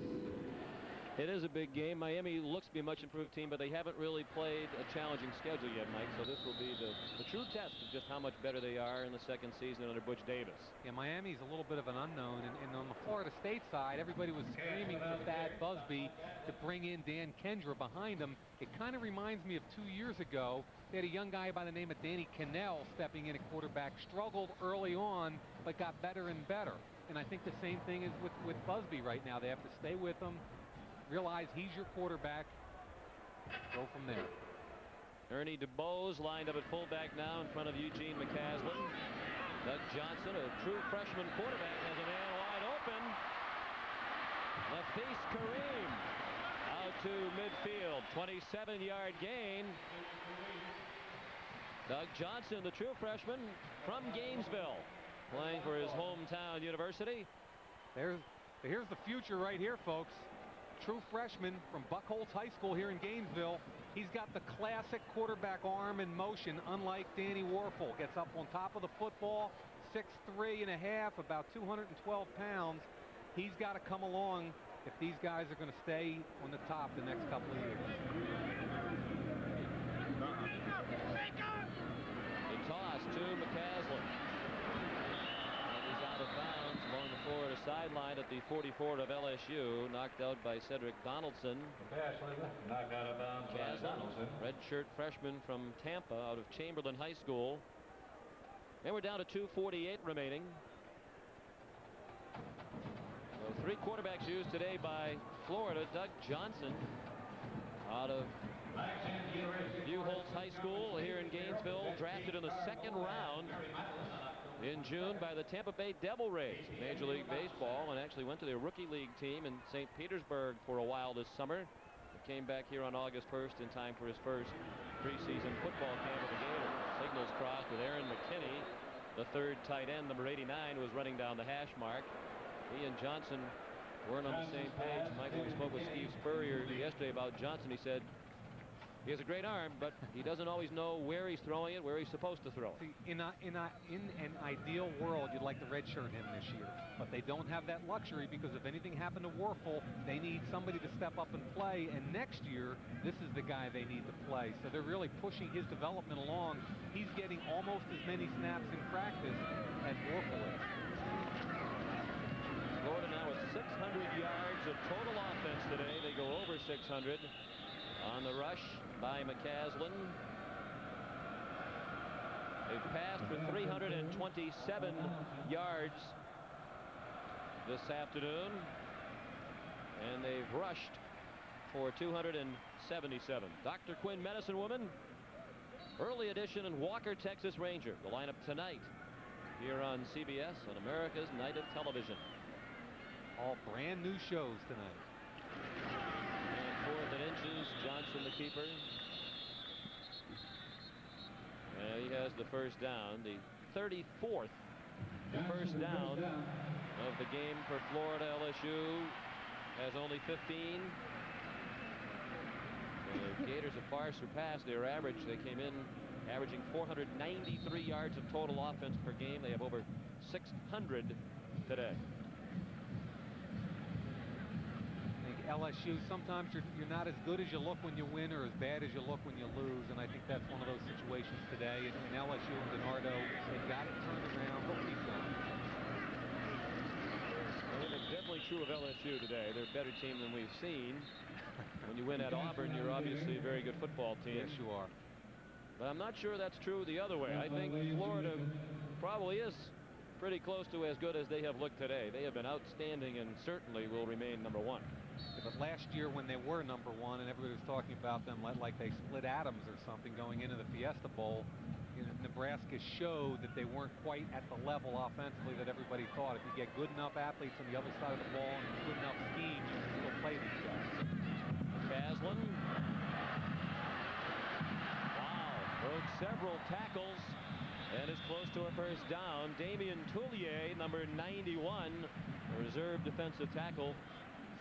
It is a big game. Miami looks to be a much improved team, but they haven't really played a challenging schedule yet, Mike. So this will be the true test of just how much better they are in the second season under Butch Davis. Yeah, Miami's a little bit of an unknown. And on the Florida State side, everybody was screaming for Thad Busby to bring in Dan Kendra behind him. It kind of reminds me of 2 years ago. They had a young guy by the name of Danny Cannell stepping in at quarterback, struggled early on, but got better and better. And I think the same thing is with Busby right now. They have to stay with him. Realize he's your quarterback. Go from there. Ernie DuBose lined up at fullback now in front of Eugene McCaslin. Doug Johnson, a true freshman quarterback, has a man wide open. Nafis Kareem out to midfield. 27-yard gain. Doug Johnson, the true freshman from Gainesville, playing for his hometown university. Here's the future right here, folks. True freshman from Buckholz High School here in Gainesville. He's got the classic quarterback arm in motion, unlike Danny Warfel. Gets up on top of the football, 6'3 and a half, about 212 pounds. He's got to come along if these guys are going to stay on the top the next couple of years. The toss to McCaslin. And he's out of bounds along the Florida sideline at the 44 of LSU. Knocked out by Cedric Donaldson. Knocked out of bounds by Donaldson. Redshirt freshman from Tampa out of Chamberlain High School. And we're down to 2:48 remaining. So 3 quarterbacks used today by Florida. Doug Johnson out of Buchholz High School here in Gainesville, drafted in the 2nd round in June by the Tampa Bay Devil Rays, Major League Baseball, and actually went to their rookie league team in St. Petersburg for a while this summer. He came back here on August 1st in time for his first preseason football camp with the Gators. Signals crossed with Aaron McKinney, the 3rd tight end, number 89, who was running down the hash mark. He and Johnson weren't on the same page. Michael, we spoke with Steve Spurrier yesterday about Johnson. He said he has a great arm, but he doesn't always know where he's throwing it, where he's supposed to throw it. See, in an ideal world, you'd like to redshirt him this year, but they don't have that luxury because if anything happened to Warfel, they need somebody to step up and play, and next year, this is the guy they need to play. So they're really pushing his development along. He's getting almost as many snaps in practice as Warfel is. Florida now with 600 yards of total offense today. They go over 600 on the rush by McCaslin. They've passed for 327 yards this afternoon, and they've rushed for 277. Dr. Quinn, medicine woman, early edition, and Walker, Texas Ranger. The lineup tonight here on CBS on America's Night of Television. All brand new shows tonight. And 4th and inches, Johnson the keeper. He has the first down, the 34th first down of the game for Florida. LSU has only 15. The Gators have far surpassed their average. They came in averaging 493 yards of total offense per game. They have over 600 today. LSU, sometimes you're not as good as you look when you win or as bad as you look when you lose, and I think that's one of those situations today. And LSU and DiNardo, they've got it turned around. What we saw. Well, it's definitely true of LSU today. They're a better team than we've seen. When you win at Auburn, you're obviously a very good football team. Yes, you are. But I'm not sure that's true the other way. I think Florida probably is pretty close to as good as they have looked today. They have been outstanding and certainly will remain number 1. But last year when they were number 1 and everybody was talking about them like they split atoms or something going into the Fiesta Bowl, you know, Nebraska showed that they weren't quite at the level offensively that everybody thought. If you get good enough athletes on the other side of the ball and good enough scheme, you can still play these guys. Caslin. Wow, broke several tackles and is close to a first down. Damian Tullier, number 91, a reserve defensive tackle,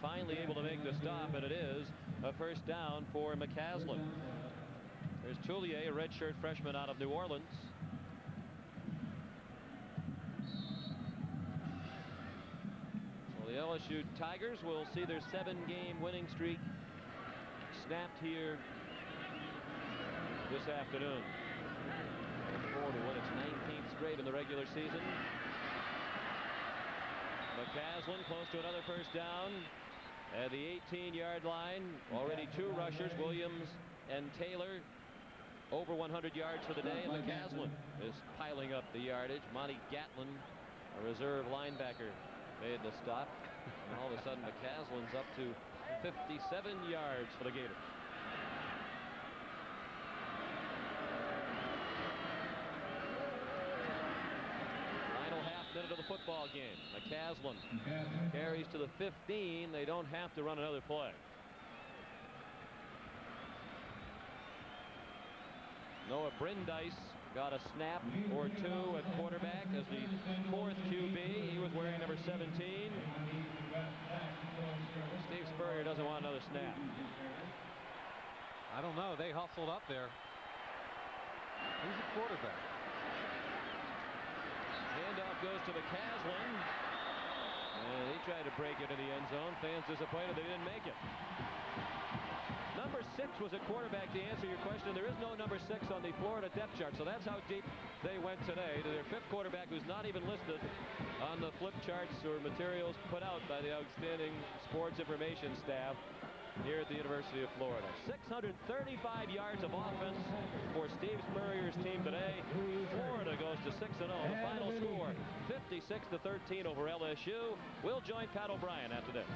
finally able to make the stop, and it is a first down for McCaslin. There's Tullier, a redshirt freshman out of New Orleans. So the LSU Tigers will see their 7-game winning streak snapped here this afternoon. Forward to win its 19th straight in the regular season. McCaslin close to another first down at the 18-yard line. Already 2 rushers, Williams and Taylor, over 100 yards for the day, and McCaslin is piling up the yardage. Monty Gatlin, a reserve linebacker, made the stop, and all of a sudden McCaslin's up to 57 yards for the Gators. Final half minute into the football game. McCaslin carries to the 15. They don't have to run another play. Noah Brindise got a snap or two at quarterback as the 4th QB. He was wearing number 17. Steve Spurrier doesn't want another snap. I don't know. They hustled up there. Who's the quarterback? Handoff goes to McCaslin. And he tried to break it in the end zone. Fans disappointed they didn't make it. Number 6 was a quarterback. To answer your question, there is no number 6 on the Florida depth chart. So that's how deep they went today to their 5th quarterback, who's not even listed on the flip charts or materials put out by the outstanding sports information staff here at the University of Florida. 635 yards of offense for Steve Spurrier's team today. Florida goes to 6-0. The final score, 56-13 over LSU. We'll join Pat O'Brien after this.